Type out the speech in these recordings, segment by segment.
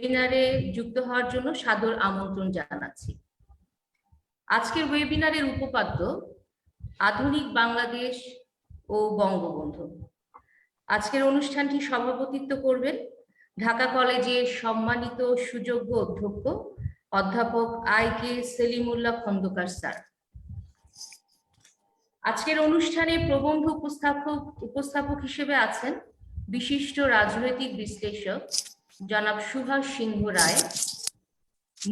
ওয়েবিনারে যুক্ত হওয়ার জন্য সাদর আমন্ত্রণ জানাচ্ছি। আজকের ওয়েবিনারের উপপাদ্য আধুনিক বাংলাদেশ ও বঙ্গবন্ধু। আজকের অনুষ্ঠানটি সভাপতিত্ব করবেন ঢাকা কলেজের সম্মানিত সুযোগ্য অধ্যক্ষ অধ্যাপক IK সেলিমুল্লাহ খন্দকার স্যার। আজকের অনুষ্ঠানে প্রবন্ধ উপস্থাপক হিসেবে আছেন বিশিষ্ট রাজনৈতিক বিশ্লেষক জনাব সুভাষ সিংহ রায়।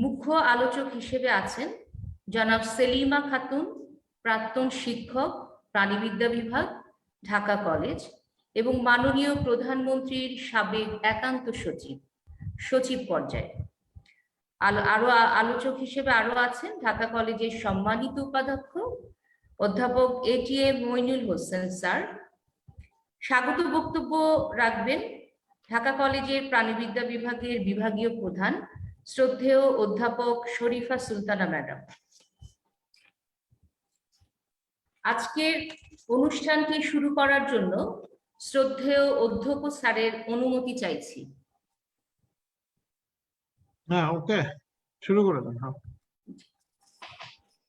মুখ্য আলোচক হিসেবে আছেন জনাব সেলিমা খাতুন, প্রাক্তন শিক্ষক, প্রাণিবিদ্যা বিভাগ, ঢাকা কলেজ এবং মাননীয় প্রধানমন্ত্রীর সাবেক একান্ত সচিব পর্যায়ে। আরো আলোচক হিসেবে আছেন ঢাকা কলেজের সম্মানিত উপাধ্যক্ষ অধ্যাপক ATM মইনুল হোসেন স্যার। স্বাগত বক্তব্য রাখবেন ঢাকা কলেজের প্রাণিবিদ্যা বিভাগের বিভাগীয় প্রধান শ্রদ্ধেয় অধ্যাপক শরীফা সুলতানা ম্যাডাম। আজকের অনুষ্ঠানটি শুরু করার জন্য শ্রদ্ধেয় অধ্যক্ষ স্যারের অনুমতি চাইছি। হ্যাঁ, ওকে, শুরু করে দেন।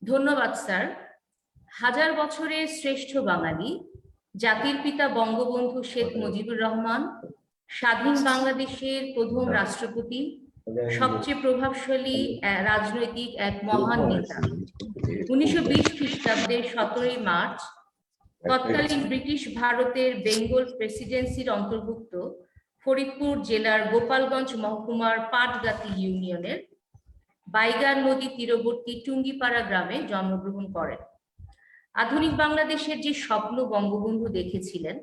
ধন্যবাদ স্যার। হাজার বছরের শ্রেষ্ঠ বাঙালি, জাতির পিতা বঙ্গবন্ধু শেখ মুজিবুর রহমান, স্বাধীন বাংলাদেশের প্রথম রাষ্ট্রপতি, সবচেয়ে প্রভাবশালী রাজনৈতিক এক মহান নেতা। 1920 খ্রিস্টাব্দের 17ই মার্চ তৎকালীন ব্রিটিশ ভারতের বেঙ্গল প্রেসিডেন্সির অন্তর্ভুক্ত ফরিদপুর জেলার গোপালগঞ্জ মহকুমার পাটগাতি ইউনিয়নের বাইগার নদী তীরবর্তী টুঙ্গিপাড়া গ্রামে জন্মগ্রহণ করেন। আধুনিক বাংলাদেশের যে স্বপ্ন বঙ্গবন্ধু দেখেছিলেন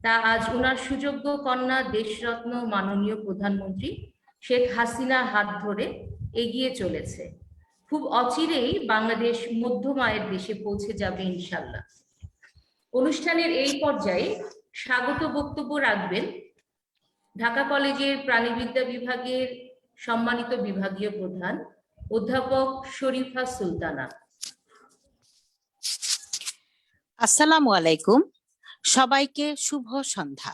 তা আজ ওনার সুযোগ্য কন্যা দেশরত্ন মাননীয় প্রধানমন্ত্রী শেখ হাসিনার হাত ধরে এগিয়ে চলেছে। খুব অচিরেই বাংলাদেশ মধ্যম আয়ের দেশে পৌঁছে যাবে ইনশাল্লাহ। অনুষ্ঠানের এই পর্যায়ে স্বাগত বক্তব্য রাখবেন ঢাকা কলেজের প্রাণিবিদ্যা বিভাগের সম্মানিত বিভাগীয় প্রধান অধ্যাপক শরীফা সুলতানা। আসসালামু আলাইকুম, সবাইকে শুভ সন্ধ্যা।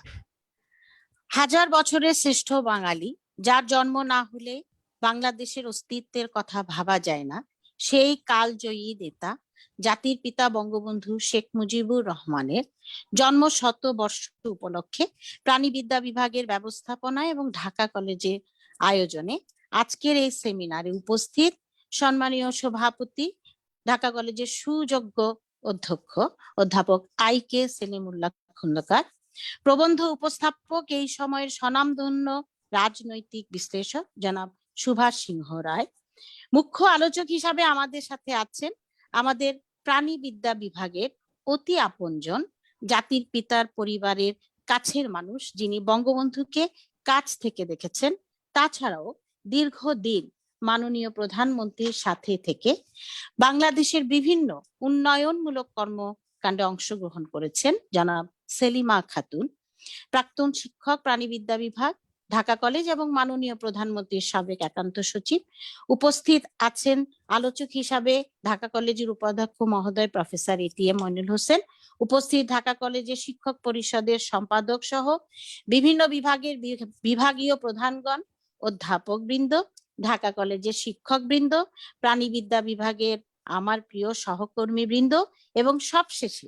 হাজার বছরের শ্রেষ্ঠ বাঙালি, যার জন্ম না হলে বাংলাদেশের অস্তিত্বের কথা ভাবা যায় না, সেই কালজয়ী নেতা জাতির পিতা বঙ্গবন্ধু শেখ মুজিবুর রহমানের জন্ম শতবর্ষ উপলক্ষে প্রাণিবিদ্যা বিভাগের ব্যবস্থাপনা এবং ঢাকা কলেজের আয়োজনে আজকের এই সেমিনারে উপস্থিত সম্মানীয় সভাপতি, ঢাকা কলেজের সুযোগ্য অধ্যক্ষ অধ্যাপক IK সেলিমুল্লাহ খন্দকার, প্রবন্ধ উপস্থাপক এই সময়ের স্বনামধন্য রাজনৈতিক বিশ্লেষক জনাব সুভাষ সিংহ রায়। মুখ্য আলোচক হিসাবে আমাদের সাথে আছেন আমাদের প্রাণিবিদ্যা বিভাগের অতি আপনজন, জাতির পিতার পরিবারের কাছের মানুষ, যিনি বঙ্গবন্ধুকে কাছ থেকে দেখেছেন, তাছাড়াও দীর্ঘদিন মাননীয় প্রধানমন্ত্রীর সাথে থেকে বাংলাদেশের বিভিন্ন উন্নয়নমূলক কর্মকাণ্ডে অংশগ্রহণ করেছেন জনাব সেলিমা খাতুন, প্রাক্তন শিক্ষক, প্রাণিবিদ্যা বিভাগ, ঢাকা কলেজ এবং মাননীয় প্রধানমন্ত্রীর সাবেক একান্ত সচিব। উপস্থিত আছেন আলোচক হিসাবে ঢাকা কলেজের উপাধ্যক্ষ মহোদয় প্রফেসর ATM মইনুল হোসেন। উপস্থিত ঢাকা কলেজের শিক্ষক পরিষদের সম্পাদক সহ বিভিন্ন বিভাগের বিভাগীয় প্রধানগণ, অধ্যাপক বৃন্দ, ঢাকা কলেজের শিক্ষক বৃন্দ, প্রাণিবিদ্যা বিভাগের আমার প্রিয় সহকর্মী বৃন্দ এবং সবশেষে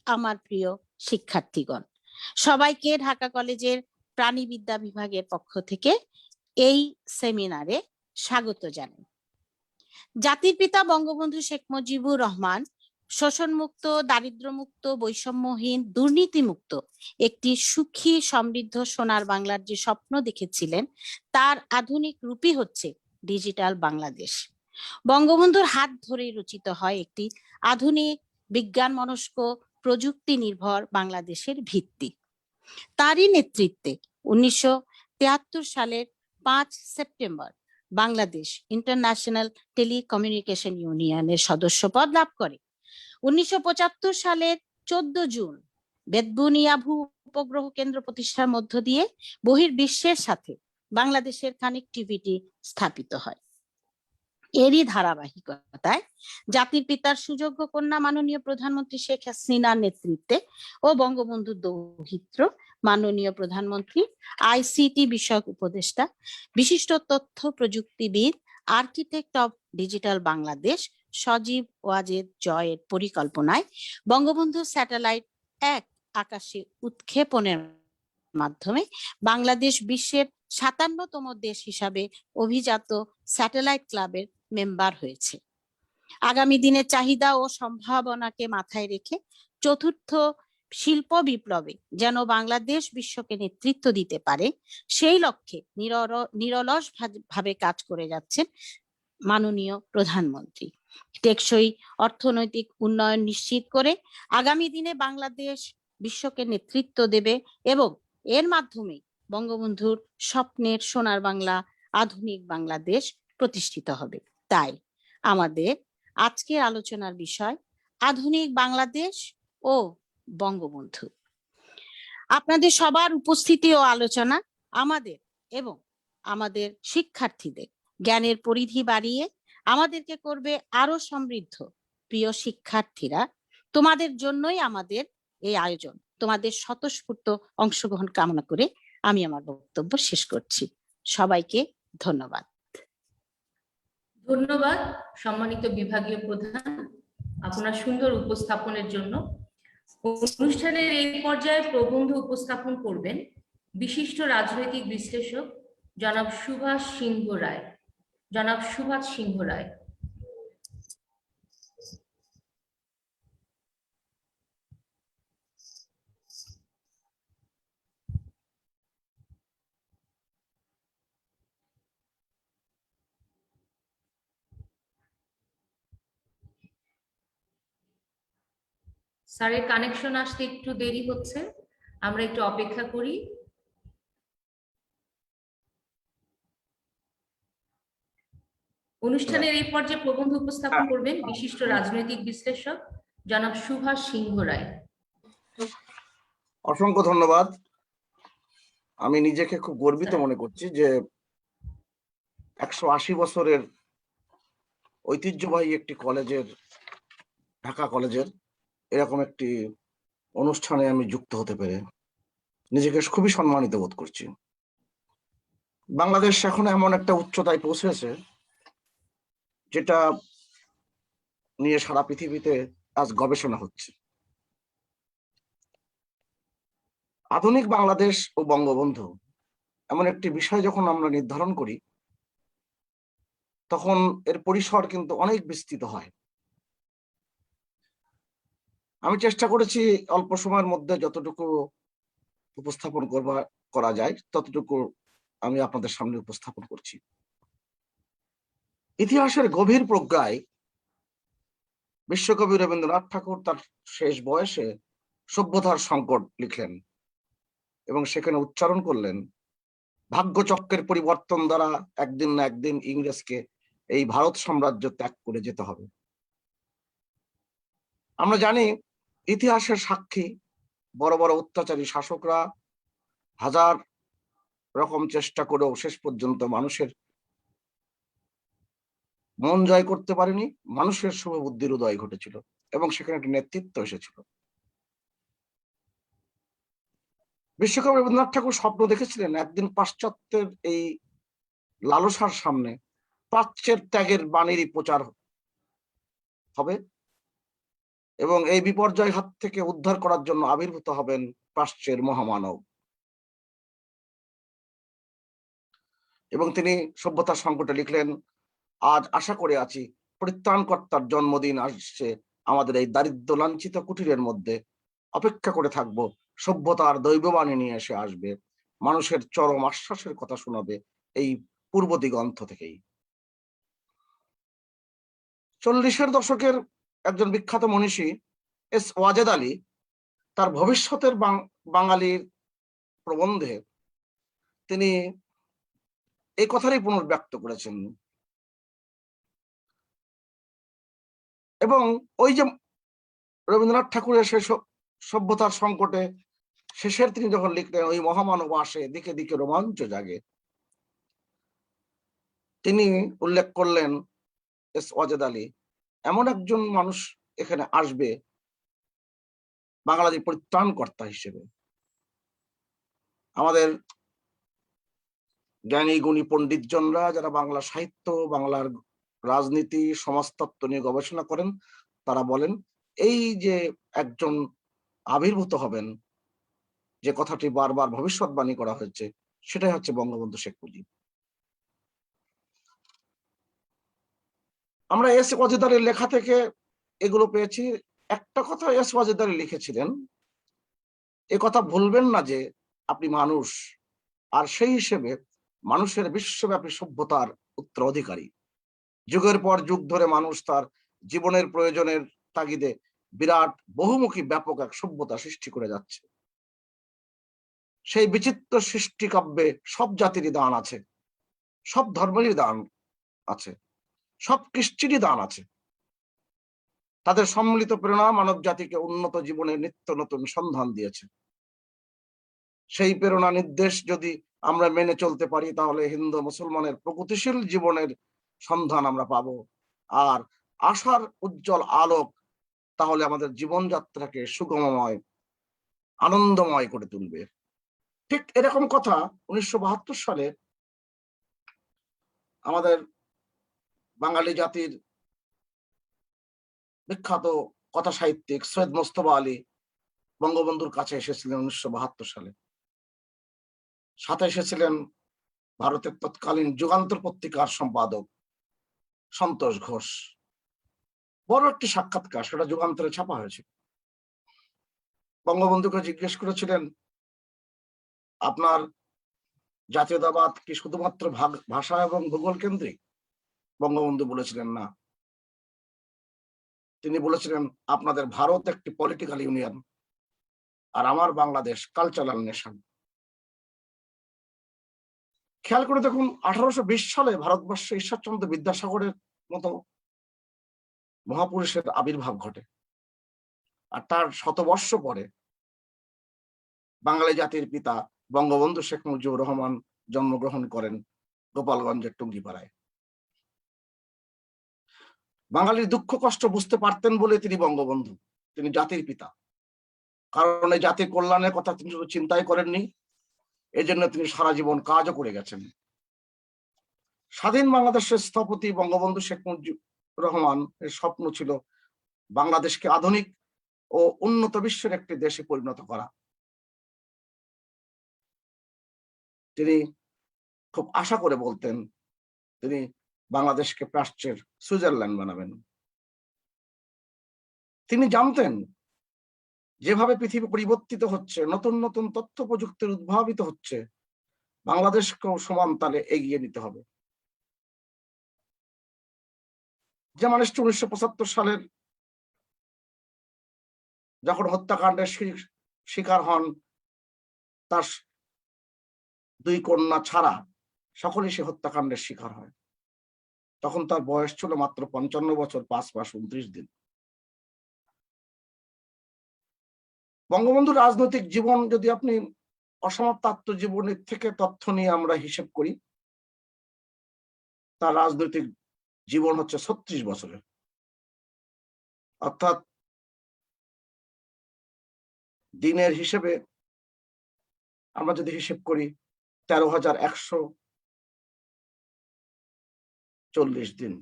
আমার প্রিয় শিক্ষার্থীগণ, সবাইকে ঢাকা কলেজের প্রাণিবিদ্যা বিভাগের পক্ষ থেকে এই সেমিনারে স্বাগত জানাই। জাতির পিতা বঙ্গবন্ধু শেখ মুজিবুর রহমান শোষণমুক্ত, দারিদ্র্যমুক্ত, বৈষম্যহীন, দুর্নীতিমুক্ত একটি সুখী সমৃদ্ধ সোনার বাংলার যে স্বপ্ন দেখেছিলেন, তার আধুনিক রূপই হচ্ছে ডিজিটাল বাংলাদেশ। বঙ্গবন্ধুর হাত ধরেই রচিত হয় একটি আধুনিক বিজ্ঞান মনস্ক প্রযুক্তি নির্ভর বাংলাদেশের ভিত্তি। তারই নেতৃত্বে 1973 সালের 5 সেপ্টেম্বর বাংলাদেশ ইন্টারন্যাশনাল টেলিকমিউনিকেশন ইউনিয়নের সদস্যপদ লাভ করে। 1975 সালের 14 জুন বেতবুনিয়া ভূ উপগ্রহ কেন্দ্র প্রতিষ্ঠার মধ্য দিয়ে বহির্বিশ্বের সাথে বাংলাদেশের কানেক্টিভিটি স্থাপিত হয়। এরই ধারাবাহিকতায় জাতির পিতার সুযোগ্য কন্যা মাননীয় প্রধানমন্ত্রী শেখ হাসিনার নেতৃত্বে ও বঙ্গবন্ধু দৌহিত্র মাননীয় প্রধানমন্ত্রী আইসিটি বিষয়ক উপদেষ্টা বিশিষ্ট তথ্য প্রযুক্তিবিদ architect of digital Bangladesh Sajeeb Wazed জয়ের পরিকল্পনায় বঙ্গবন্ধু স্যাটেলাইট 1 আকাশে উৎক্ষেপণের মাধ্যমে বাংলাদেশ বিশ্বের 57তম দেশ হিসাবে অভিজাত স্যাটেলাইট ক্লাবের মেম্বার হয়েছে। আগামী দিনের চাহিদা ও সম্ভাবনাকে মাথায় রেখে চতুর্থ শিল্প বিপ্লবে যেন বাংলাদেশ বিশ্বকে নেতৃত্ব দিতে পারে সেই লক্ষ্যে নিরলস ভাবে কাজ করে যাচ্ছেন মাননীয় প্রধানমন্ত্রী। টেকসই অর্থনৈতিক উন্নয়ন নিশ্চিত করে আগামী দিনে বাংলাদেশ বিশ্বকে নেতৃত্ব দেবে এবং এর মাধ্যমে বঙ্গবন্ধুর স্বপ্নের সোনার বাংলা আধুনিক বাংলাদেশ প্রতিষ্ঠিত হবে। তাই আমাদের আজকের আলোচনার বিষয় আধুনিক বাংলাদেশ ও বঙ্গবন্ধু। আপনাদের সবার উপস্থিতি ও আলোচনা আমাদের এবং আমাদের শিক্ষার্থীদের জ্ঞানের পরিধি বাড়িয়ে আমাদেরকে করবে আরো সমৃদ্ধ। প্রিয় শিক্ষার্থীরা, তোমাদের জন্যই আমাদের এই আয়োজন। তোমাদের স্বতঃস্ফূর্ত অংশগ্রহণ কামনা করে আমি আমার বক্তব্য শেষ করছি। সবাইকে ধন্যবাদ। ধন্যবাদ সম্মানিত বিভাগীয় প্রধান আপনার সুন্দর উপস্থাপনের জন্য। অনুষ্ঠানের এই পর্যায়ে প্রবন্ধ উপস্থাপন করবেন বিশিষ্ট রাজনৈতিক বিশ্লেষক জনাব সুভাষ সিংহ রায়। জনাব সুভাষ সিংহ রায়। স্যারের কানেকশন আসতে একটু দেরি হচ্ছে, আমরা একটু অপেক্ষা করি। অনুষ্ঠানের এই পর্যায়ে প্রবন্ধ উপস্থাপন করবেন বিশিষ্ট রাজনৈতিক বিশ্লেষক জনাব সুভাষ সিংহ রায়। অসংখ্য ধন্যবাদ। আমি নিজেকে খুব গর্বিত মনে করছি যে 180 বছরের ঐতিহ্যবাহী একটি কলেজের, ঢাকা কলেজের এরকম একটি অনুষ্ঠানে আমি যুক্ত হতে পেরে নিজেকে খুবই সম্মানিত বোধ করছি। বাংলাদেশ এখন এমন একটা উচ্চতায় পৌঁছেছে যেটা নিয়ে সারা পৃথিবীতে আজ গবেষণা হচ্ছে। আধুনিক বাংলাদেশ ও বঙ্গবন্ধু এমন একটি বিষয় যখন আমরা নির্ধারণ করি তখন এর পরিসর কিন্তু অনেক বিস্তৃত হয়। আমি চেষ্টা করেছি অল্প সময়ের মধ্যে যতটুকু উপস্থাপন করা যায় ততটুকু আমি আপনাদের সামনে উপস্থাপন করছি। ইতিহাসের গভীর প্রজ্ঞায় বিশ্বকবি রবীন্দ্রনাথ ঠাকুর তার শেষ বয়সে সভ্যতার সংকট লিখলেন এবং সেখানে উচ্চারণ করলেন, ভাগ্যচক্রের পরিবর্তন দ্বারা একদিন না একদিন ইংরেজকে এই ভারত সাম্রাজ্য ত্যাগ করে যেতে হবে। আমরা জানি ইতিহাসের সাক্ষী বড় বড় অত্যাচারী শাসকরা হাজার রকম চেষ্টা করেও শেষ পর্যন্ত মানুষের মন জয় করতে পারেনি। মানুষের শুভ বুদ্ধির উদয় ঘটেছিল এবং সেখানে একটি নেতৃত্ব এসেছিল। বিশ্বকবি রবীন্দ্রনাথ ঠাকুর স্বপ্ন দেখেছিলেন একদিন পাশ্চাত্যের এই লালসার সামনে প্রাচ্যের ত্যাগের বাণীরই প্রচার হবে এবং এই বিপর্যয় হাত থেকে উদ্ধার করার জন্য আবির্ভূত হবেন প্রাচ্যের মহামানব। এবং তিনি সভ্যতার সংকটে লিখলেন, আজ আশা করে আছি পরিত্রাণকর্তার জন্মদিন আসছে আমাদের এই দারিদ্র লাঞ্ছিত কুটিরের মধ্যে। অপেক্ষা করে থাকবো সভ্যতার দৈববাণী নিয়ে এসে আসবে, মানুষের চরম আশ্বাসের কথা শোনাবে এই পূর্ব দিগন্ত থেকেই। 40-এর দশকের একজন বিখ্যাত মনীষী এস ওয়াজেদ আলী তার ভবিষ্যতের বাঙালির প্রবন্ধে তিনি এই কথারই পুনর্ব্যক্ত করেছেন। এবং ওই যে রবীন্দ্রনাথ ঠাকুরের শেষ সভ্যতার সংকটে শেষের তিনি যখন লিখলেন, ওই মহামানব আসে দিকে দিকে রোমাঞ্চ জাগে, তিনি উল্লেখ করলেন এস ওয়াজেদ আলী এমন একজন মানুষ এখানে আসবে বাঙালির পরিত্রাণকর্তা হিসেবে। আমাদের জ্ঞানী গুণী পণ্ডিতজনরা যারা বাংলা সাহিত্য, বাংলার রাজনীতি, সমাজতত্ত্ব নিয়ে গবেষণা করেন, তারা বলেন এই যে একজন আবির্ভূত হবেন, যে কথাটি বারবার ভবিষ্যৎবাণী করা হয়েছে, সেটাই হচ্ছে বঙ্গবন্ধু শেখ মুজিব। আমরা এস ওয়াজেদ আলীর লেখা থেকে এগুলো পেয়েছি। একটা কথা এস ওয়াজেদ আলী লিখেছিলেন, এ কথা ভুলবেন না যে আপনি মানুষ, আর সেই হিসেবে মানুষের বিশ্বব্যাপী সভ্যতার উত্তরাধিকারী। যুগের পর যুগ ধরে মানুষ তার জীবনের প্রয়োজনের তাগিদে বিরাট বহুমুখী ব্যাপক এক সভ্যতা সৃষ্টি করে যাচ্ছে। সেই বিচিত্র সৃষ্টি কাব্যে সব জাতিরই দান আছে, সব ধর্মেরই দান আছে, সব কৃষ্টিরই দান আছে। তাদের সম্মিলিত প্রেরণা মানব জাতিকে উন্নত জীবনের নিত্য নতুন সন্ধান দিয়েছে। সেই প্রেরণা নির্দেশ যদি আমরা মেনে চলতে পারি, তাহলে হিন্দু মুসলমানের প্রগতিশীল জীবনের সন্ধান আমরা পাবো। আর আশার উজ্জ্বল আলোক তাহলে আমাদের জীবনযাত্রাকে সুগমময়, আনন্দময় করে তুলবে। ঠিক এরকম কথা 1972 সালে আমাদের বাঙালি জাতির বিখ্যাত কথা সাহিত্যিক সৈয়দ মোস্তফা আলী বঙ্গবন্ধুর কাছে এসেছিলেন 1972 সালে। সাথে এসেছিলেন ভারতের তৎকালীন যুগান্তর পত্রিকার সম্পাদক সন্তোষ ঘোষ। বড় একটি সাক্ষাৎকার, সেটা যুগান্তরে ছাপা হয়েছে। বঙ্গবন্ধুকে জিজ্ঞেস করেছিলেন, আপনার জাতীয়তাবাদ কি শুধুমাত্র ভাষা এবং ভূগোল কেন্দ্রিক? বঙ্গবন্ধু বলেছিলেন না। তিনি বলেছিলেন, আপনাদের ভারত একটি পলিটিক্যাল ইউনিয়ন, আর আমার বাংলাদেশ কালচারাল নেশন। খেয়াল করে দেখুন, 1820 সালে ভারতবর্ষে ঈশ্বরচন্দ্র বিদ্যাসাগরের মতো মহাপুরুষের আবির্ভাব ঘটে, আর তার শতবর্ষ পরে বাঙালি জাতির পিতা বঙ্গবন্ধু শেখ মুজিবুর রহমান জন্মগ্রহণ করেন গোপালগঞ্জের টুঙ্গিপাড়ায়। বাঙালির দুঃখ কষ্ট বুঝতে পারতেন বলে তিনি বঙ্গবন্ধু, তিনি জাতির পিতা। কারণ এই জাতির কল্যাণের কথা তিনি শুধু চিন্তাই করেননি, এজন্য তিনি সারা জীবন কাজও করে গেছেন। স্বাধীন বাংলাদেশের স্থপতি বঙ্গবন্ধু শেখ মুজিবুর রহমান এর স্বপ্ন ছিল বাংলাদেশকে আধুনিক ও উন্নত বিশ্বের একটি দেশে পরিণত করা। তিনি খুব আশা করে বলতেন, তিনি বাংলাদেশকে প্রাচ্যের সুইজারল্যান্ড বানাবেন। তিনি জানতেন যেভাবে পৃথিবী পরিবর্তিত হচ্ছে, নতুন নতুন তথ্য প্রযুক্তির উদ্ভাবিত হচ্ছে, বাংলাদেশকেও সমান তালে এগিয়ে নিতে হবে। যে মানুষটি 1975 সালের যখন হত্যাকাণ্ডের শিকার হন, তার 2 কন্যা ছাড়া সকলেই সে হত্যাকাণ্ডের শিকার হয়। তখন তার বয়স ছিল মাত্র 55 বছর 5 মাস 29 দিন। বঙ্গবন্ধুর রাজনৈতিক জীবন যদি আপনি অসমাপ্ত আত্মজীবনের থেকে তথ্য নিয়ে আমরা হিসেব করি, তার রাজনৈতিক জীবন হচ্ছে 36 বছরের। অর্থাৎ দিনের হিসেবে আমরা যদি হিসেব করি 13,140 দিন।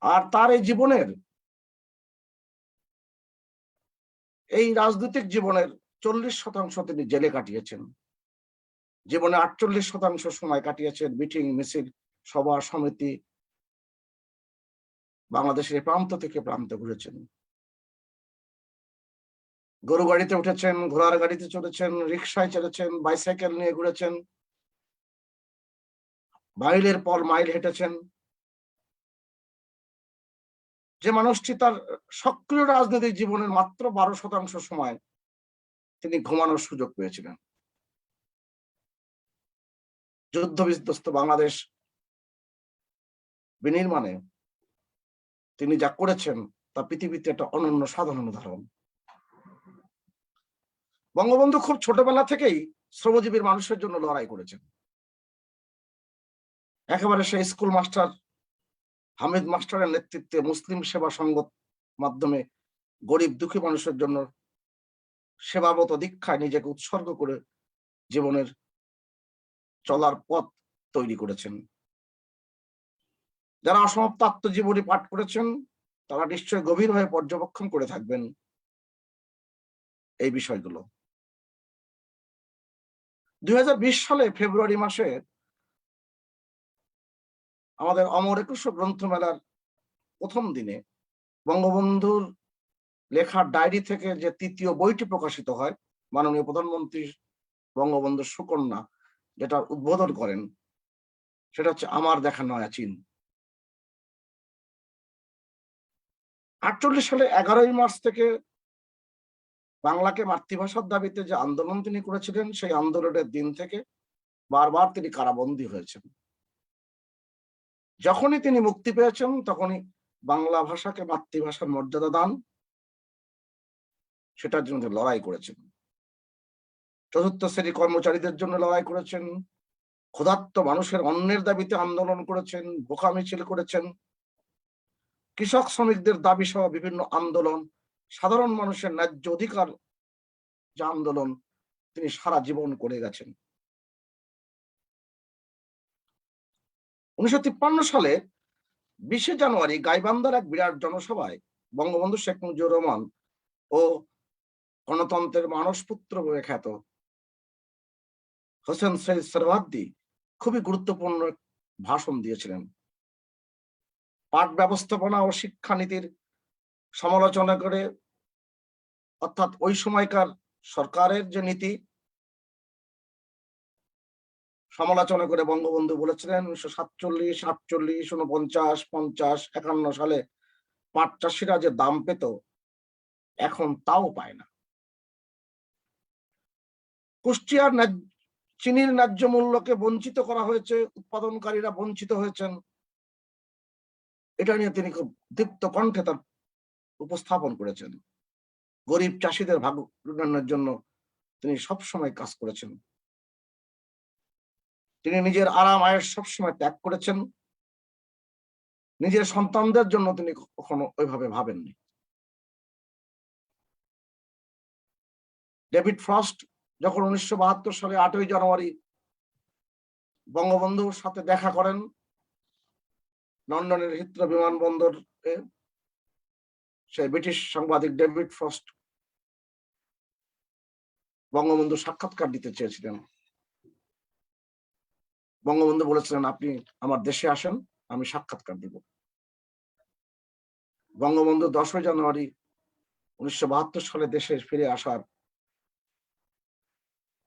আর তার এই জীবনের, এই রাজনৈতিক জীবনের 40% তিনি জেলে কাটিয়েছেন। জীবনে 48% সময় কাটিয়েছেন মিটিং, মিছিল, সভা সমিতি, বাংলাদেশের প্রান্ত থেকে প্রান্তে ঘুরেছেন। গরু গাড়িতে উঠেছেন, ঘোড়ার গাড়িতে চড়েছেন, রিক্সায় চড়েছেন, বাইসাইকেল নিয়ে ঘুরেছেন, মাইলের পর মাইল হেঁটেছেন। যে মানুষটি তার সক্রিয় রাজনৈতিক জীবনের মাত্র 12% সময় তিনি ঘুমানোর সুযোগ পেয়েছিলেন। যুদ্ধ বিধ্বস্ত বাংলাদেশ বিনির্মাণে তিনি যা করেছেন তা পৃথিবীতে একটা অনন্য সাধারণ উদাহরণ। বঙ্গবন্ধু খুব ছোটবেলা থেকেই শ্রমজীবীর মানুষের জন্য লড়াই করেছেন। একেবারে সেই স্কুল মাস্টার হামিদ মাস্টারের নেতৃত্বে মুসলিম সেবা সংঘ মাধ্যমে গরিব দুঃখী মানুষের জন্য সেবাবত দীক্ষায় নিজেকে উৎসর্গ করে জীবনের চলার পথ তৈরি করেছেন। যারা অসমাপ্ত আত্মজীবনী পাঠ করেছেন তারা নিশ্চয়ই গভীরভাবে পর্যবেক্ষণ করে থাকবেন এই বিষয়গুলো। 2020 সালে ফেব্রুয়ারি মাসে আমাদের অমর একুশ গ্রন্থমেলার প্রথম দিনে বঙ্গবন্ধুর লেখা ডায়েরি থেকে যে তৃতীয় বইটি প্রকাশিত হয়, মাননীয় প্রধানমন্ত্রী বঙ্গবন্ধুর সুকন্যা যেটা উদ্বোধন করেন, সেটা হচ্ছে আমার দেখা নয়া চীন। 48 সালে 11ই মার্চ থেকে বাংলাকে মাতৃভাষার দাবিতে যে আন্দোলন তিনি করেছিলেন, সেই আন্দোলনের দিন থেকে বারবার তিনি কারাবন্দী হয়েছেন। যখনই তিনি মুক্তি পেয়েছেন তখনই বাংলা ভাষাকে মাতৃভাষার মর্যাদা দান, সেটার জন্য লড়াই করেছেন। চতুর্থ শ্রেণী কর্মচারীদের জন্য লড়াই করেছেন, ক্ষুধার্ত মানুষের অন্নের দাবিতে আন্দোলন করেছেন, বোকা মিছিল করেছেন, কৃষক শ্রমিকদের দাবি সহ বিভিন্ন আন্দোলন, সাধারণ মানুষের ন্যায্য অধিকার যে আন্দোলন তিনি সারা জীবন করে গেছেন। 1953 সালে 20 জানুয়ারি গাইবান্ধার এক বিরাট জনসভায় বঙ্গবন্ধু শেখ মুজিবুর রহমান ও গণতন্ত্রের মানসপুত্র বলে খ্যাত হোসেন শহীদ সোহরাওয়ার্দী খুবই গুরুত্বপূর্ণ ভাষণ দিয়েছিলেন। পাঠ ব্যবস্থাপনা ও শিক্ষানীতির সমালোচনা করে, অর্থাৎ ওই সময়কার সরকারের যে নীতি সমালোচনা করে বঙ্গবন্ধু বলেছিলেন 1947, 48, 49, 50, 51 সালে পাট চাষিরা যে দাম পেত এখন তাও পায় না। কুষ্টিয়ার চিনির ন্যায্য মূল্যকে বঞ্চিত করা হয়েছে, উৎপাদনকারীরা বঞ্চিত হয়েছেন, এটা নিয়ে তিনি খুব দীপ্ত কণ্ঠে তার উপস্থাপন করেছেন। গরিব চাষিদের ভাগ্য উন্নয়নের জন্য তিনি সবসময় কাজ করেছেন। তিনি নিজের আরাম আয়েশ সবসময় ত্যাগ করেছেন, নিজের সন্তানদের জন্য তিনি কখনো ওইভাবে ভাবেননি। ডেভিড ফ্রস্ট যখন 1972 সালে 8ই জানুয়ারি বঙ্গবন্ধুর সাথে দেখা করেন লন্ডনের হিথ্রো বিমানবন্দরে, সেই ব্রিটিশ সাংবাদিক ডেভিড ফ্রস্ট বঙ্গবন্ধু সাক্ষাৎকার দিতে চেয়েছিলেন। বঙ্গবন্ধু বলেছিলেন, আপনি আমার দেশে আসেন, আমি সাক্ষাৎকার দিব। বঙ্গবন্ধু 10ই জানুয়ারি 1972 সালে দেশে ফিরে আসার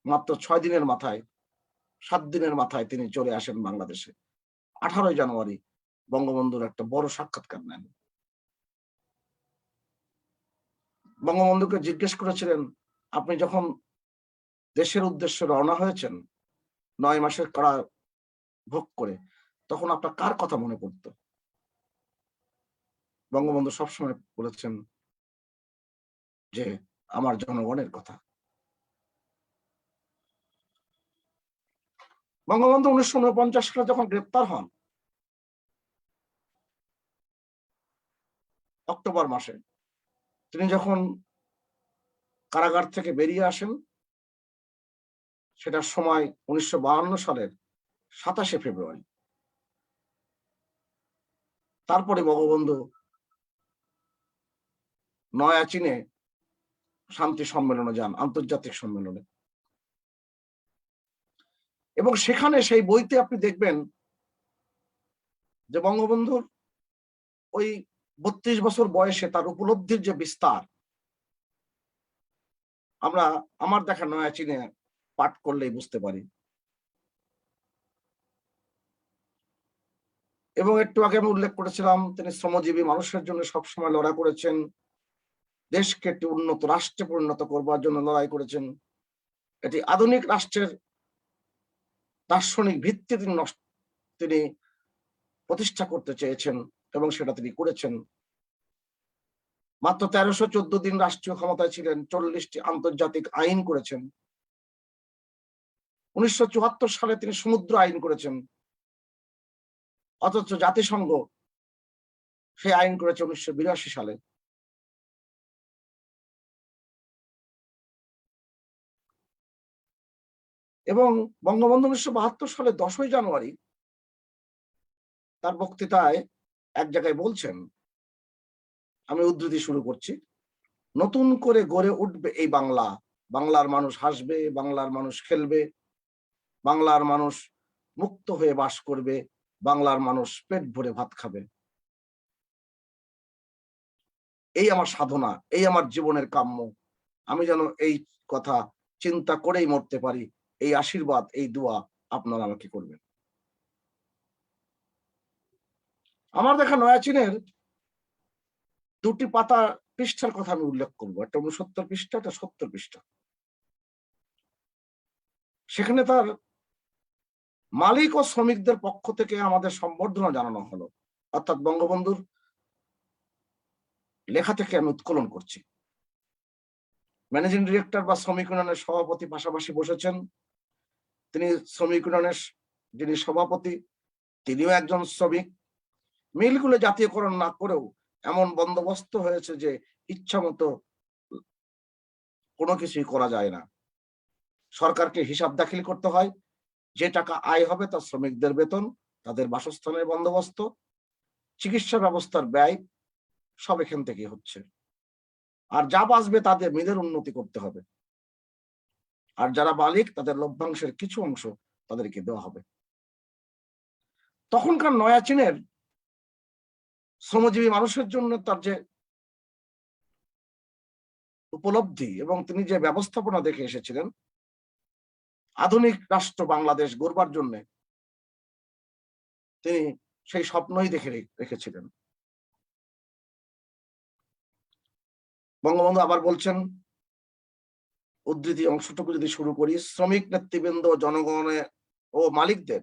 মাত্র 6 দিনের মাথায়, 7 দিনের মাথায় তিনি চলে আসেন বাংলাদেশে। 18ই জানুয়ারি বঙ্গবন্ধুর একটা বড় সাক্ষাৎকার নেন। বঙ্গবন্ধুকে জিজ্ঞেস করেছিলেন, আপনি যখন দেশের উদ্দেশ্যে রওনা হয়েছেন 9 মাসের কারা ভোগ করে, তখন আপনার কার কথা মনে পড়ত? বঙ্গবন্ধু সবসময় বলেছেন যে আমার জনগণের কথা। বঙ্গবন্ধু 1949 সালে যখন গ্রেপ্তার হন অক্টোবর মাসে, তিনি যখন কারাগার থেকে বেরিয়ে আসেন, সেটার সময় 1952 সালের 27শে ফেব্রুয়ারি। তারপরে বঙ্গবন্ধু নয়া চীনে শান্তি সম্মেলনে যান, আন্তর্জাতিক সম্মেলনে, এবং সেখানে সেই বইতে আপনি দেখবেন যে বঙ্গবন্ধুর ওই 32 বছর বয়সে তার উপলব্ধির যে বিস্তার আমরা আমার দেখা নয়া চীনে পাঠ করলেই বুঝতে পারি। এবং একটু আগে আমি উল্লেখ করেছিলাম তিনি শ্রমজীবী মানুষের জন্য সবসময় লড়াই করেছেন, দেশকে একটি উন্নত রাষ্ট্রে পরিণত করবার জন্য লড়াই করেছেন, এটি আধুনিক রাষ্ট্রের দার্শনিক ভিত্তি তিনি প্রতিষ্ঠা করতে চেয়েছেন এবং সেটা তিনি করেছেন। মাত্র 1314 দিন রাষ্ট্রীয় ক্ষমতায় ছিলেন, 40টি আন্তর্জাতিক আইন করেছেন। 1974 সালে তিনি সমুদ্র আইন করেছেন, অথচ জাতিসংঘ সেই আইন করেছে 1982 সালে। এবং বঙ্গবন্ধু 1972 সালে 10ই জানুয়ারি তার বক্তৃতায় এক জায়গায় বলছেন, আমি উদ্ধৃতি শুরু করছি, নতুন করে গড়ে উঠবে এই বাংলা, বাংলার মানুষ হাসবে, বাংলার মানুষ খেলবে, বাংলার মানুষ মুক্ত হয়ে বাস করবে, বাংলার মানুষ পেট ভরে ভাত খাবে। এই আমার সাধনা, এই আমার জীবনের কাম্য। আমি যেন এই কথা চিন্তা করেই মরতে পারি, এই আশীর্বাদ, এই দোয়া আপনারা আমাকে করবেন। আমার দেখা নয়াচীনের দুটি পাতা পৃষ্ঠার কথা আমি উল্লেখ করবো, একটা 69 পৃষ্ঠা, একটা 70 পৃষ্ঠা। সেখানে তার মালিক ও শ্রমিকদের পক্ষ থেকে আমাদের সম্বর্ধনা জানানো হলো, অর্থাৎ বঙ্গবন্ধুর লেখা থেকে আমি উৎকলন করছি। ম্যানেজিং ডিরেক্টর বা শ্রমিক ইউনিয়নের সভাপতি পাশাপাশি বসেছেন। তিনি শ্রমিক ইউনিয়নের যিনি সভাপতি, তিনিও একজন শ্রমিক। মিলগুলো জাতীয়করণ না করেও এমন বন্দোবস্ত হয়েছে যে ইচ্ছা মতো কোনো কিছুই করা যায় না। সরকারকে হিসাব দাখিল করতে হয়, যে টাকা আয় হবে তা শ্রমিকদের বেতন, তাদের বাসস্থানের বন্দোবস্ত, চিকিৎসা ব্যবস্থার ব্যয় সব এখান থেকে হচ্ছে। আর যা বাঁচবে তাদের মিলের উন্নতি করতে হবে, আর যারা মালিক তাদের লভ্যাংশের কিছু অংশ তাদেরকে দেওয়া হবে। তখনকার নয়াচীনের শ্রমজীবী মানুষের জন্য তার যে উপলব্ধি এবং তিনি যে ব্যবস্থাপনা দেখে এসেছিলেন, আধুনিক রাষ্ট্র বাংলাদেশ গড়বার জন্য তিনি সেই স্বপ্নই দেখে রেখেছিলেন। বঙ্গবন্ধু আবার বলছেন, উদ্ধৃতি অংশটুকু যদি শুরু করি, শ্রমিক নেতৃবৃন্দ, জনগণের ও মালিকদের,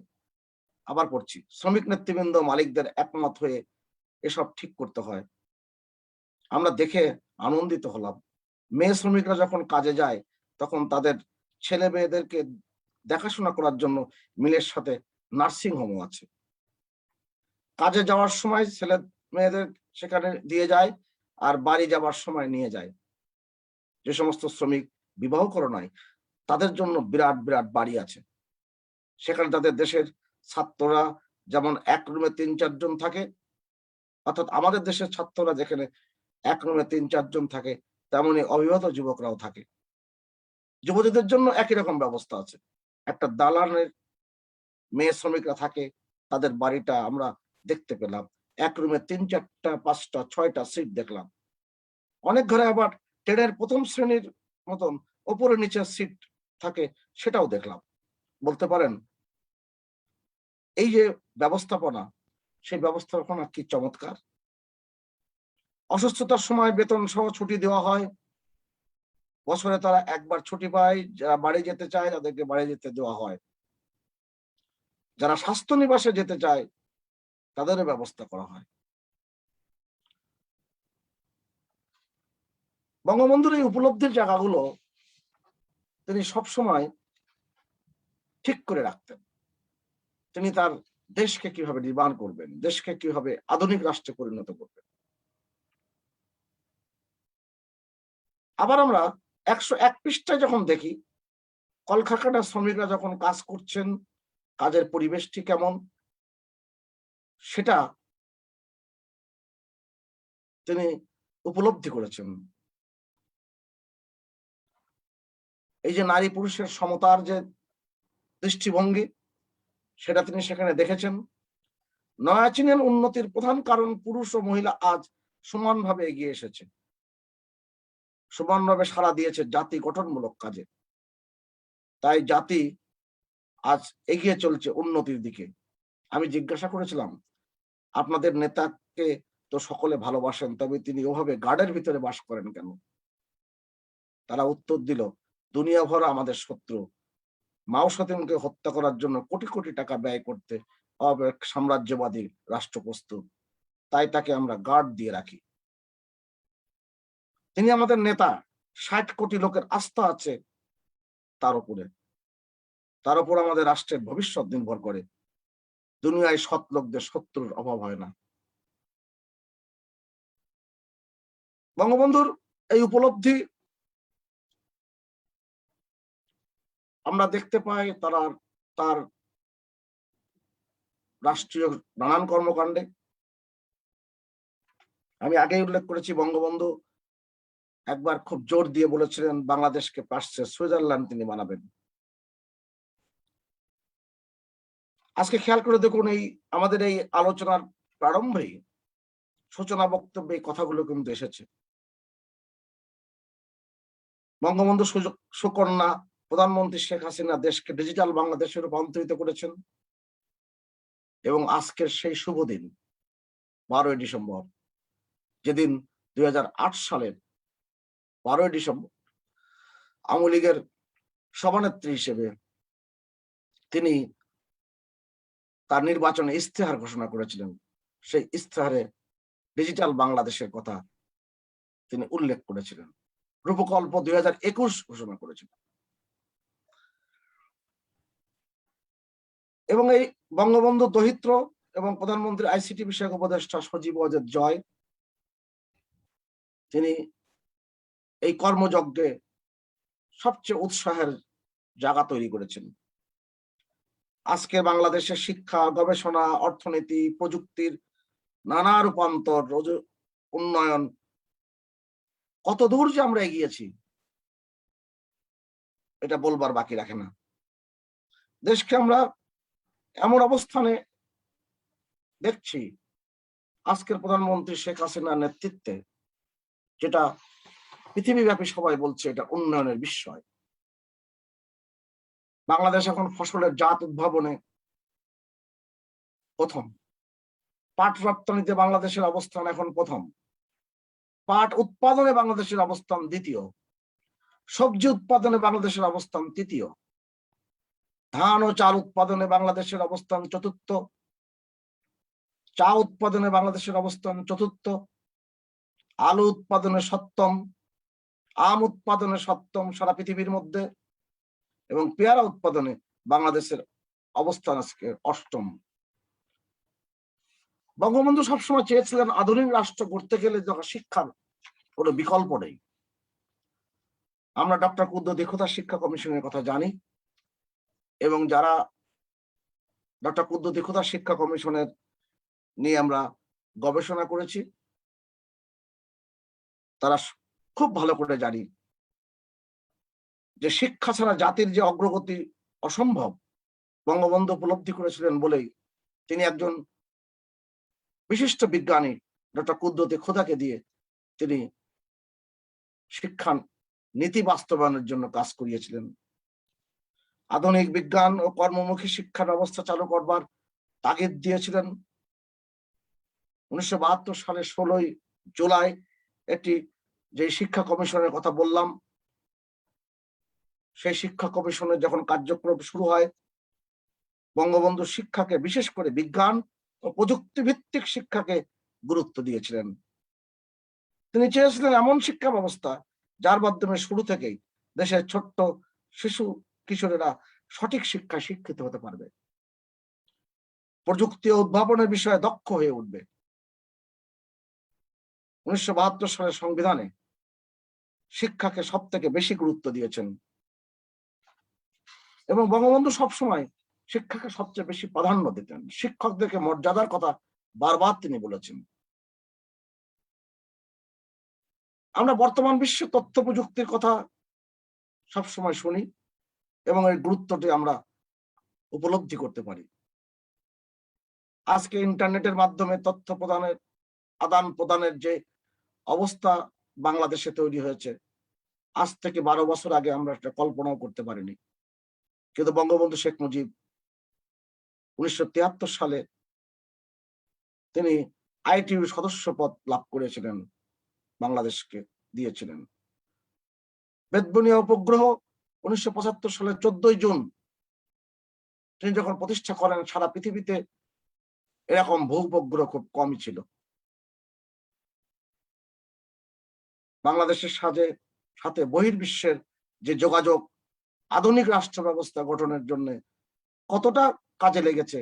আবার পড়ছি, শ্রমিক নেতৃবৃন্দ মালিকদের একমত হয়ে এসব ঠিক করতে হয়। আমরা দেখে আনন্দিত হলাম। মেয়ে শ্রমিকরা যখন কাজে যায় তখন তাদের ছেলে মেয়েদেরকে দেখাশোনা করার জন্য মিলের সাথে নার্সিং হোমও আছে। কাজে যাওয়ার সময় ছেলে মেয়েদের সেখানে দিয়ে যায়, আর বাড়ি যাবার সময় নিয়ে যায়। যে সমস্ত শ্রমিক বিবাহ করে নাই তাদের জন্য বিরাট বিরাট বাড়ি আছে। সেখানে তাদের দেশের ছাত্ররা যেমন এক রুমে 3-4 জন থাকে, অর্থাৎ আমাদের দেশের ছাত্ররা যেখানে এক রুমে 3-4 জন থাকে, তেমনি অবিবাহিত যুবকরাও থাকে। যুবতীদের জন্য একই রকম ব্যবস্থা আছে। একটা দালানের মেয়ে শ্রমিকরা থাকে, তাদের বাড়িটা আমরা দেখতে পেলাম। এক রুমে 3-4টা 5টা 6টা সিট দেখলাম। অনেক ঘরে আবার ট্রেনের প্রথম শ্রেণীর মতন ওপরে নিচে সিট থাকে, সেটাও দেখলাম। বলতে পারেন এই যে ব্যবস্থাপনা, সেই ব্যবস্থাপনা কি চমৎকার। অসুস্থতার সময় বেতন সহ ছুটি দেওয়া হয়। বছরে তারা একবার ছুটি পায়। যারা বাড়ি যেতে চায় তাদেরকে বাড়ি যেতে দেওয়া হয়। যারা স্বাস্থ্য নিবাসে যেতে চায় তাদেরও ব্যবস্থা করা হয়। বঙ্গবন্ধুর এই উপলব্ধির জায়গাগুলো তিনি সবসময় ঠিক করে রাখতেন। তিনি তার দেশকে কিভাবে নির্মাণ করবেন, দেশকে কিভাবে আধুনিক রাষ্ট্রে পরিণত করবেন। আবার আমরা 101 পৃষ্ঠায় যখন দেখি কলকারখানার শ্রমিকরা যখন কাজ করছেন, কাজের পরিবেশটি কেমন, সেটা তিনি উপলব্ধি করেছেন। এই যে নারী পুরুষের সমতার যে দৃষ্টিভঙ্গি, সেটা তিনি সেখানে দেখেছেন। নয়াচীনের উন্নতির প্রধান কারণ পুরুষ ও মহিলা আজ সমানভাবে এগিয়ে এসেছে, সমানভাবে সাড়া দিয়েছে জাতি গঠনমূলক কাজে। তাই জাতি আজ এগিয়ে চলছে উন্নতির দিকে। আমি জিজ্ঞাসা করেছিলাম, আপনাদের নেতাকে তো সকলে ভালোবাসেন, তবে তিনি ওভাবে গার্ডের ভিতরে বাস করেন কেন? তারা উত্তর দিল, দুনিয়া ভরা আমাদের শত্রু। মাও সতীনকে হত্যা করার জন্য কোটি কোটি টাকা ব্যয় করতে সাম্রাজ্যবাদী রাষ্ট্র প্রস্তুত, তাই তাকে আমরা গার্ড দিয়ে রাখি। তিনি আমাদের নেতা, 60 কোটি লোকের আস্থা আছে তার উপরে। তার উপর আমাদের রাষ্ট্রের ভবিষ্যৎ নির্ভর করে। দুনিয়ায় সৎ লোকদের শত্রুর অভাব হয় না। বঙ্গবন্ধুর এই উপলব্ধি আমরা দেখতে পাই তার রাষ্ট্রীয় নানান কর্মকাণ্ডে। আমি আগেই উল্লেখ করেছি, বঙ্গবন্ধু একবার খুব জোর দিয়ে বলেছিলেন বাংলাদেশকে পাশে সুইজারল্যান্ড তিনি বানাবেন। আজকে খেয়াল করে দেখুন, আমাদের এই আলোচনার প্রারম্ভেই সূচনা বক্তব্যে এই কথাগুলো কিন্তু এসেছে। বঙ্গবন্ধু সুকন্যা প্রধানমন্ত্রী শেখ হাসিনা দেশকে ডিজিটাল বাংলাদেশে রূপান্তরিত করেছেন, এবং আজকের সেই শুভ দিন 12ই ডিসেম্বর, যেদিন 2008 সালের 12ই ডিসেম্বর আওয়ামী লীগের সভানেত্রী হিসেবে তিনি তার নির্বাচনে ইস্তেহার ঘোষণা করেছিলেন। সেই ইস্তেহারে ডিজিটাল বাংলাদেশের কথা তিনি উল্লেখ করেছিলেন, রূপকল্প 2021 ঘোষণা করেছিলেন। এবং এই বঙ্গবন্ধু দহিত্র এবং প্রধানমন্ত্রী আইসিটি বিষয়ক উপদেষ্টা সজীব ওয়াজেদ জয়, তিনি এই কর্মযজ্ঞে সবচেয়ে উৎসাহের জায়গা তৈরি করেছেন। আজকে বাংলাদেশের শিক্ষা, গবেষণা, অর্থনীতি, প্রযুক্তির নানা রূপান্তর, উন্নয়ন, কত দূর যে আমরা এগিয়েছি এটা বলবার বাকি রাখে না। দেশকে আমরা এমন অবস্থানে দেখছি আজকের প্রধানমন্ত্রী শেখ হাসিনার নেতৃত্বে, যেটা পৃথিবীব্যাপী সবাই বলছে এটা উন্নয়নের বিস্ময়। বাংলাদেশ এখন ফসলের জাত উদ্ভাবনে প্রথম, পাট রপ্তানিতে বাংলাদেশের অবস্থান এখন প্রথম, পাট উৎপাদনে বাংলাদেশের অবস্থান দ্বিতীয়, সবজি উৎপাদনে বাংলাদেশের অবস্থান তৃতীয়, ধান ও চাল উৎপাদনে বাংলাদেশের অবস্থান চতুর্থ, চা উৎপাদনে বাংলাদেশের অবস্থান চতুর্থ, আলু উৎপাদনে সপ্তম, আম উৎপাদনে সপ্তম সারা পৃথিবীর মধ্যে, এবং পেয়ারা উৎপাদনে বাংলাদেশের অবস্থান আজকে অষ্টম। বঙ্গবন্ধু সবসময় চেয়েছিলেন আধুনিক রাষ্ট্র গড়তে গেলে যখন শিক্ষার কোনো বিকল্প নেই। আমরা ডক্টর কুদ্দুস দীক্ষিতার শিক্ষা কমিশনের কথা জানি, এবং যারা ডক্টর কুদ্দুস দীক্ষিতার শিক্ষা কমিশনের নিয়ে আমরা গবেষণা করেছি তারা খুব ভালো করে জানি যে শিক্ষা ছাড়া জাতির যে অগ্রগতি অসম্ভব, বঙ্গবন্ধু উপলব্ধি করেছিলেন বলেই তিনি একজন বিশিষ্ট বিজ্ঞানী ডক্টর কুদ্দুস দীক্ষিতাকে দিয়ে তিনি শিক্ষা নীতি বাস্তবায়নের জন্য কাজ করিয়েছিলেন। আধুনিক বিজ্ঞান ও কর্মমুখী শিক্ষা ব্যবস্থা চালু করবার তাগিদ দিয়েছিলেন। 1972 সালে 16ই জুলাই এটি যে শিক্ষা কমিশনের কথা বললাম, সেই শিক্ষা কমিশনের যখন কার্যক্রম শুরু হয়, বঙ্গবন্ধু শিক্ষাকে, বিশেষ করে বিজ্ঞান ও প্রযুক্তি ভিত্তিক শিক্ষাকে গুরুত্ব দিয়েছিলেন। তিনি চেয়েছিলেন এমন শিক্ষা ব্যবস্থা যার মাধ্যমে শুরু থেকেই দেশের ছোট্ট শিশু কিশোরেরা সঠিক শিক্ষায় শিক্ষিত হতে পারবে, প্রযুক্তি ও উদ্ভাবনের বিষয়ে দক্ষ হয়ে উঠবে। 1972 সালের সংবিধানে শিক্ষাকে সব থেকে বেশি গুরুত্ব দিয়েছেন, এবং বঙ্গবন্ধু সবসময় শিক্ষাকে সবচেয়ে বেশি প্রাধান্য দিতেন। শিক্ষকদেরকে মর্যাদার কথা বারবার তিনি বলেছেন। আমরা বর্তমান বিশ্বে তথ্য প্রযুক্তির কথা সবসময় শুনি, এবং এর গুরুত্বটি আমরা উপলব্ধি করতে পারি। আজকে ইন্টারনেটের মাধ্যমে তথ্য আদান প্রদানের যে অবস্থা বাংলাদেশে তৈরি হয়েছে, আজ থেকে 12 বছর আগে আমরা একটা কল্পনাও করতে পারিনি। কিন্তু বঙ্গবন্ধু শেখ মুজিব 1973 সালে তিনি আইটিইউ সদস্য পদ লাভ করেছিলেন, বাংলাদেশকে দিয়েছিলেন। বেতবুনিয়া উপগ্রহ 1975 সালে 14ই জুন তিনি যখন প্রতিষ্ঠা করেন, সারা পৃথিবীতে এরকম ভূ উপগ্রহ খুব কমই ছিল। বাংলাদেশের সাথে বহির্বিশ্বের যে যোগাযোগ, আধুনিক রাষ্ট্র ব্যবস্থা গঠনের জন্য কতটা কাজে লেগেছে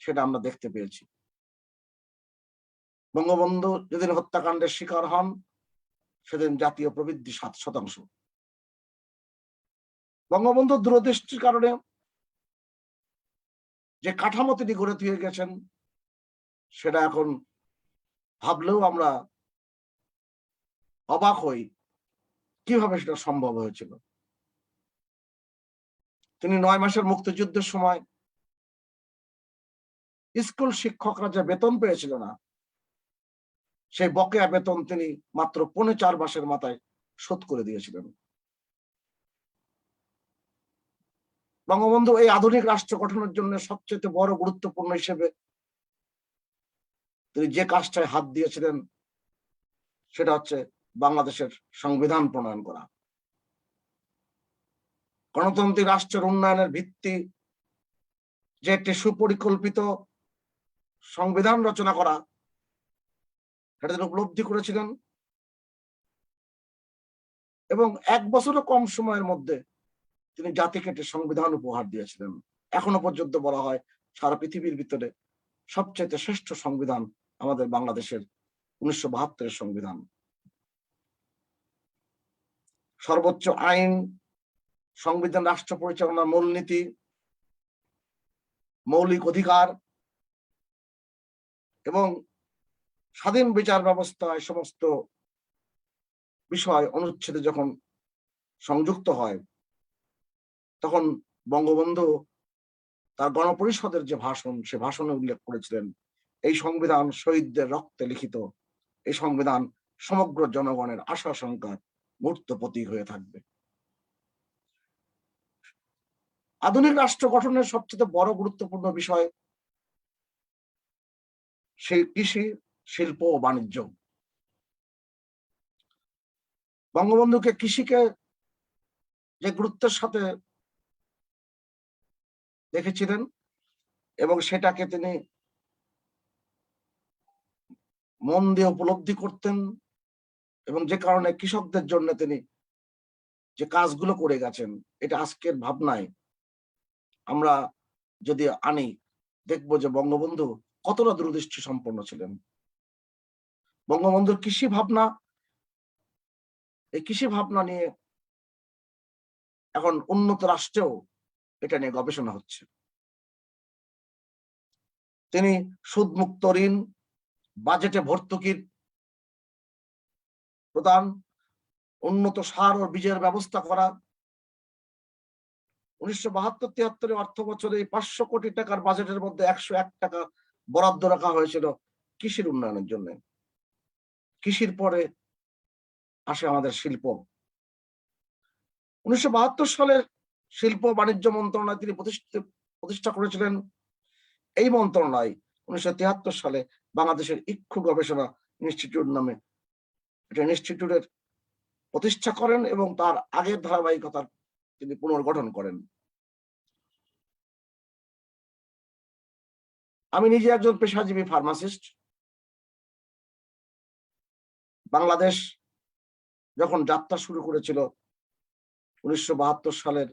সেটা আমরা দেখতে পেয়েছি। বঙ্গবন্ধু যেদিন হত্যাকাণ্ডের শিকার হন সেদিন জাতীয় প্রবৃদ্ধি 7%। বঙ্গবন্ধুর দূরদৃষ্টির কারণে যে কাঠামো তিনি গড়ে তুলে গেছেন সেটা এখন ভাবলেও আমরা অবাক হই কিভাবে সেটা সম্ভব হয়েছিল। তিনি 9 মাসের মুক্তিযুদ্ধের সময় স্কুল শিক্ষকরা যে বেতন পেয়েছিল না, সেই বকেয়া বেতন তিনি মাত্র 4.5 মাসের মাথায় শোধ করে দিয়েছিলেন। বঙ্গবন্ধু এই আধুনিক রাষ্ট্র গঠনের জন্য সবচেয়ে বড় গুরুত্বপূর্ণ হিসেবে তিনি যে কাজটায় হাত দিয়েছিলেন সেটা হচ্ছে বাংলাদেশের সংবিধান প্রণয়ন করা। গণতান্ত্রিক রাষ্ট্রের উন্নয়নের ভিত্তি যে একটি সুপরিকল্পিত সংবিধান রচনা করা, সেটা তিনি উপলব্ধি করেছিলেন এবং 1 বছরও কম সময়ের মধ্যে তিনি জাতিকে একটি সংবিধান উপহার দিয়েছিলেন। এখনো পর্যন্ত বলা হয় সারা পৃথিবীর ভিতরে সবচেয়ে শ্রেষ্ঠ সংবিধান আমাদের বাংলাদেশের 1972-এর সংবিধান। সর্বোচ্চ আইন, সংবিধান, রাষ্ট্র পরিচালনার মূলনীতি, মৌলিক অধিকার এবং স্বাধীন বিচার ব্যবস্থায় সমস্ত বিষয় অনুচ্ছেদে যখন সংযুক্ত হয় তখন বঙ্গবন্ধু তার গণপরিষদের যে ভাষণ, সে ভাষণে উল্লেখ করেছিলেন এই সংবিধান শহীদদের রক্তে লিখিত, এই সংবিধান সমগ্র জনগণের আশা আকাঙ্ক্ষার মূর্ত প্রতীক হয়ে থাকবে। আধুনিক রাষ্ট্র গঠনের সবচেয়ে বড় গুরুত্বপূর্ণ বিষয় সেই কৃষি, শিল্প ও বাণিজ্য। বঙ্গবন্ধুকে কৃষিকে যে গুরুত্বের সাথে দেখেছিলেন এবং সেটাকে তিনি মন দিয়ে উপলব্ধি করতেন এবং যে কারণে কৃষকদের জন্য তিনি যে কাজগুলো করে গেছেন, এটা আজকের ভাবনায় আমরা যদি আনি দেখবো যে বঙ্গবন্ধু কতটা দূরদৃষ্টি সম্পন্ন ছিলেন। বঙ্গবন্ধুর কৃষি ভাবনা, এই কৃষি ভাবনা নিয়ে এখন উন্নত রাষ্ট্রেও এটা নিয়ে গবেষণা হচ্ছে। তিনি সুদমুক্ত ঋণ, বাজেটে ভর্তুকির প্রদান, উন্নত সার ও বীজের ব্যবস্থা করা, 1972-73 অর্থ বছরে 500 কোটি টাকার বাজেটের মধ্যে 101 টাকা বরাদ্দ রাখা হয়েছিল কৃষির উন্নয়নের জন্য। কৃষির পরে আসে আমাদের শিল্প। 1972 সালের শিল্প বাণিজ্য মন্ত্রণালয় তিনি প্রতিষ্ঠা করেছিলেন। এই মন্ত্রণালয় 1973 সালে বাংলাদেশের ইক্ষু গবেষণা ইনস্টিটিউট নামে একটা ইনস্টিটিউটের প্রতিষ্ঠা করেন এবং তার আগের ধারাবাহিকতা তিনি পুনর্গঠন করেন। আমি নিজে একজন পেশাজীবী ফার্মাসিস্ট। বাংলাদেশ যখন যাত্রা শুরু করেছিল 1972 সালের,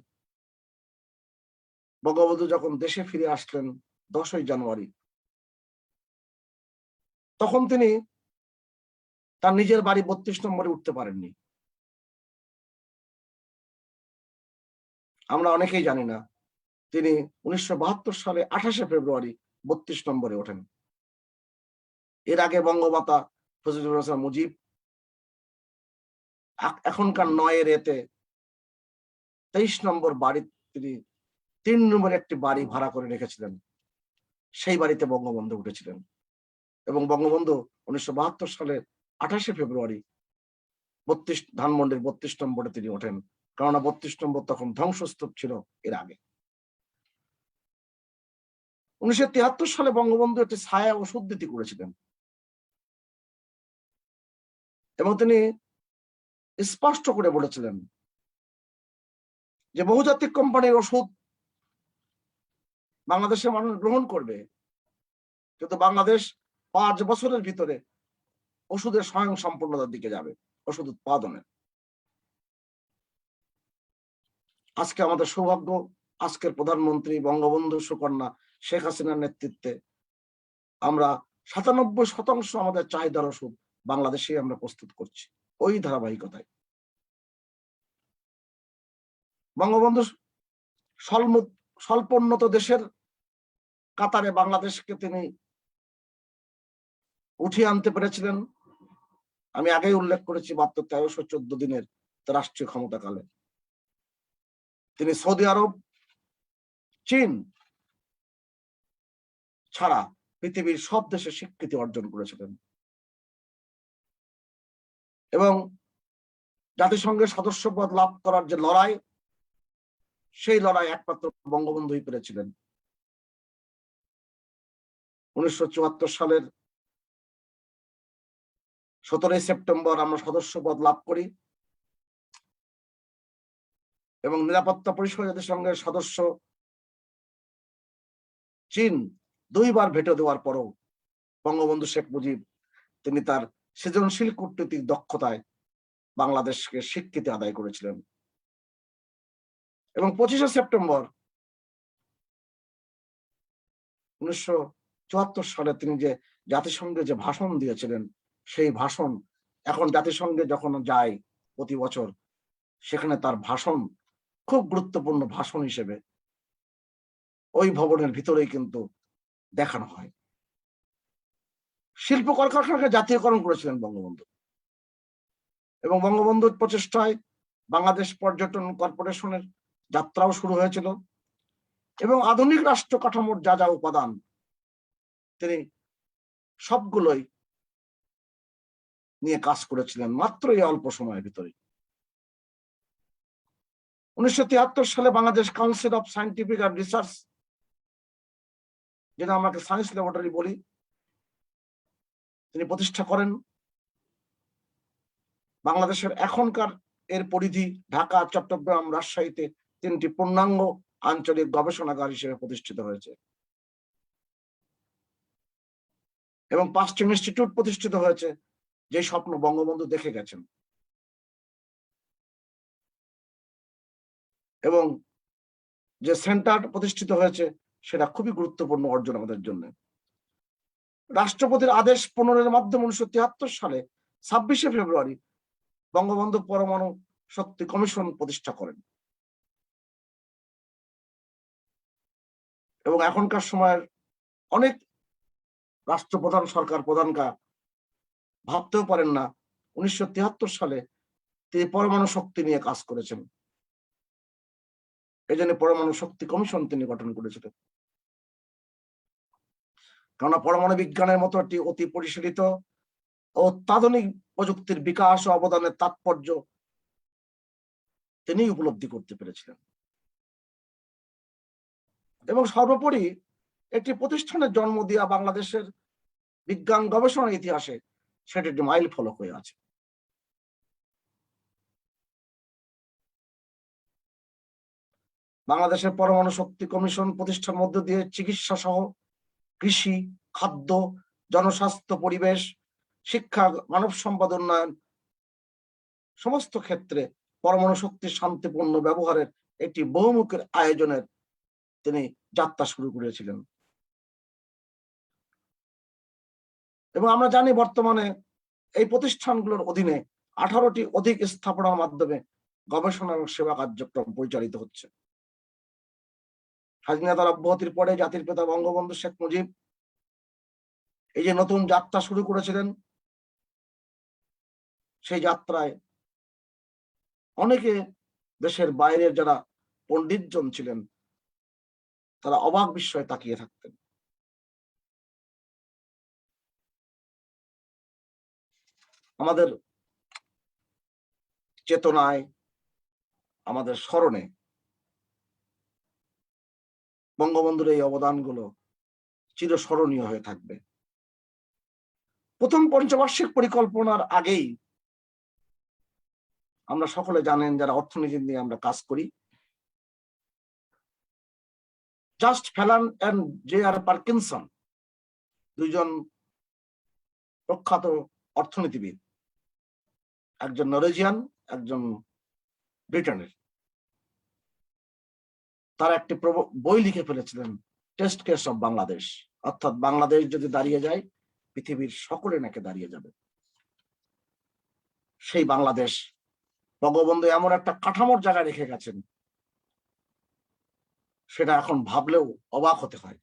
বঙ্গবন্ধু যখন দেশে ফিরে আসলেন 10ই জানুয়ারি, তখন তিনি তার নিজের বাড়ি 32 নম্বরে উঠতে পারেননি। আমরা অনেকেই জানি না তিনি 1972 সালে 28শে ফেব্রুয়ারি 32 নম্বরে ওঠেন। এর আগে বঙ্গমাতা ফজিলুর রহমান মুজিব এখনকার 9-এর এতে 23 নম্বর বাড়ি তিনি 3 নম্বরে একটি বাড়ি ভাড়া করে রেখেছিলেন। সেই বাড়িতে বঙ্গবন্ধু উঠেছিলেন এবং বঙ্গবন্ধু 1972 সালের 28শে ফেব্রুয়ারি ধানমন্ডির 32 নম্বরে তিনি ওঠেন, কেননা 32 নম্বর তখন ধ্বংসস্তূপ ছিল এর আগে। 1973 সালে বঙ্গবন্ধু একটি ছায়া ওষুধ নীতি করেছিলেন এবং তিনি স্পষ্ট করে বলেছিলেন যে বহুজাতিক কোম্পানির ওষুধ বাংলাদেশের মানুষ গ্রহণ করবে, কিন্তু বাংলাদেশ 5 বছরের ভিতরে ওষুধের স্বয়ং সম্পূর্ণতার দিকে যাবে, ওষুধ উৎপাদনের। আজকে আমাদের সৌভাগ্য, আজকের প্রধানমন্ত্রী বঙ্গবন্ধু সুকন্যা শেখ হাসিনার নেতৃত্বে আমরা 97% আমাদের চাহিদার ওষুধ বাংলাদেশে আমরা প্রস্তুত করছি। ওই ধারাবাহিকতায় বঙ্গবন্ধু স্বল্পোন্নত দেশের কাতারে বাংলাদেশকে তিনি উঠিয়ে আনতে পেরেছিলেন। আমি আগেই উল্লেখ করেছি মাত্র 1314 দিনের রাষ্ট্রীয় ক্ষমতাকালে তিনি সৌদি আরব, চীন ছাড়া পৃথিবীর সব দেশে স্বীকৃতি অর্জন করেছিলেন এবং জাতিসংঘের সদস্যপদ লাভ করার যে লড়াই, সেই লড়াই একমাত্র বঙ্গবন্ধুই পেরেছিলেন। 1974 সালের 17 সেপ্টেম্বর আমরা সদস্যপদ লাভ করি এবং নিরাপত্তা পরিষদ জাতিসংঘের সদস্য চীন 2 বার ভেটো দেওয়ার পরও বঙ্গবন্ধু শেখ মুজিব তিনি তার সৃজনশীল কূটনৈতিক দক্ষতায় বাংলাদেশকে স্বীকৃতি আদায় করেছিলেন এবং 25 সেপ্টেম্বর 1974 সালে তিনি যে জাতিসংঘে যে ভাষণ দিয়েছিলেন, সেই ভাষণ এখন জাতিসংঘে যখন যায় প্রতি বছর, সেখানে তার ভাষণ খুব গুরুত্বপূর্ণ ভাষণ হিসেবে ওই ভবনের ভিতরেই কিন্তু দেখানো হয়। শিল্প কলকারখানাকে জাতীয়করণ করেছিলেন বঙ্গবন্ধু এবং বঙ্গবন্ধুর প্রচেষ্টায় বাংলাদেশ পর্যটন কর্পোরেশনের যাত্রাও শুরু হয়েছিল এবং আধুনিক রাষ্ট্র কাঠামোর যা যা উপাদান তিনি সবগুলোই নিয়ে কাজ করেছিলেন মাত্র এই অল্প সময়ের ভিতরে। 1973 সালে Bangladesh council of scientific and research, যেটা আমাকে সায়েন্স ল্যাবরেটরি বলি, তিনি প্রতিষ্ঠা করেন। বাংলাদেশের এখনকার এর পরিধি ঢাকা, চট্টগ্রাম, রাজশাহীতে 3টি পূর্ণাঙ্গ আঞ্চলিক গবেষণাগার হিসেবে প্রতিষ্ঠিত হয়েছে এবং 5টি ইনস্টিটিউট প্রতিষ্ঠিত হয়েছে, যে স্বপ্ন বঙ্গবন্ধু দেখে গেছেন। এবং যে সেন্টার প্রতিষ্ঠিত হয়েছে সেটা খুবই গুরুত্বপূর্ণ অর্জন আমাদের জন্য। রাষ্ট্রপতির আদেশ 15-এর মাধ্যমে 1973 সালে 26শে ফেব্রুয়ারি বঙ্গবন্ধু পরমাণু শক্তি কমিশন প্রতিষ্ঠা করেন এবং এখনকার সময়ের অনেক রাষ্ট্রপ্রধান, সরকার প্রধানরা ভাবতেও পারেন না 1973 সালে তিনি পরমাণু শক্তি নিয়ে কাজ করেছেন। এই জন্য পরমাণু শক্তি কমিশন তিনি গঠন করেছিলেন, কেননা পরমাণু বিজ্ঞানের মতো একটি অতি পরিশীলিত ও অত্যাধুনিক প্রযুক্তির বিকাশ ও অবদানের তাৎপর্য তিনি উপলব্ধি করতে পেরেছিলেন এবং সর্বোপরি একটি প্রতিষ্ঠানের জন্ম দেওয়া বাংলাদেশের বিজ্ঞান গবেষণার ইতিহাসে সেটি একটি মাইল ফলক হয়ে আছে। বাংলাদেশের পরমাণু শক্তি কমিশন প্রতিষ্ঠার মধ্য দিয়ে চিকিৎসা সহ কৃষি, খাদ্য, জনস্বাস্থ্য, পরিবেশ, শিক্ষা, মানব সম্পদ উন্নয়ন সমস্ত ক্ষেত্রে পরমাণু শক্তির শান্তিপূর্ণ ব্যবহারের একটি বহুমুখী আয়োজনের তিনি যাত্রা শুরু করেছিলেন এবং আমরা জানি বর্তমানে এই প্রতিষ্ঠানগুলোর অধীনে 18টি অধিক স্থাপনার মাধ্যমে গবেষণা এবং সেবা কার্যক্রম পরিচালিত হচ্ছে। স্বাধীনতার অব্যাহতির পরে জাতির পিতা বঙ্গবন্ধু শেখ মুজিব এই যে নতুন যাত্রা শুরু করেছিলেন, সেই যাত্রায় অনেকে দেশের বাইরের যারা পণ্ডিতজন ছিলেন তারা অবাক বিস্ময়ে তাকিয়ে থাকতেন। আমাদের চেতনায়, আমাদের স্মরণে বঙ্গবন্ধুর এই অবদানগুলো চিরস্মরণীয় হয়ে থাকবে। প্রথম পঞ্চবার্ষিক পরিকল্পনার আগেই আমরা সকলে জানেন, যারা অর্থনীতি নিয়ে আমরা কাজ করি, জাস্ট ফ্যালান এন্ড J.R. পার্কিনসন, দুইজন প্রখ্যাত অর্থনীতিবিদ, একজন নরওয়েজিয়ান, একজন ব্রিটেনের, তারা একটি বই লিখে ফেলেছিলেন টেস্ট কেস অফ বাংলাদেশ, অর্থাৎ বাংলাদেশ যদি দাঁড়িয়ে যায় পৃথিবীর সকলে নাকি দাঁড়িয়ে যাবে। সেই বাংলাদেশ বঙ্গবন্ধু এমন একটা কাঠামোর জায়গায় রেখে গেছেন, সেটা এখন ভাবলেও অবাক হতে হয়।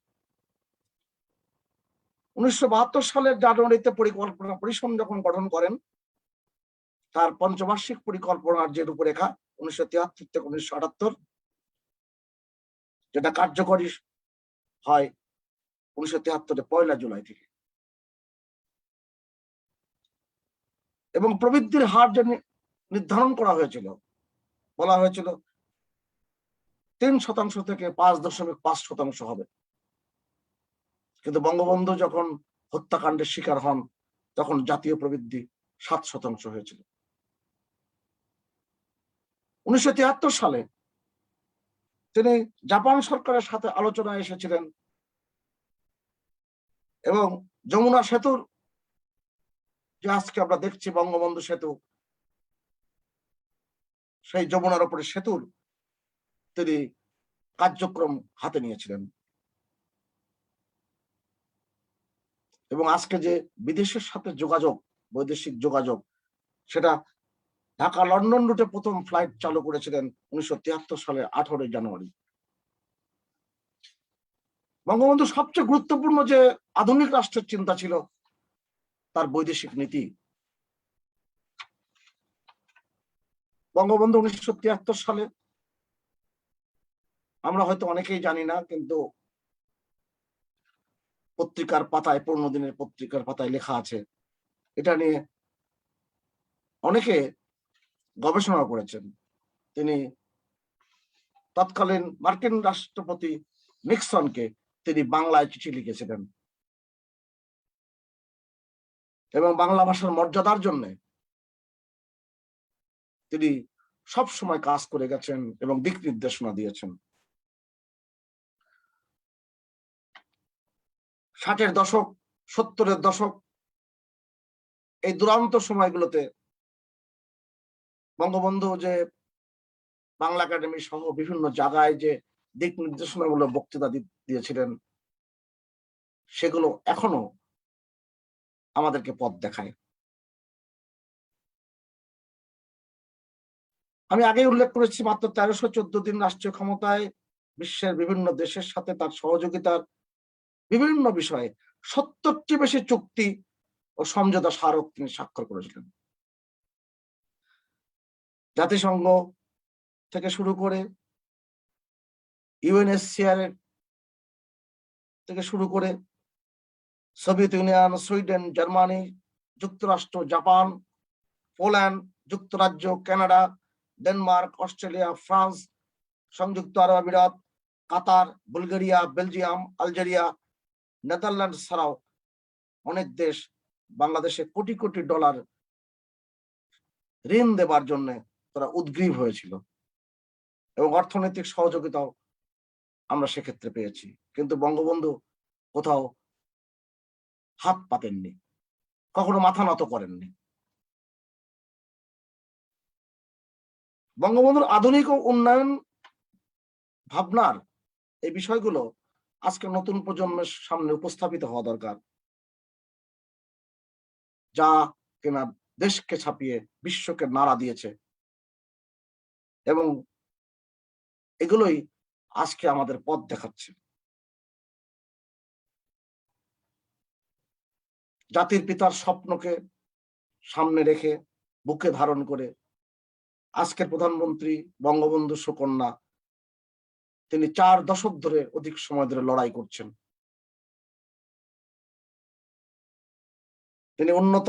1972 সালের জানুয়ারিতে পরিকল্পনা পরিষদ যখন গঠন করেন, তার পঞ্চবার্ষিক পরিকল্পনার যে রূপরেখা 1973 থেকে 1978, যেটা কার্যকরী হয় 1973 1 জুলাই থেকে, এবং প্রবৃদ্ধির হার যে নির্ধারণ করা হয়েছিল, বলা হয়েছিল 3% থেকে 5.5% হবে। কিন্তু বঙ্গবন্ধু যখন হত্যাকাণ্ডের শিকার হন, তখন জাতীয় প্রবৃদ্ধি 7% হয়েছিল। 1973 সালে তিনি জাপান সরকারের সাথে আলোচনায় এসেছিলেন এবং যমুনা সেতুর, যে আজকে আমরা দেখছি বঙ্গবন্ধু সেতু, সেই যমুনার উপরে সেতুর তিনি কার্যক্রম হাতে নিয়েছিলেন। এবং আজকে যে বিদেশের সাথে যোগাযোগ, বৈদেশিক যোগাযোগ, সেটা ঢাকা লন্ডন রুটে প্রথম ফ্লাইট চালু করেছিলেন 1973 সালের 18 জানুয়ারি। বঙ্গবন্ধু সবচেয়ে গুরুত্বপূর্ণ যে আধুনিক রাষ্ট্রের চিন্তা ছিল তার বৈদেশিক নীতি। বঙ্গবন্ধু 1973 সালে, আমরা হয়তো অনেকেই জানি না, কিন্তু পত্রিকার পাতায়, 15 দিনের পত্রিকার পাতায় লেখা আছে, এটা নিয়ে অনেকে গবেষণা করেছেন। তিনি তৎকালীন মার্কিন রাষ্ট্রপতি নিক্সনকে তিনি বাংলায় চিঠি লিখেছিলেন এবং বাংলা ভাষার মর্যাদার জন্য তিনি সব সময় কাজ করে গেছেন এবং দিক নির্দেশনা দিয়েছেন। 60-এর দশক, 70-এর দশক, এই দুরন্ত সময়গুলোতে বঙ্গবন্ধু যে বাংলা একাডেমি সহ বিভিন্ন জায়গায় যে দিক নির্দেশনামূলক বক্তৃতা দিয়েছিলেন, সেগুলো এখনো আমাদেরকে পথ দেখায়। আমি আগেই উল্লেখ করেছি, মাত্র 1314 দিন রাষ্ট্রীয় ক্ষমতায় বিশ্বের বিভিন্ন দেশের সাথে তার সহযোগিতার বিভিন্ন বিষয়ে 70টি বেশি চুক্তি ও সমঝোতা স্মারক তিনি স্বাক্ষর করেছিলেন। জাতিসংঘ থেকে শুরু করে, ইউএনএসসিআর থেকে শুরু করে, সোভিয়েত ইউনিয়ন, সুইডেন, জার্মানি, যুক্তরাষ্ট্র, জাপান, পোল্যান্ড, যুক্তরাজ্য, কানাডা, ডেনমার্ক, অস্ট্রেলিয়া, ফ্রান্স, সংযুক্ত আরব আমিরাত, কাতার, বুলগেরিয়া, বেলজিয়াম, আলজেরিয়া, নেদারল্যান্ড ছাড়াও অনেক দেশ বাংলাদেশে কোটি কোটি ডলার ঋণ দেবার জন্য তারা উদ্গ্রীব হয়েছিল এবং অর্থনৈতিক সহযোগিতাও আমরা সেক্ষেত্রে পেয়েছি। কিন্তু বঙ্গবন্ধু কোথাও হাত পাতেননি, কখনো মাথা নত করেননি। বঙ্গবন্ধুর আধুনিক ও উন্নয়ন ভাবনার এই বিষয়গুলো আজকে নতুন প্রজন্মের সামনে উপস্থাপিত হওয়া দরকার, যা কিনা দেশকে ছাপিয়ে বিশ্বকে নাড়া দিয়েছে, এবং এগুলোই আজকে আমাদের পথ দেখাচ্ছে। জাতির পিতার স্বপ্নকে সামনে রেখে, বুকে ধারণ করে আজকের প্রধানমন্ত্রী বঙ্গবন্ধু সুকন্যা, তিনি 4 দশক ধরে, অধিক সময় ধরে লড়াই করছেন। তিনি উন্নত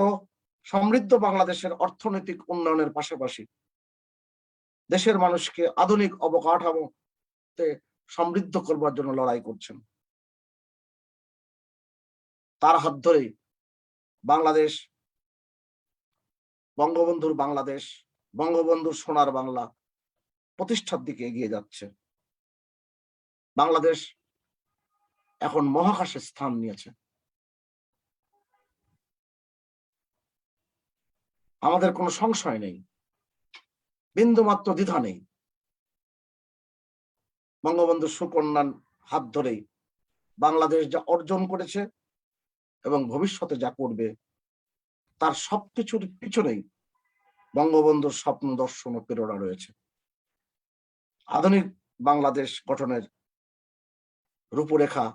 সমৃদ্ধ বাংলাদেশের অর্থনৈতিক উন্নয়নের পাশাপাশি দেশের মানুষকে আধুনিক অবকাঠামোতে সমৃদ্ধ করবার জন্য লড়াই করছেন। তার হাত ধরেই বাংলাদেশ, বঙ্গবন্ধুর বাংলাদেশ, বঙ্গবন্ধুর সোনার বাংলা প্রতিষ্ঠার দিকে এগিয়ে যাচ্ছে। বাংলাদেশ এখন মহাকাশে স্থান নিয়েছে। আমাদের কোনো সংশয় নেই, বিন্দুমাত্র দ্বিধা নেই। বঙ্গবন্ধু সুকন্যার হাত ধরেই বাংলাদেশ যা অর্জন করেছে এবং ভবিষ্যতে যা করবে তার সবকিছুর পিছনেই বঙ্গবন্ধুর স্বপ্ন দর্শন ও প্রেরণা রয়েছে। আধুনিক বাংলাদেশ গঠনের রূপরেখা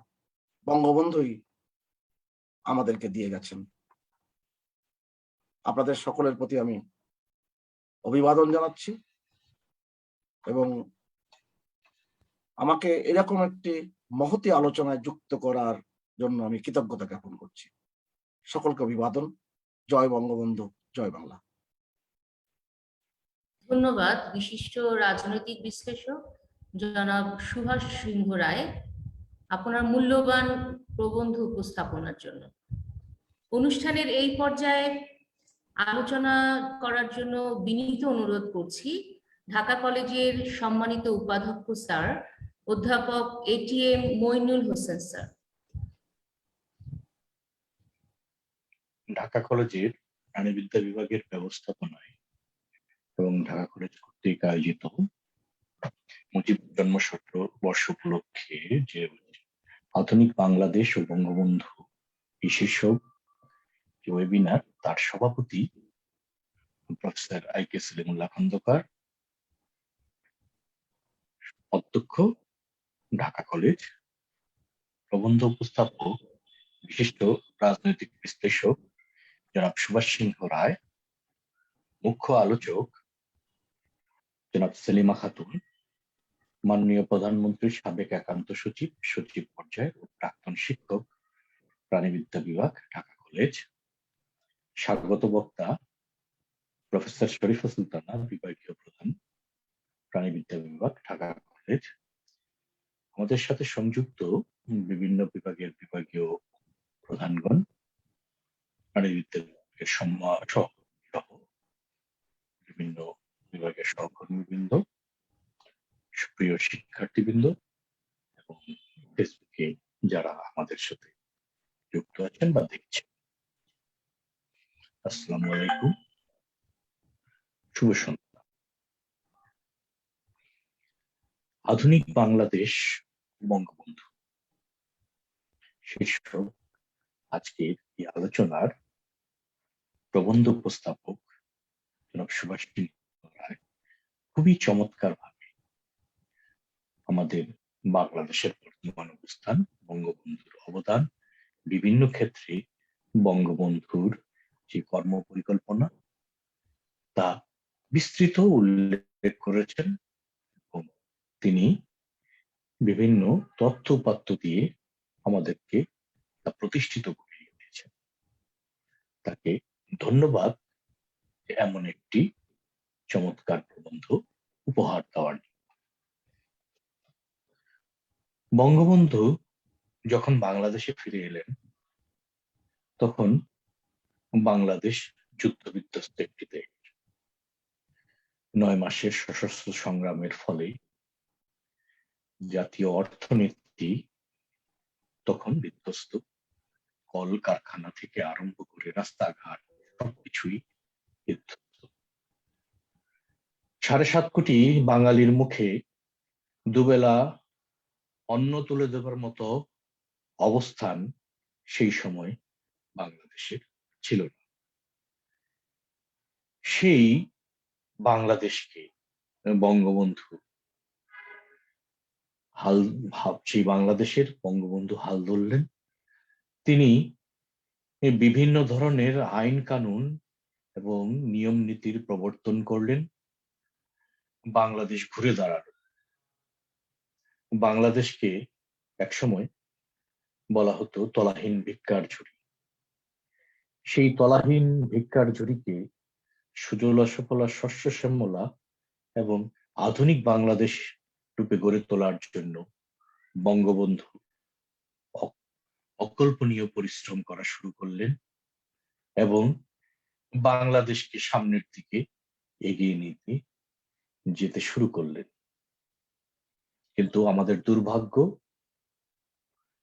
বঙ্গবন্ধুই আমাদেরকে দিয়ে গেছেন। আপনাদের সকলের প্রতি আমি অভিবাদন জানাচ্ছি এবং আমাকে এরকম একটি মহতী আলোচনায় যুক্ত করার জন্য আমি কৃতজ্ঞতা জ্ঞাপন করছি। সকলকে অভিবাদন। জয় বঙ্গবন্ধু, জয় বাংলা। ধন্যবাদ বিশিষ্ট রাজনৈতিক বিশ্লেষক জনাব সুভাষ সিংহ রায় আপনার মূল্যবান প্রবন্ধ উপস্থাপনার জন্য। অনুষ্ঠানের এই পর্যায়ে আলোচনা করার জন্য বিনীত অনুরোধ করছি ঢাকা কলেজের সম্মানিত উপাধ্যক্ষ স্যার অধ্যাপক ATM মইনুল হোসেন স্যার। ঢাকা কলেজের প্রাণিবিদ্যা বিভাগের ব্যবস্থাপনায় এবং ঢাকা কলেজ কর্তৃক আয়োজিত মুজিব জন্মশত বর্ষ উপলক্ষে যে আধুনিক বাংলাদেশ ও বঙ্গবন্ধু এই শীর্ষক যে ওয়েবিনার, তার সভাপতি প্রফেসর IK সলিমুল্লাহ খন্দকার, অধ্যক্ষ ঢাকা কলেজ, প্রবন্ধ উপস্থাপক বিশিষ্ট রাজনৈতিক বিশ্লেষক জনাব সুভাষ সিংহ রায়, মুখ্য আলোচক জনাব সেলিমা খাতুন, মাননীয় প্রধানমন্ত্রীর সাবেক একান্ত সচিব, সচিব পর্যায়ে ও প্রাক্তন শিক্ষক, প্রাণিবিদ্যা বিভাগ, ঢাকা কলেজ, স্বাগত বক্তা প্রফেসর শরীফা সুলতানা, বিভাগীয় প্রধান, প্রাণিবিদ্যা বিভাগ, ঢাকা কলেজ, আমাদের সাথে সংযুক্ত বিভিন্ন বিভাগের বিভাগীয় প্রধানগণ, প্রাণিবিদ্যা বিভাগের সহ বিভিন্ন বিভাগের সহকর্মীবৃন্দ, সুপ্রিয় শিক্ষার্থীবৃন্দ এবং ফেসবুকে যারা আমাদের সাথে যুক্ত আছেন বা দেখছেন, আসসালামু আলাইকুম, শুভ সন্ধ্যা। আধুনিক বাংলাদেশ বঙ্গবন্ধু শীর্ষক আজকের এই আলোচনার প্রবন্ধ উপস্থাপক জনাব সুভাষ সিংহ রায় খুবই চমৎকার ভাবে আমাদের বাংলাদেশের বর্তমান অবস্থান, বঙ্গবন্ধুর অবদান, বিভিন্ন ক্ষেত্রে বঙ্গবন্ধুর যে কর্ম পরিকল্পনা তা বিস্তৃত উল্লেখ করেছেন এবং তিনি বিভিন্ন তথ্য উপাত্ত দিয়ে আমাদেরকে তা প্রতিষ্ঠিত করে দিয়েছেন। তাকে ধন্যবাদ এমন একটি চমৎকার প্রবন্ধ উপহার দেওয়ার জন্য। বঙ্গবন্ধু যখন বাংলাদেশে ফিরে এলেন তখন বাংলাদেশ যুদ্ধ বিধ্বস্ত একটি দেশ। 9 মাসের সশস্ত্র সংগ্রামের ফলে জাতীয় অর্থনীতি তখন বিধ্বস্ত, কল কারখানা থেকে আরম্ভ করে রাস্তাঘাট সবকিছুই বিধ্বস্ত। 7.5 কোটি বাঙালির মুখে দুবেলা অন্ন তুলে দেবার মতো অবস্থান সেই সময় বাংলাদেশের ছিল না। সেই বাংলাদেশকে বঙ্গবন্ধু সেই বাংলাদেশের বঙ্গবন্ধু হাল ধরলেন। তিনি বিভিন্ন ধরনের আইন কানুন এবং নিয়ম নীতির প্রবর্তন করলেন। বাংলাদেশ ঘুরে দাঁড়ালো। বাংলাদেশকে একসময় বলা হতো তলাহীন ভিক্ষার ঝুড়ি। সেই তলাহীন ভিক্ষার ঝুড়িকে সুজলা সুফলা শস্য শ্যামলা এবং আধুনিক বাংলাদেশ রূপে গড়ে তোলার জন্য বঙ্গবন্ধু অকল্পনীয় পরিশ্রম করা শুরু করলেন এবং বাংলাদেশকে সামনের দিকে এগিয়ে নিতে যেতে শুরু করলেন। কিন্তু আমাদের দুর্ভাগ্য,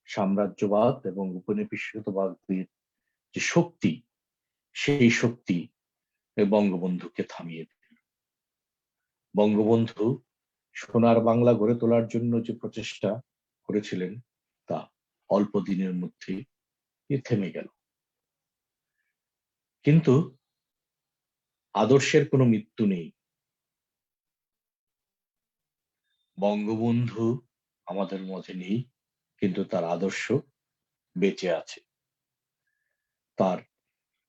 সাম্রাজ্যবাদ এবং উপনিবেশিকতাবাদের যে শক্তি, সেই শক্তি বঙ্গবন্ধুকে থামিয়ে দিল। বঙ্গবন্ধু সোনার বাংলা গড়ে তোলার জন্য যে প্রচেষ্টা করেছিলেন তা অল্প দিনের মধ্যে থেমে গেল। কিন্তু আদর্শের কোনো মৃত্যু নেই। বঙ্গবন্ধু আমাদের মধ্যে নেই, কিন্তু তার আদর্শ বেঁচে আছে। তার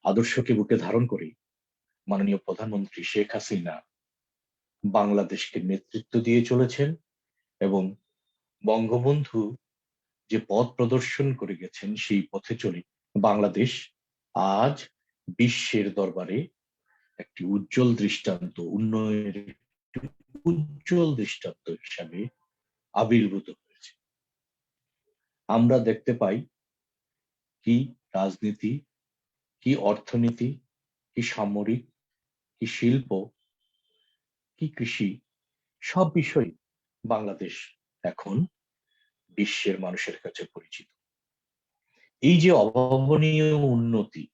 আদর্শকে বুকে ধারণ করে মাননীয় প্রধানমন্ত্রী শেখ হাসিনা বাংলাদেশকে নেতৃত্ব দিয়ে চলেছেন এবং বঙ্গবন্ধু যে পথ প্রদর্শন করে গেছেন সেই পথে চলে বাংলাদেশ আজ বিশ্বের দরবারে একটি উজ্জ্বল দৃষ্টান্ত, উন্নয়নের একটি উজ্জ্বল দৃষ্টান্ত হিসাবে আবির্ভূত হয়েছে। আমরা দেখতে পাই কি রাজনীতি, কি অর্থনীতি, কি সামরিক, কি শিল্প, কি কৃষি, সব বিষয় বাংলাদেশ এখন বিশ্বের মানুষের কাছে পরিচিত। এই যে অভাবনীয় উন্নতি,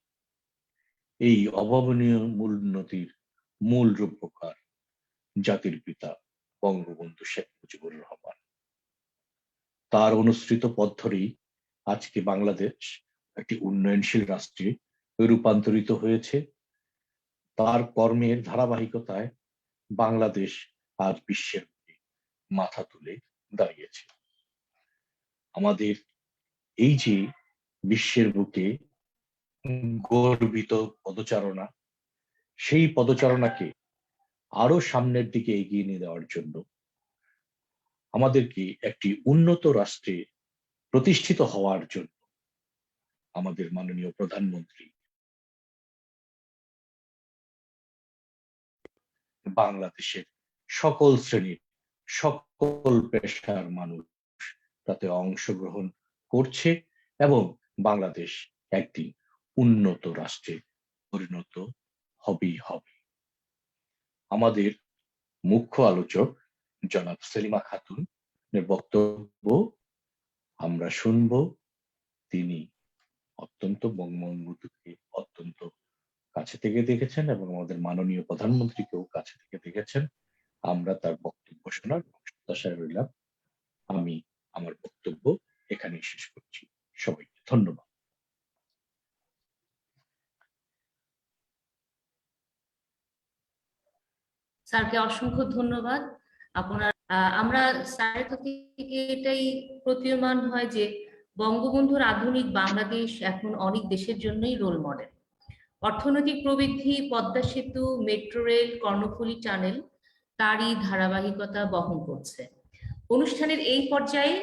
এই অভাবনীয় উন্নতির মূল রূপকার জাতির পিতা বঙ্গবন্ধু শেখ মুজিবুর রহমান। তার অনুসৃত পথ ধরেই আজকে বাংলাদেশ একটি উন্নয়নশীল রাষ্ট্রে রূপান্তরিত হয়েছে। তার কর্মের ধারাবাহিকতায় বাংলাদেশ আজ বিশ্বের মাথা তুলে দাঁড়িয়েছে। আমাদের এই যে বিশ্বের বুকে গর্বিত পদচারণা, সেই পদচারণাকে আরো সামনের দিকে এগিয়ে নিয়ে যাওয়ার জন্য আমাদেরকে একটি উন্নত রাষ্ট্রে প্রতিষ্ঠিত হওয়ার জন্য আমাদের মাননীয় প্রধানমন্ত্রী বাংলাদেশের সকল শ্রেণীর, সকল পেশার মানুষ তাতে অংশগ্রহণ করছে এবং বাংলাদেশ একদিন উন্নত রাষ্ট্রে পরিণত হবেই হবে। আমাদের মুখ্য আলোচক জনাব সেলিমা খাতুন এর বক্তব্য আমরা শুনব। তিনি অত্যন্ত বঙ্গবন্ধুকে অত্যন্ত কাছে থেকে দেখেছেন এবং আমাদের মাননীয় প্রধানমন্ত্রীকেও কাছে থেকে দেখেছেন। আমরা তার বক্তব্য শোনার প্রত্যাশায় রইলাম। আমি আমার বক্তব্য এখানেই শেষ করছি। সবাইকে ধন্যবাদ। স্যারকে অসংখ্য ধন্যবাদ। আমরা স্যারের থেকে এটাই প্রতীয়মান হয় যে বঙ্গবন্ধুর আধুনিক বাংলাদেশ এখন অনেক দেশের জন্যই রোল মডেল। অর্থনৈতিক প্রবৃদ্ধি, পদ্মা সেতু, মেট্রো রেল, কর্ণফুলী টানেল তারই ধারাবাহিকতা বহন করছে। অনুষ্ঠানের এই পর্যায়ে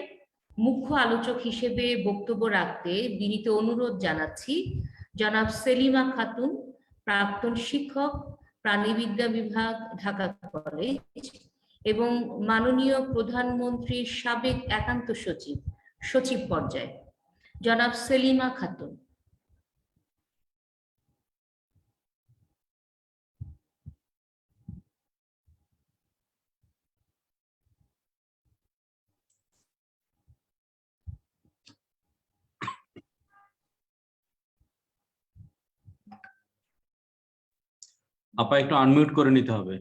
মুখ্য আলোচক হিসেবে বক্তব্য রাখতে বিনীত অনুরোধ জানাচ্ছি জনাব সেলিমা খাতুন, প্রাক্তন শিক্ষক, প্রাণীবিদ্যা বিভাগ, ঢাকা কলেজ, এবং মাননীয় প্রধানমন্ত্রীর সাবেক একান্ত সচিব, সচিব পর্যায়ে জনাব সেলিমা খাতুন। আপা একটু আনমিউট করে নিতে হবে।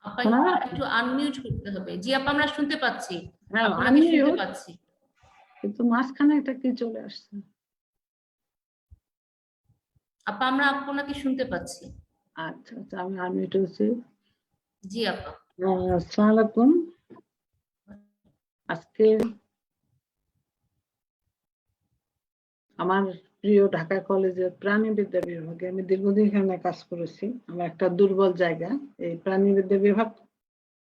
আপা একটু আনমিউট করতে হবে। জি আপা, আমরা শুনতে পাচ্ছি, হ্যাঁ আপনাকে আমি শুনতে পাচ্ছি। কিন্তু মাঝখানে এটা কি চলে আসছে? আপা আমরা আপনাকে শুনতে পাচ্ছি। আচ্ছা আচ্ছা, আমি আনমিউট হয়েছি। জি আপা। আসসালামু আলাইকুম। আজকে আমার প্রিয় ঢাকা কলেজের প্রাণীবিদ্যা বিভাগে আমি দীর্ঘদিন এখানে কাজ করেছি। আমার একটা দুর্বল জায়গা এই প্রাণীবিদ্যা বিভাগ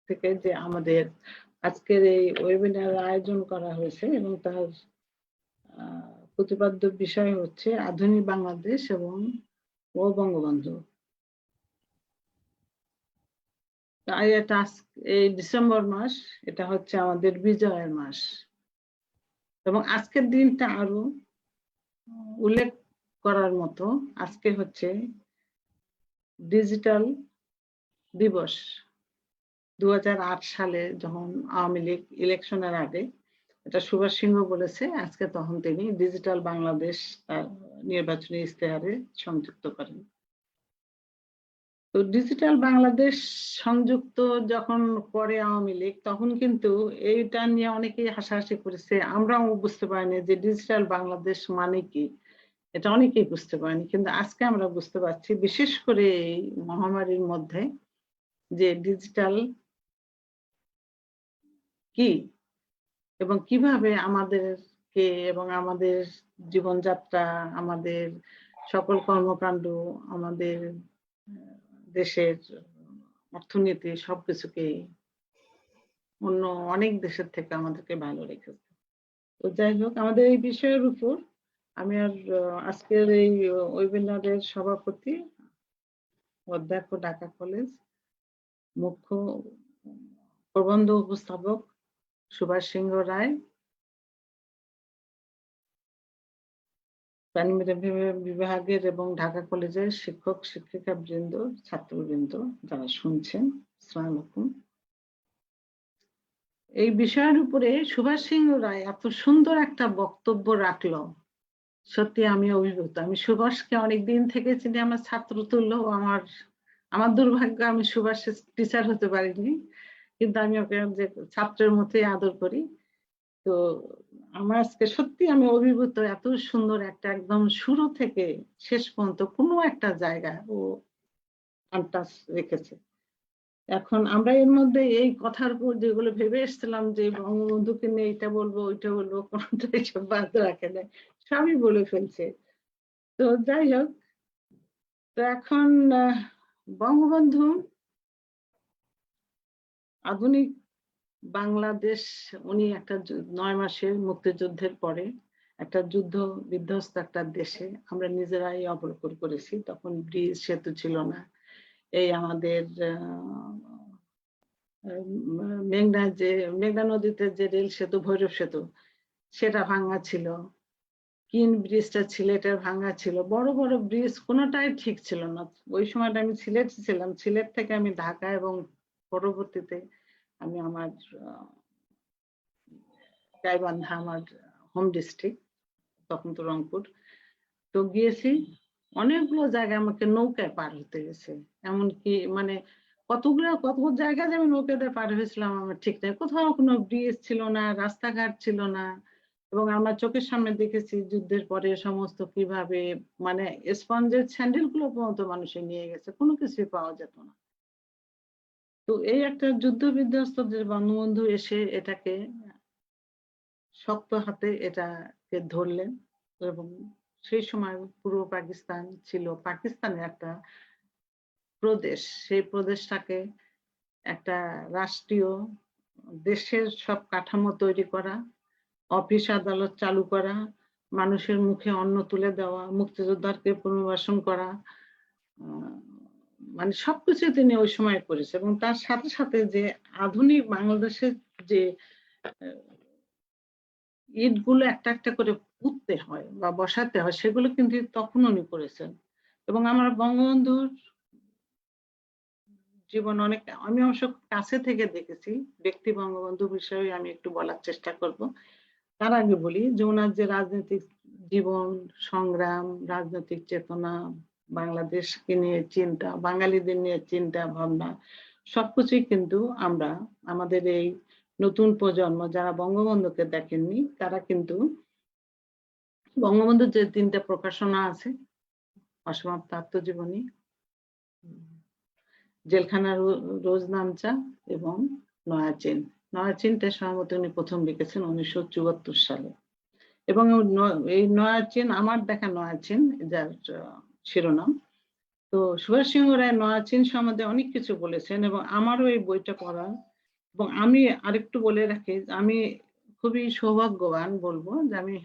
থেকে যে আমাদের আজকের এই ওয়েবিনার আয়োজন করা হয়েছে এবং তার প্রতিপাদ্য বিষয় হচ্ছে আধুনিক বাংলাদেশ এবং ও বঙ্গবন্ধু। এই ডিসেম্বর মাস এটা হচ্ছে আমাদের বিজয়ের মাস এবং আজকের দিনটা আরো উল্লেখ করার মতো। আজকে হচ্ছে ডিজিটাল দিবস। 2008 সালে যখন আওয়ামী লীগ ইলেকশনের আগে এটা সুভাষ সিংহ বলেছে, আজকে তখন তিনি ডিজিটাল বাংলাদেশ তার নির্বাচনী ইশতেহারে সংযুক্ত করেন। তো ডিজিটাল বাংলাদেশ সংযুক্ত যখন করে আওয়ামী লীগ, তখন কিন্তু এইটা নিয়ে অনেকেই হাসাহাসি করেছে। আমরাও বুঝতে পারিনি যে ডিজিটাল বাংলাদেশ মানে কি, এটা অনেকেই বুঝতে পারেনি, কিন্তু আজকে আমরা বুঝতে পারছি, বিশেষ করে এই মহামারীর মধ্যে, যে ডিজিটাল কি এবং কিভাবে আমাদেরকে এবং আমাদের জীবনযাত্রা, আমাদের সকল কর্মকাণ্ড, আমাদের দেশের অর্থনীতি সবকিছুকে অন্য অনেক দেশের থেকে আমাদেরকে ভালো রেখেছে। তো যাই হোক, আমাদের এই বিষয়ের উপর আমি আর আজকের এই ওয়েবিনারের সভাপতি অধ্যক্ষ ঢাকা কলেজ, মুখ্য প্রবন্ধ উপস্থাপক সুভাষ সিংহ রায়, প্রাণী বিভাগের এবং ঢাকা কলেজের শিক্ষক শিক্ষিকা বৃন্দ, ছাত্রবৃন্দ যারা শুনছেন, আসসালামু আলাইকুম। এই বিষয়ের উপরে সুভাষ সিংহ রায় এত সুন্দর একটা বক্তব্য রাখলো, সত্যি আমি অভিভূত। আমি সুভাষকে অনেকদিন থেকে চিনি, আমার ছাত্র তুল্য। আমার দুর্ভাগ্য আমি সুভাষের টিচার হতে পারিনি, কিন্তু আমি ওকে যে ছাত্রের মতোই আদর করি। তো আমার আজকে সত্যি আমি অভিভূত, এত সুন্দর একটা একদম শুরু থেকে শেষ পর্যন্ত কোনো একটা জায়গা ও আনটাচ রেখেছে। এখন আমরা এর মধ্যে এই কথার উপর যেগুলো ভেবে এসেছিলাম যে বঙ্গবন্ধুকে নিয়ে এটা বলবো ওইটা বলবো, কোনটা এসব বাদ রাখে না, সবই বলে ফেলছে। তো যাই হোক, তো এখন বঙ্গবন্ধু আধুনিক বাংলাদেশ, উনি একটা 9 মাসের মুক্তিযুদ্ধের পরে একটা যুদ্ধ বিধ্বস্ত একটা দেশে আমরা নিজেরাই অবলোকন করেছি। তখন ব্রিজ সেতু ছিল না, এই আমাদের মেঘনা নদীতে যে রেল সেতু, ভৈরব সেতু, সেটা ভাঙা ছিল। কিন ব্রিজটা সিলেটের ভাঙা ছিল। বড় বড় ব্রিজ কোনোটাই ঠিক ছিল না। ওই সময়টা আমি সিলেটে ছিলাম, সিলেট থেকে আমি ঢাকা এবং পরবর্তীতে আমি আমার গাইবান্ধা আমার হোম ডিস্ট্রিক্ট, তখন তো রংপুর, তো গিয়েছি। অনেকগুলো জায়গায় আমাকে নৌকায় পার হতে গেছে, এমনকি মানে কত জায়গায় যে আমি নৌকাতে পার হয়েছিলাম আমার ঠিক নেই। কোথাও কোনো ব্রিজ ছিল না, রাস্তাঘাট ছিল না। এবং আমার চোখের সামনে দেখেছি যুদ্ধের পরে সমস্ত কিভাবে মানে স্পঞ্জের স্যান্ডেল গুলো পর্যন্ত মানুষে নিয়ে গেছে, কোনো কিছুই পাওয়া যেত না। তো এই একটা যুদ্ধ বিধ্বস্ত যে বঙ্গবন্ধু এসে এটাকে শক্ত হাতে এটাকে ধরলেন, এবং সেই সময় পূর্ব পাকিস্তান ছিল পাকিস্তানের একটা প্রদেশ, সেই প্রদেশটাকে একটা রাষ্ট্রীয় দেশের সব কাঠামো তৈরি করা, অফিস আদালত চালু করা, মানুষের মুখে অন্ন তুলে দেওয়া, মুক্তিযোদ্ধাকে পুনর্বাসন করা, মানে সবকিছু তিনি ওই সময় করেছে। এবং তার সাথে সাথে যে আধুনিক বাংলাদেশের যে ইট গুলো একটা একটা করে পুঁততে হয় বা বসাতে হয়, সেগুলো কিন্তু তখন উনি করেছেন। এবং আমার বঙ্গবন্ধুর জীবন অনেক, আমি অবশ্য কাছে থেকে দেখেছি, ব্যক্তি বঙ্গবন্ধু বিষয়ে আমি একটু বলার চেষ্টা করব। তার আগে বলি যে ওনার যে রাজনৈতিক জীবন সংগ্রাম, রাজনৈতিক চেতনা, বাংলাদেশকে নিয়ে চিন্তা, বাঙালিদের নিয়ে চিন্তা ভাবনা, সবকিছুই কিন্তু আমরা আমাদের এই নতুন প্রজন্ম যারা বঙ্গবন্ধুকে দেখেননি, তারা কিন্তু বঙ্গবন্ধুর যে 3টা প্রকাশনা আছে, অসমাপ্ত আত্মজীবনী, জেলখানা রোজনামচা এবং নয়াচীন। নয়াচীনটা সম্ভবত উনি প্রথম লিখেছেন 1974 সালে। এবং এই নয়াচীন, আমার দেখা নয়াচীন যার শিরোনাম। তো সুভাষ সিংহ রায় নয়াচীন সম্বন্ধে অনেক কিছু বলেছেন এবং আমারও এই বইটা পড়া। এবং আমি আরেকটু বলে রাখি, আমি খুবই সৌভাগ্যবান বলবো যে আমি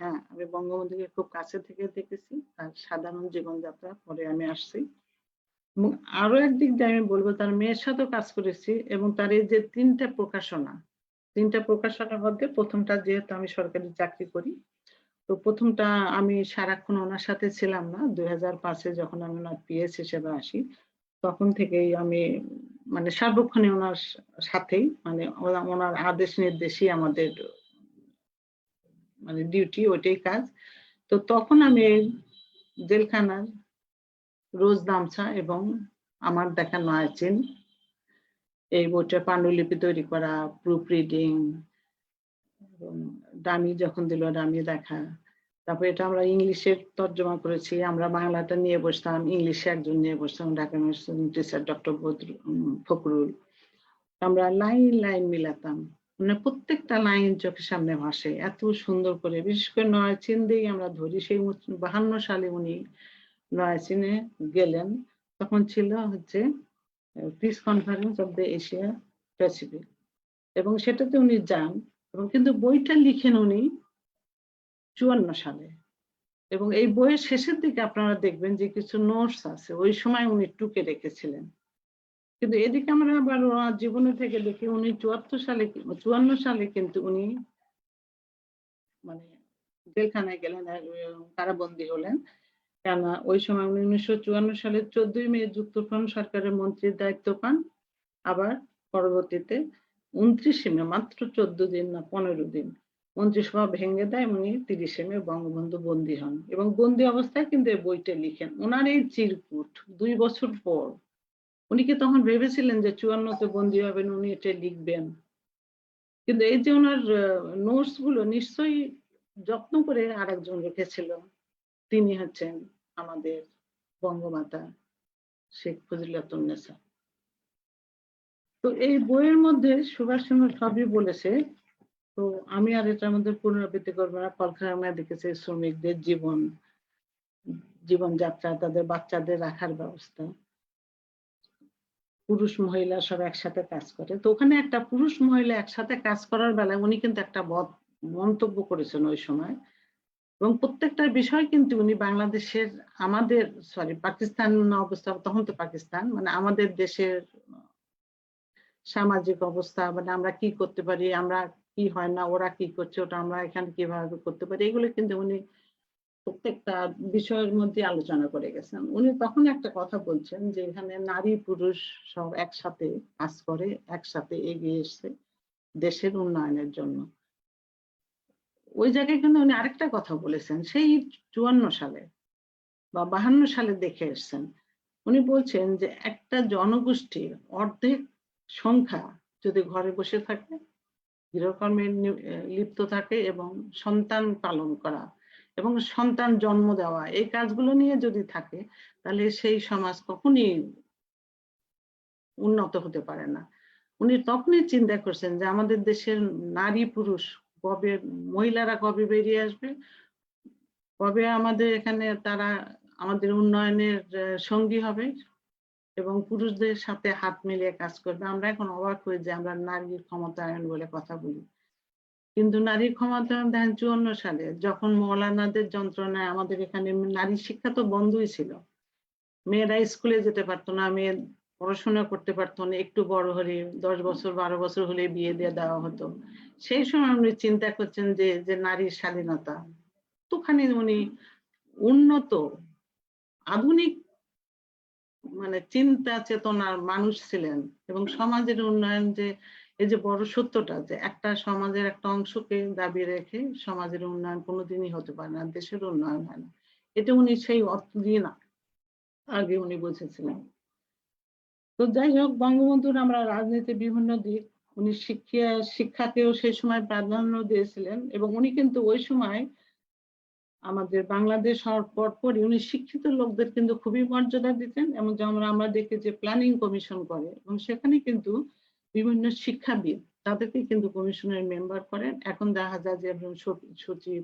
বঙ্গবন্ধুকে খুব কাছে থেকে দেখেছি, তার সাধারণ জীবনযাত্রা পরে আমি আসছি। এবং আরো একদিক দিয়ে আমি বলবো, তার মেয়ের সাথেও কাজ করেছি। এবং তার এই যে 3টা প্রকাশনার মধ্যে প্রথমটা, যেহেতু আমি সরকারি চাকরি করি, তো প্রথমটা আমি সারাক্ষণ ওনার সাথে ছিলাম না। 2005-এ যখন আমি ওনার পিএস হিসেবে আসি, তখন থেকেই আমি মানে সার্বক্ষণিক ওনার সাথেই, মানে ওনার আদেশ নির্দেশই আমাদের মানে ডিউটি, ওইটাই কাজ। তো তখন আমি জেলখানার রোজ নামছা এবং আমার দেখা নয়াচিন, এই বইটার পাণ্ডুলিপি তৈরি করা, প্রুফ রিডিং, ডামি যখন দিল ডামি দেখা, তারপর এটা আমরা ইংলিশে তর্জমা করেছি, আমরা বাংলাটা নিয়ে বসতাম, ইংলিশে একজন নিয়ে বসতাম, ঢাকা ইউনিভার্সিটির টিচার ডক্টর ফখরুল। আমরা লাইন লাইন মিলাতাম, মানে প্রত্যেকটা লাইন চোখের সামনে ভাসে এত সুন্দর করে। বিশেষ করে নয়াচিন দিয়েই আমরা ধরি, সেই 52 সালে উনি নয়াচিনে গেলেন, তখন ছিল হচ্ছে piece conference of the Asia Pacific, এবং সেটাতে উনি যান, এবং কিন্তু বইটা লিখেন উনি 54 সালে। এবং এই বইয়ের শেষের দিকে আপনারা দেখবেন যে কিছু নোটস আছে, ওই সময় উনি টুকে রেখেছিলেন। কিন্তু এদিকে আমরা আবার ওনার জীবনে থেকে দেখি উনি 54 সালে কিন্তু উনি মানে জেলখানায় গেলেন, কারাবন্দী হলেন। কেননা ওই সময় উনি 1954 সালের 14ই মে যুক্তফ্রন্ট সরকারের মন্ত্রীর দায়িত্ব পান। আবার পরবর্তীতে 29 মে, মাত্র 14 দিন না 15 দিন, মন্ত্রিসভা ভেঙে দেয় এবং 30 মে বঙ্গবন্ধু বন্দী হন। এবং বন্দী অবস্থায় কিন্তু এই বইটা লিখেন। ওনার এই চিরকুট 2 বছর পর, উনি কি তখন ভেবেছিলেন যে 54তে বন্দী হবেন, উনি এটা লিখবেন? কিন্তু এই যে ওনার নোটস গুলো নিশ্চয়ই যত্ন করে আরেকজন রেখেছিল, তিনি হচ্ছেন আমাদের বঙ্গমাতা শেখ ফজিলাতুন্নেসা। তো এই বইয়ের মধ্যে সুভাষ চন্দ্র সবই বলেছে, তো আমি আর এটার মধ্যে পুনরাবৃত্তি করবো না। কলকারখানায় দেখেছে শ্রমিকদের জীবনযাত্রা, তাদের বাচ্চাদের রাখার ব্যবস্থা, পুরুষ মহিলা সব একসাথে কাজ করে। তো ওখানে একটা পুরুষ মহিলা একসাথে কাজ করার বেলায় উনি কিন্তু একটা মন্তব্য করেছেন ওই সময়, এবং প্রত্যেকটা বিষয় কিন্তু উনি বাংলাদেশের, আমাদের পাকিস্তান অবস্থা, তখন তো পাকিস্তান, মানে আমাদের দেশের সামাজিক অবস্থা, মানে আমরা কি করতে পারি, আমরা কি হয় না, ওরা কি করছে, ওটা আমরা এখানে কিভাবে করতে পারি, এগুলো কিন্তু উনি প্রত্যেকটা বিষয়ের মধ্যে আলোচনা করে গেছেন। উনি তখন একটা কথা বলছেন যে এখানে নারী পুরুষ সব একসাথে কাজ করে, একসাথে এগিয়ে এসছে দেশের উন্নয়নের জন্য। ওই জায়গায় কিন্তু উনি আরেকটা কথা বলেছেন, সেই 54 সালে বা 52 সালে দেখে এসছেন। উনি বলছেন যে একটা জনগোষ্ঠীর অর্ধেক সংখ্যা যদি ঘরে বসে থাকে, গৃহকর্মে লিপ্ত থাকে এবং সন্তান পালন করা এবং সন্তান জন্ম দেওয়া, এই কাজগুলো নিয়ে যদি থাকে, তাহলে সেই সমাজ কখনই উন্নত হতে পারে না। উনি তখনই চিন্তা করছেন যে আমাদের দেশের নারী পুরুষ কবে, মহিলারা কবে বেরিয়ে আসবে, কবে আমাদের এখানে তারা আমাদের উন্নয়নের সঙ্গী হবে এবং পুরুষদের সাথে হাত মিলিয়ে কাজ করবে। আমরা এখন অবাক হই যে আমরা নারীর ক্ষমতায়ন বলে কথা বলি, কিন্তু নারীর ক্ষমতায়ন দেখেন 54 সালে যখন মৌলানাদের যন্ত্রণায় আমাদের এখানে নারী শিক্ষা তো বন্ধই ছিল, মেয়েরা স্কুলে যেতে পারতো না, মেয়ে পড়াশোনা করতে পারতো না, একটু বড় হলে 10 বছর 12 বছর হলে বিয়ে দিয়ে দেওয়া হতো। সেই সময় উনি চিন্তা করছেন যে নারীর স্বাধীনতা, তোখানে উনি উন্নত আধুনিক মানে চিন্তা চেতনার মানুষ ছিলেন, এবং সমাজের উন্নয়ন, যে এই যে বড় সত্যটা যে একটা সমাজের একটা অংশকে দাবি রেখে সমাজের উন্নয়ন কোনোদিনই হতে পারে না, দেশের উন্নয়ন হয় না, এটা উনি সেই অর্থ দিয়ে না আগে উনি বুঝেছিলেন। তো যাই হোক, বঙ্গবন্ধুর আমরা রাজনীতির বিভিন্ন দিক, উনি শিক্ষাকেও সেই সময় প্রাধান্য দিয়েছিলেন, এবং উনি কিন্তু ওই সময় আমাদের বাংলাদেশ হওয়ার পরপরই উনি শিক্ষিত লোকদের কিন্তু খুবই মর্যাদা দিতেন। এবং যেমন আমরা দেখি যে প্ল্যানিং কমিশন করে, এবং সেখানে কিন্তু বিভিন্ন শিক্ষাবিদ তাদেরকে কিন্তু কমিশনের মেম্বার করেন। এখন দেখা যায় যে সচিব,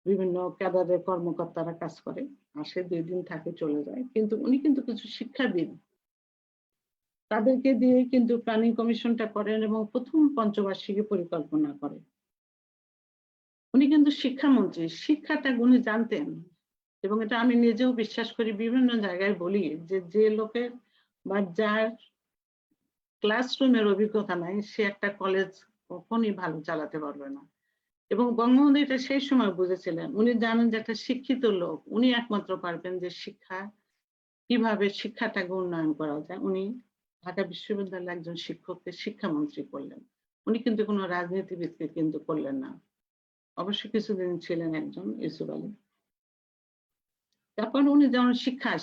বিভিন্ন ক্যাডারের কর্মকর্তারা কাজ করে, আসে 2 দিন থাকে চলে যায়, কিন্তু উনি কিন্তু কিছু শিক্ষাবিদ তাদেরকে দিয়ে কিন্তু প্ল্যানিং কমিশনটা করেন এবং প্রথম পঞ্চবার্ষিকী পরিকল্পনা করে। উনি কিন্তু শিক্ষামন্ত্রী, শিক্ষাটা উনি জানতেন, এবং এটা আমি নিজেও বিশ্বাস করি, বিভিন্ন জায়গায় বলি যে লোকের বা যার ক্লাসরুমের অভিজ্ঞতা নাই, সে একটা কলেজ কখনই ভালো চালাতে পারবে না। এবং বঙ্গবন্ধু এটা সেই সময় বুঝেছিলেন। উনি জানেন যে একটা শিক্ষিত লোক, উনি একমাত্র পারবেন যে কিভাবে শিক্ষাটাকে উন্নয়ন করা যায়। উনি ঢাকা বিশ্ববিদ্যালয়ের একজন শিক্ষককে শিক্ষামন্ত্রী করলেন, উনি কিন্তু কোনো রাজনীতিবিদকে কিন্তু করলেন না। অবশ্যই কিছুদিন ছিলেন একজন ইউসুফ আলী। তারপর উনি যেমন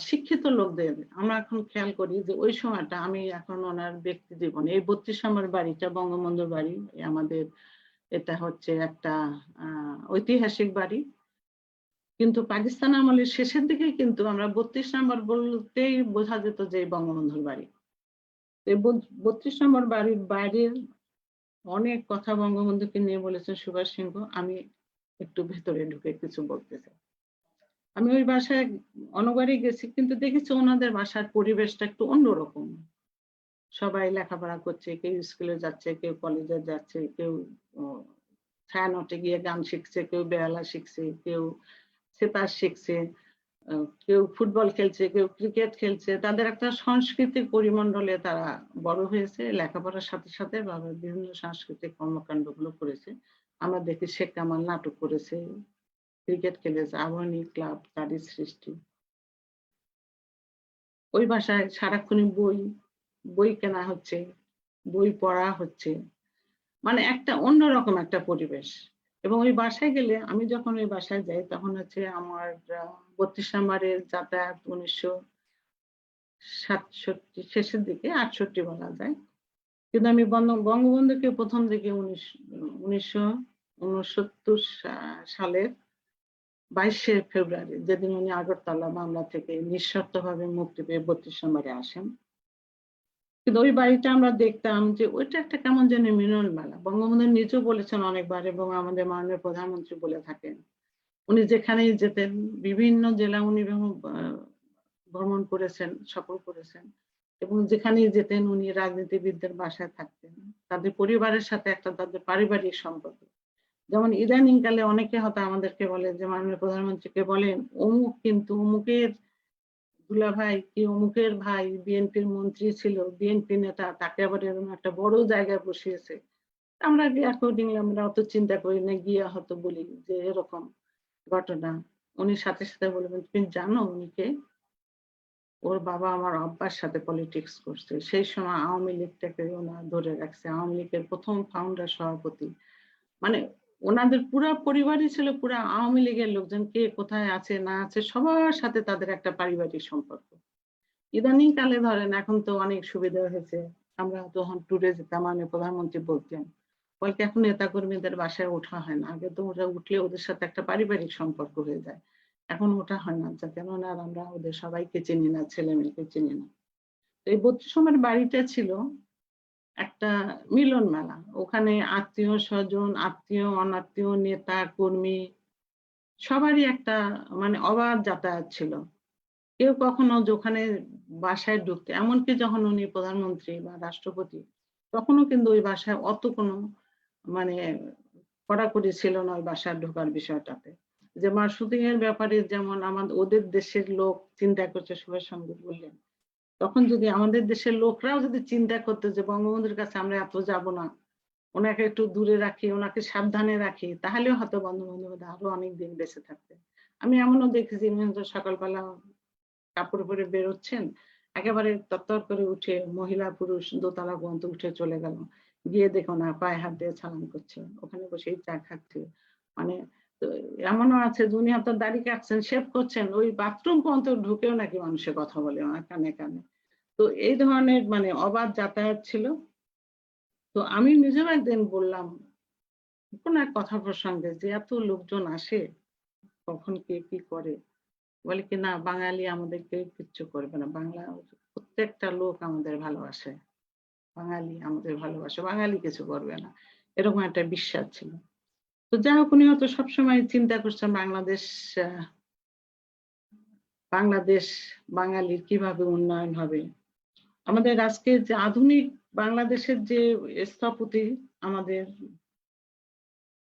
শিক্ষিত লোকদের আমরা এখন খেয়াল করি যে ওই সময়টা, আমি এখন ওনার ব্যক্তি জীবনে এই 32 নম্বর বাড়িটা বঙ্গবন্ধুর বাড়ি, আমাদের এটা হচ্ছে একটা ঐতিহাসিক বাড়ি, কিন্তু পাকিস্তান আমলের শেষের দিকে কিন্তু আমরা 32 নম্বর বলতেই বোঝা যেত যে বঙ্গবন্ধুর বাড়ি। 32 নম্বর বাড়ির বাইরের অনেক কথা বঙ্গবন্ধুকে নিয়ে বলেছেন সুভাষ সিংহ। আমি একটু ভেতরে ঢুকে কিছু বলতে চাই। আমি ওই বাসায় অনেকবারই গেছি, কিন্তু দেখেছি ওনাদের বাসার পরিবেশটা একটু অন্যরকম। সবাই লেখাপড়া করছে, কেউ স্কুলে যাচ্ছে, কেউ কলেজে যাচ্ছে, কেউ ছায়ানটে গিয়ে গান শিখছে, কেউ বেহালা শিখছে, কেউ সেতার শিখছে, কেউ ফুটবল খেলছে, কেউ ক্রিকেট খেলছে। তাদের একটা সাংস্কৃতিক পরিমণ্ডলে তারা বড় হয়েছে, লেখাপড়ার সাথে সাথে বিভিন্ন সাংস্কৃতিক কর্মকাণ্ড গুলো করেছে। আমরা দেখি শেখ কামাল নাটক করেছে, ক্রিকেট খেলেছে, আবাহনী ক্লাব তারই সৃষ্টি। ওই বাসায় সারাক্ষণই বই কেনা হচ্ছে, বই পড়া হচ্ছে, মানে একটা অন্যরকম একটা পরিবেশ। এবং ওই বাসায় গেলে, আমি যখন ওই বাসায় যাই তখন হচ্ছে আমার 32 নম্বরের যাতায়াত 1967 শেষের দিকে, 68 বলা যায়। কিন্তু আমি বঙ্গবন্ধুকে প্রথম দিকে 1969 সালের 22শে ফেব্রুয়ারি, যেদিন উনি আগরতলা মামলা থেকে নিঃশর্তভাবে মুক্তি পেয়ে 32 নম্বরে আসেন। কিন্তু ওই বাড়িটা আমরা দেখতাম যে ওইটা একটা কেমন যেন মিলন মেলা। বঙ্গবন্ধু নিজেও বলেছেন অনেকবার, এবং আমাদের মাননীয় প্রধানমন্ত্রী বলে থাকেন, উনি যেখানেই যেতেন, বিভিন্ন জেলা উনি ভ্রমণ করেছেন, সফর করেছেন, এবং যেখানেই যেতেন উনি রাজনীতিবিদদের বাসায় থাকতেন, তাদের পরিবারের সাথে একটা তাদের পারিবারিক সম্পর্ক। যেমন ইদানিং কালে অনেকে হয়তো আমাদেরকে বলে যে মাননীয় প্রধানমন্ত্রীকে বলেন অমুক কিন্তু অমুকের দুলাভাই কি অমুকের ভাই বিএনপির মন্ত্রী ছিল, বিএনপি নেতা, তাকে আবার এরকম একটা বড় জায়গায় বসিয়েছে। আমরা অ্যাকর্ডিংলি আমরা অত চিন্তা করি না, গিয়ে হয়তো বলি যে এরকম ঘটনা। উনি সাথে সাথে বলবেন, তুমি জানো উনিকে? ওর বাবা আমার আব্বার সাথে পলিটিক্স করছে, সেই সময় আওয়ামী লীগটাকে ওনার ধরে রাখছে, আওয়ামী লীগের প্রথম ফাউন্ডার সভাপতি। মানে ওনাদের পুরো পরিবারই ছিল পুরো আওয়ামী লীগের লোকজন, কে কোথায় আছে না আছে সবার সাথে তাদের একটা পারিবারিক সম্পর্ক। ইদানিং কালে ধরেন এখন তো অনেক সুবিধা হয়েছে, আমরা তখন ট্যুরে যেতাম, মানে প্রধানমন্ত্রী বলতেন বলতে এখন নেতা কর্মীদের বাসায় ওঠা হয় না, আগে তো ওরা উঠলে ওদের সাথে একটা পারিবারিক সম্পর্ক হয়ে যায়, এখন ওঠা হয় না, কেননা আমরা ওদের সবাইকে চিনি না, ছেলে মেয়েকে চিনি না। এই 32 নম্বর বাড়িটা ছিল একটা মিলন মেলা। ওখানে আত্মীয় স্বজন, আত্মীয় অনাত্মীয়, নেতা কর্মী সবারই একটা মানে অবাধ যাতায়াত ছিল। কেউ কখনো ওখানে বাসায় ঢুকতে, এমনকি যখন উনি প্রধানমন্ত্রী বা রাষ্ট্রপতি, তখনও কিন্তু ওই বাসায় অত কোনো মানে কড়াকড়ি ছিল না ওই বাসায় ঢোকার বিষয়টাতে। যে মাসুদিং এর ব্যাপারে যেমন আমাদের ওদের দেশের লোক চিন্তা করছে, সুভাষ চন্দ্র বললেন, তখন যদি আমাদের দেশের লোকরাও যদি চিন্তা করতো যে বঙ্গবন্ধুর কাছে আমরা এত যাব না, ওনাকে একটু দূরে রাখি, ওনাকে সাবধানে রাখি, তাহলেও হয়তো বঙ্গবন্ধু আরো অনেক দিন বেঁচে থাকতেন। আমি এমনও দেখেছি সকালবেলা কাপড় পরে বেরোচ্ছেন, একেবারে তত্তর করে উঠে মহিলা পুরুষ দোতলা পর্যন্ত উঠে চলে গেল, গিয়ে দেখো না পায়ে হাত দিয়ে সালাম করছে, ওখানে বসেই চা খাচ্ছে। মানে এমনও আছে দুনিয়া তো দাড়ি কাটছেন, শেভ করছেন, ওই বাথরুম পর্যন্ত ঢুকেও নাকি মানুষের কথা বলে ওনার কানে কানে। তো এই ধরনের মানে অবাধ যাতায়াত ছিল। তো আমি নিজেও একদিন বললাম কোন এক কথা প্রসঙ্গে যে এত লোকজন আসে, কখন কে কি করে, বলে কি না বাঙালি আমাদেরকে কিচ্ছু করবে না, বাংলা প্রত্যেকটা লোক আমাদের ভালোবাসে, বাঙালি আমাদের ভালোবাসে, বাঙালি কিছু করবে না, এরকম একটা বিশ্বাস ছিল। তো যাই হোক, উনি হয়তো সবসময় চিন্তা করছেন বাংলাদেশ বাঙালির কিভাবে উন্নয়ন হবে। আমাদের আজকে যে আধুনিক বাংলাদেশের যে স্থপতি, আমাদের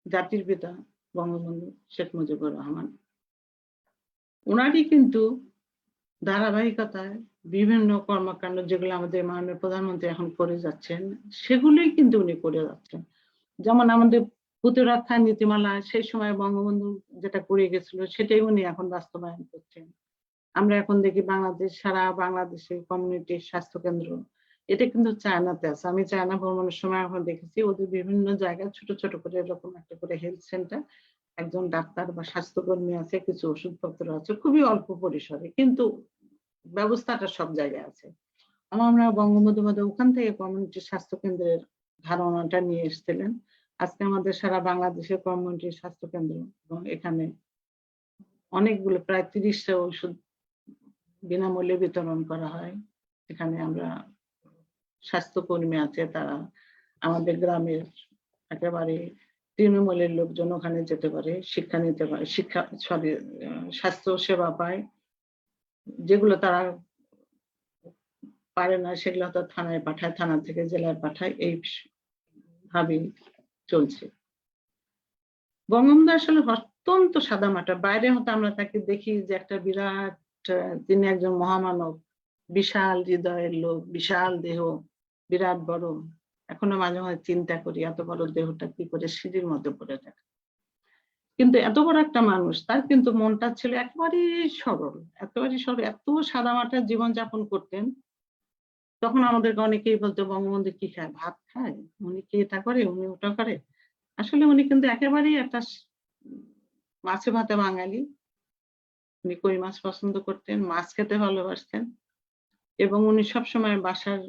জাতির পিতা বঙ্গবন্ধু শেখ মুজিবুর রহমান, ওনারই কিন্তু ধারাবাহিকতায় বিভিন্ন কর্মকাণ্ড যেগুলো আমাদের মাননীয় প্রধানমন্ত্রী এখন করে যাচ্ছেন, সেগুলোই কিন্তু উনি করে যাচ্ছেন। যেমন আমাদের প্রতিরক্ষা নীতিমালা সেই সময় বঙ্গবন্ধু যেটা করে গেছিল, সেটাই উনি এখন বাস্তবায়ন করছেন। আমরা এখন দেখি বাংলাদেশ, সারা বাংলাদেশে কমিউনিটি স্বাস্থ্য কেন্দ্র, এটা কিন্তু চায়নাতে আছে। আমি চায়না ভ্রমণের সময় এখন দেখেছি ওদের বিভিন্ন জায়গায় ছোট ছোট করে এরকম একটা করে হেলথ সেন্টার, একজন ডাক্তার বা স্বাস্থ্যকর্মী আছে, কিছু ওষুধপত্র আছে, খুবই অল্প পরিসরে, কিন্তু ব্যবস্থাটা সব জায়গায় আছে। আমরা বঙ্গবন্ধু ওখান থেকে কমিউনিটি স্বাস্থ্য কেন্দ্রের ধারণাটা নিয়ে এসেছিলেন। আজকে আমাদের সারা বাংলাদেশে কমিউনিটি স্বাস্থ্য কেন্দ্র, এবং এখানে অনেকগুলো প্রায় 30টা ওষুধ বিনামূল্যে বিতরণ করা হয়। এখানে আমরা স্বাস্থ্যকর্মী আছে, তারা আমাদের গ্রামের একেবারে তৃণমূলের লোকজন ওখানে যেতে পারে, শিক্ষা নিতে পারে, স্বাস্থ্য সেবা পায়। যেগুলো তারা পারে না সেগুলো তো থানায় পাঠায়, থানা থেকে জেলায় পাঠায়, এই ভাবেই চলছে। বঙ্গবন্ধু আসলে অত্যন্ত সাদামাটা। বাইরে হয়তো আমরা তাকে দেখি যে একটা বিরাট, তিনি একজন মহামানব, বিশাল হৃদয়ের লোক, বিশাল দেহ, বিরাট বড়। এখনো মাঝে মাঝে চিন্তা করি এত বড় দেহটা কি করে সিঁড়ির মধ্যে পড়ে থাকে। কিন্তু এত বড় একটা মানুষ, তার কিন্তু মনটা ছিল একেবারেই সরল, একেবারেই সরল, এত সাদামাটা জীবনযাপন করতেন। তখন আমাদেরকে অনেকেই বলতো বঙ্গবন্ধু কি খায়, ভাত খায়, উনি কি এটা করে, উনি ওটা করে। আসলে উনি কিন্তু একেবারেই একটা মাছে ভাতে বাঙালি। উনি কই মাছ পছন্দ করতেন, মাছ খেতে ভালোবাসতেন, এবং উনি সবসময় বাসার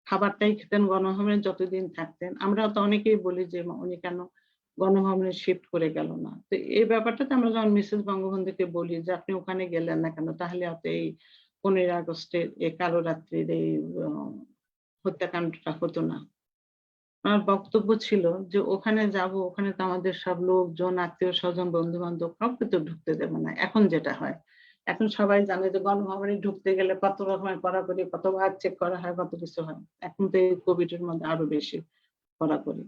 খাবারটাই খেতেন। গণভবনে যতদিন থাকতেন, আমরা তো অনেকেই বলি যে উনি কেন গণভবনে শিফট করে গেল না। তো এই ব্যাপারটাতে আমরা যখন মিসেস বঙ্গবন্ধুকে বলি যে আপনি ওখানে গেলেন না কেন, তাহলে আপনি এই 15 আগস্টের এই কালো রাত্রির এই হত্যাকাণ্ডটা হতো না। আমার বক্তব্য ছিল যে ওখানে যাব, ওখানে তো আমাদের সব লোকজন, আত্মীয় স্বজন, বন্ধু বান্ধব কাউকে তো ঢুকতে দেবে না। এখন যেটা হয়, এখন সবাই জানে যে গণভবনে ঢুকতে গেলে কত রকমের কড়াকড়ি, কতবার চেক করা হয়, কত কিছু হয়। এখন তো এই কোভিড এর মধ্যে আরো বেশি কড়াকড়ি।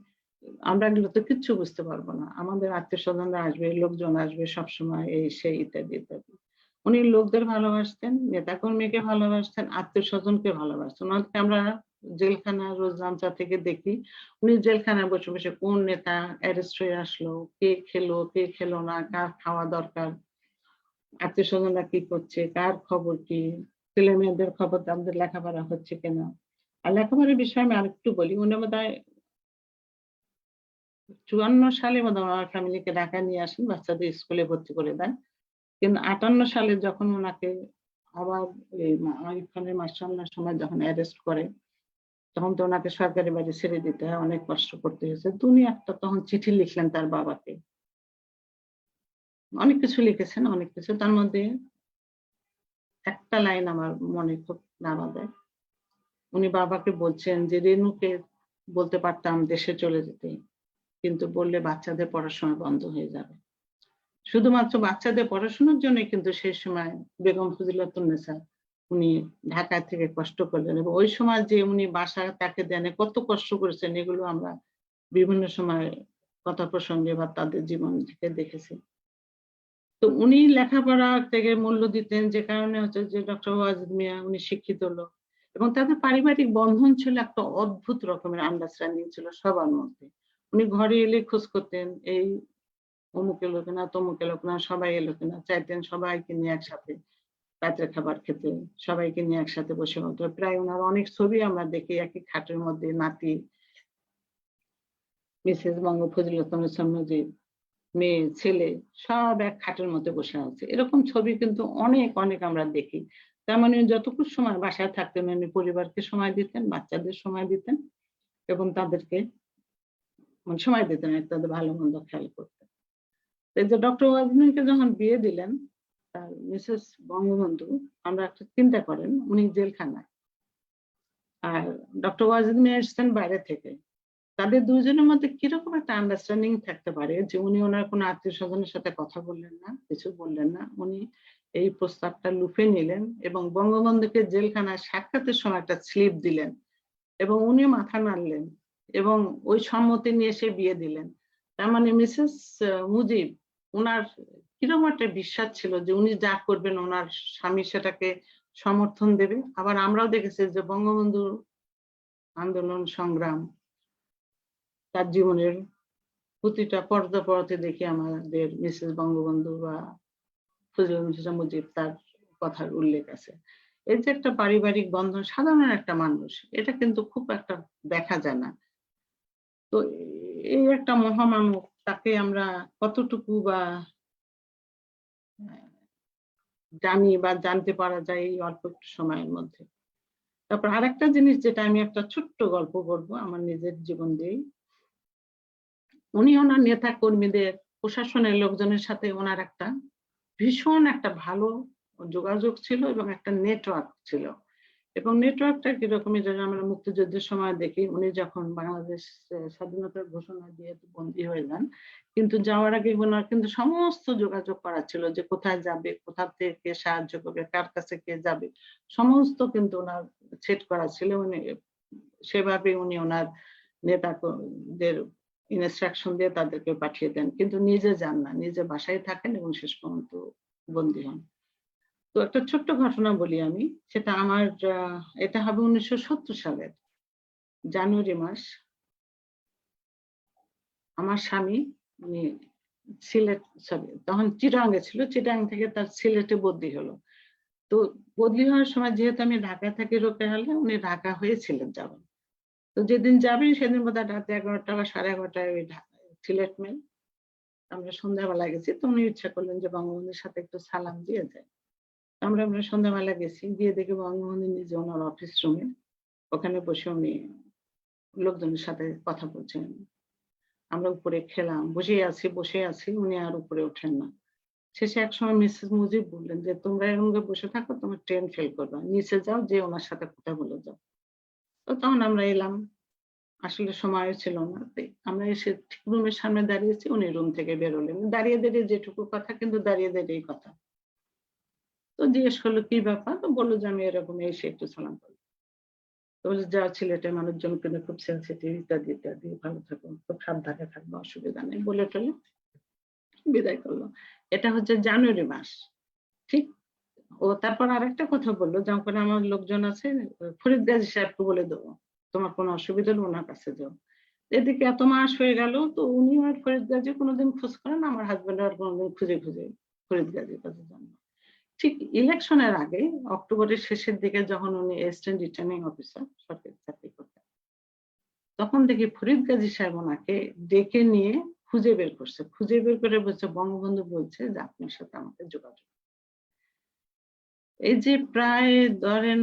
আমরা এগুলো তো কিচ্ছু বুঝতে পারবো না। আমাদের আত্মীয় স্বজনরা আসবে, লোকজন আসবে সবসময়, এই সেই ইত্যাদি ইত্যাদি। উনি লোকদের ভালোবাসতেন, নেতাকর্মীকে ভালোবাসতেন, আত্মীয় স্বজনকে ভালোবাসতেন। ওনাকে আমরা জেলখানা রোজনামচা থেকে দেখি, উনি জেলখানায় বসে বসে কোন নেতা অ্যারেস্ট হয়ে আসলো, কে খেলো, কে খেলো না, কার খাওয়া দরকার, আত্মীয় স্বজনরা কি করছে, কার খবর কি, ছেলে মেয়েদের খবর, তাদের লেখাপড়া হচ্ছে কিনা। আর লেখাপড়ার বিষয়ে আমি আরেকটু বলি, উনি বোধহয় 54 সালে বোধহয় আমার ফ্যামিলিকে ঢাকা নিয়ে আসেন, বাচ্চাদের স্কুলে ভর্তি করে দেন। কিন্তু 58 সালে যখন ওনাকে আবার এই আইয়ুব খানের মার্শাল্লাহর সময় যখন অ্যারেস্ট করে, তখন তো ওনাকে সরকারি বাড়ি ছেড়ে দিতে হয়, অনেক কষ্ট করতে হয়েছে। উনি একটা তখন চিঠি লিখলেন তার বাবাকে, অনেক কিছু লিখেছেন, অনেক কিছু। তার মধ্যে একটা লাইন আমার মনে খুব নাড়া দেয়। উনি বাবাকে বলছেন যে রেনুকে বলতে পারতাম দেশে চলে যেতে, কিন্তু বললে বাচ্চাদের পড়াশোনা বন্ধ হয়ে যাবে। শুধুমাত্র বাচ্চাদের পড়াশোনার জন্য কিন্তু সেই সময় বেগম ফজিলাতুন্নেছা উনি ঢাকা থেকে কষ্ট করলেন, এবং ওই সময় যে উনি বাসা তাকে দেন কত কষ্ট করেছেন, এগুলো আমরা বিভিন্ন সময় কথা প্রসঙ্গে বা তাদের জীবন থেকে দেখেছি। তো উনি লেখাপড়া থেকে মূল্য দিতেন, যে কারণে হচ্ছে যে ডক্টর ওয়াজিদ মিয়া উনি শিক্ষিত লোক, এবং তাদের পারিবারিক বন্ধন ছিল একটা অদ্ভুত রকমের আন্ডারস্ট্যান্ডিং ছিল সবার মধ্যে। উনি ঘরে এলে খোঁজ করতেন, এই অমুক এলো কিনা, তমুক এলো কিনা, সবাই এলো কিনা, চাইতেন সবাইকে নিয়ে একসাথে রাতের খাবার খেতে, সবাইকে নিয়ে একসাথে বসে হতো। প্রায় ওনার অনেক ছবি আমরা দেখি, একই খাটের মধ্যে নাতি মিসেস বঙ্গ ফজিলাতুন্নেছা মুজিব, মেয়ে ছেলে সব এক খাটের মধ্যে বসে আছে, এরকম ছবি কিন্তু অনেক অনেক আমরা দেখি। তার মানে যতটুকু সময় বাসায় থাকতেন উনি পরিবারকে সময় দিতেন, বাচ্চাদের সময় দিতেন, এবং তাদেরকে সময় দিতেন, তাদের ভালো মন্দ খেয়াল করতেন। এই যে ডক্টর ওয়াজিদকে যখন বিয়ে দিলেন তার মিসেস বঙ্গবন্ধু, আমরা একটা চিন্তা করেন, উনি জেলখানায় আর ডক্টর ওয়াজিদ মিয়া এসছেন বাইরে থেকে, তাদের দুজনের মধ্যে কিরকম একটা আন্ডারস্ট্যান্ডিং থাকতে পারে যে উনি ওনার কোনো আত্মীয় স্বজনের সাথে কথা বললেন না, কিছু বললেন না, উনি এই প্রস্তাবটা লুফে নিলেন এবং বঙ্গবন্ধুকে জেলখানায় সাক্ষাতের সময় একটা স্লিপ দিলেন, এবং উনি মাথা নাড়লেন এবং ওই সম্মতি নিয়ে এসে বিয়ে দিলেন। তার মানে মিসেস মুজিব ওনার কিরকম একটা বিশ্বাস ছিল যে উনি যা করবেন ওনার স্বামী সেটাকে সমর্থন দেবে। আবার আমরাও দেখেছি যে বঙ্গবন্ধু আন্দোলন সংগ্রাম, তার জীবনের প্রতিটা পর্যায়ে দেখি আমাদের মিসেস বঙ্গবন্ধু বা ফজিলাতুন্নেছা মুজিব তার কথার উল্লেখ আছে। এই যে একটা পারিবারিক বন্ধন, সাধারণ একটা মানুষ, এটা কিন্তু খুব একটা দেখা যায় না। তো এই একটা মহামানব তাকে আমরা কতটুকু বা জানি বা জানতে পারা যায় এই অল্প একটু সময়ের মধ্যে। তারপর আরেকটা জিনিস যেটা আমি একটা ছোট্ট গল্প বলবো আমার নিজের জীবন দিয়েই। উনি ওনার নেতা কর্মীদের, প্রশাসনের লোকজনের সাথে ওনার একটা ভীষণ একটা ভালো যোগাযোগ ছিল এবং একটা নেটওয়ার্ক ছিল। এবং নেটওয়ার্কটা কিরকম, এটা আমরা মুক্তিযুদ্ধের সময় দেখি, উনি যখন বাংলাদেশ স্বাধীনতার ঘোষণা দিয়ে বন্দী হয়ে যান, কিন্তু যাওয়ার আগে ওনার কিন্তু সমস্ত যোগাযোগ করা ছিল যে কোথায় যাবে, কোথা থেকে সাহায্য করবে, কার কাছে কে যাবে, সমস্ত কিন্তু ওনার সেট করা ছিল। উনি সেভাবে উনি ওনার নেতাদের ইনস্ট্রাকশন দিয়ে তাদেরকে পাঠিয়ে দেন, কিন্তু নিজে যান না, নিজে বাসায় থাকেন এবং শেষ পর্যন্ত বন্দী হন। তো একটা ছোট্ট ঘটনা বলি আমি, সেটা আমার এটা হবে 1970 সালের জানুয়ারি মাস। আমার স্বামী উনি সিলেট, সরি তখন চিটাগাঙ্গে ছিল, চিটাগাং থেকে তার সিলেটে বদলি হলো। তো বদলি হওয়ার সময় যেহেতু আমি ঢাকা থাকি রোকেহালে, উনি ঢাকা হয়ে সিলেট যাবেন। তো যেদিন যাবেন সেদিন বোধহয় রাত 11টা বা 11:30 ওই সিলেট মেল। আমরা সন্ধ্যাবেলা গেছি, তো উনি ইচ্ছা করলেন যে বঙ্গবন্ধুর সাথে একটু সালাম দিয়ে যায়। আমরা সন্ধ্যাবেলা গেছি, গিয়ে দেখি বঙ্গবন্ধু নিজে ওনার অফিস রুমে ওখানে বসে উনি লোকজনের সাথে কথা বলছেন। আমরা উপরে খেলাম, বসে আছি, উনি আর উপরে ওঠেন না। শেষে একসময় মিসেস মুজিব বললেন যে তোমরা এরকম বসে থাকো, তোমার ট্রেন ফেল করবা, নিচে যাও, যে ওনার সাথে কথা বলে যাও। তো তখন আমরা এলাম, আসলে সময় ছিল না, আমরা এসে ঠিক রুমের সামনে দাঁড়িয়েছি, উনি রুম থেকে বেরোলেন, দাঁড়িয়ে দাঁড়িয়ে যেটুকু কথা, কিন্তু দাঁড়িয়ে দাঁড়িয়ে কথা। তো জিজ্ঞেস করলো কি ব্যাপার, তো বললো যে আমি এরকম এসে একটু সালাম করবো। তো বলছে যা, সিলেটের মানুষজন কিন্তু খুব সেন্সিটিভ, ইত্যাদি ইত্যাদি, ভালো থাকো, খুব সাবধানে থাকবো, অসুবিধা নেই, বলে টলে বিদায় করলো। এটা হচ্ছে জানুয়ারি মাস। ঠিক ও তারপর আরেকটা কথা বললো, যখন আমার লোকজন আছে, ফরিদ গাজী সাহেবকে বলে দেবো, তোমার কোনো অসুবিধা হলে ওনার কাছে যাও। এদিকে এত মাস হয়ে গেল, তো উনি আর ফরিদ গাজী কোনোদিন খোঁজ করেন, আমার হাজবেন্ড আর কোনোদিন খুঁজে ফরিদ গাজীর কাছে যান। ঠিক ইলেকশনের আগে অক্টোবরের শেষের দিকে যখন উনি অ্যাসিস্ট্যান্ট রিটার্নিং অফিসার সরকারি চাকরি করতেন, তখন দেখি ফরিদ গাজী সাহেব ওনাকে ডেকে নিয়ে খুঁজে বের করে বলছে বঙ্গবন্ধু বলছে যে আপনার সাথে আমাকে যোগাযোগ। এই যে প্রায় ধরেন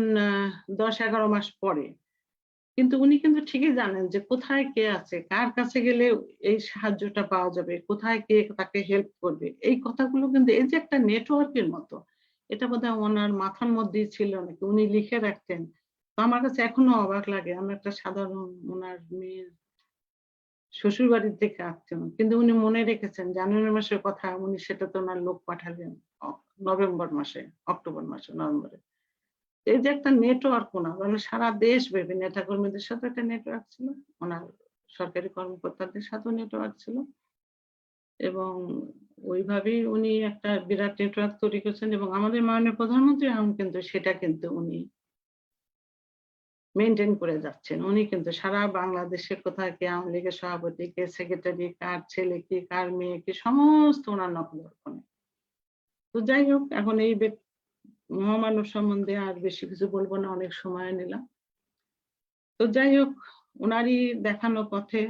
10-11 মাস পরে, কিন্তু উনি কিন্তু ঠিকই জানেন যে কোথায় কে আছে, কার কাছে গেলে এই সাহায্যটা পাওয়া যাবে, কোথায় কে তাকে হেল্প করবে, এই কথাগুলো কিন্তু এই যে একটা নেটওয়ার্কের মতো, এটা বোধহয় ওনার মাথার মধ্যেই ছিল নাকি, উনি লিখে রাখতেন। তো আমার কাছে এখনো অবাক লাগে, আমি একটা সাধারণ ওনার মেয়ের শ্বশুর বাড়ির থেকে আসছেন, কিন্তু উনি মনে রেখেছেন জানুয়ারি মাসের কথা, উনি সেটা তো ওনার লোক পাঠালেন নভেম্বর মাসে, অক্টোবর মাসে, নভেম্বরে। এই যে একটা নেটওয়ার্ক ওনার, মানে সারা দেশ ব্যাপী নেতাকর্মীদের সাথে একটা নেটওয়ার্ক ছিল, ওনার সরকারি কর্মকর্তাদের সাথেও নেটওয়ার্ক ছিল, এবং ওইভাবেই উনি একটা বিরাট নেটওয়ার্ক তৈরি করেছেন। এবং আমাদের মাননীয় প্রধানমন্ত্রী এখন কিন্তু সেটা কিন্তু উনি মেনটেন করে যাচ্ছেন। উনি কিন্তু সারা বাংলাদেশে কোথায় কে আওয়ামী লীগের সভাপতি, কে সেক্রেটারি, কার ছেলে কি, কার মেয়ে কি, সমস্ত ওনার নখদর্পণে। তো যাই হোক, এখন এই মহামানব সম্বন্ধে আর বেশি কিছু বলবো না, অনেক সময় নিলাম। তো যাই হোক, ওনারই দেখানো পথে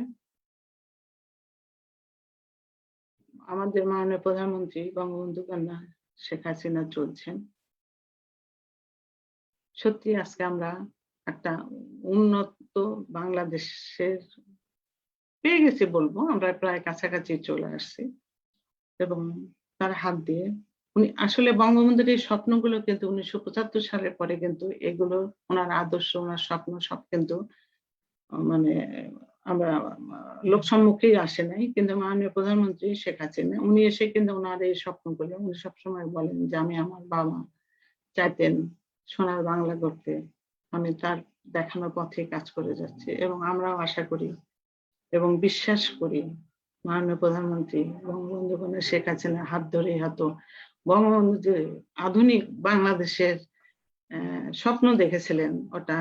আমাদের মাননীয় প্রধানমন্ত্রী বঙ্গবন্ধু কন্যা শেখ হাসিনা চলছেন। সত্যি আজকে আমরা একটা উন্নত বাংলাদেশের পেয়ে গেছি বলবো, আমরা প্রায় কাছাকাছি চলে আসছি। এবং তার হাত দিয়ে উনি আসলে বঙ্গবন্ধুর এই স্বপ্নগুলো কিন্তু 1975 সালের পরে কিন্তু এগুলো ওনার আদর্শ, ওনার স্বপ্ন সব কিন্তু মানে আমরা লোক সম্মুখেই আসে নাই, কিন্তু মাননীয় প্রধানমন্ত্রী শেখ হাসিনা উনি এসে কিন্তু ওনার এই স্বপ্নগুলো, উনি সবসময় বলেন যে আমি আমার বাবা চাইতেন সোনার বাংলা করতে, আমি তার দেখানো পথে কাজ করে যাচ্ছি। এবং আমরাও আশা করি এবং বিশ্বাস করি মাননীয় প্রধানমন্ত্রী বঙ্গবন্ধু কন্যা শেখ হাসিনার হাত ধরে হয়তো বঙ্গবন্ধু যে আধুনিক বাংলাদেশের স্বপ্ন দেখেছিলেন ওটা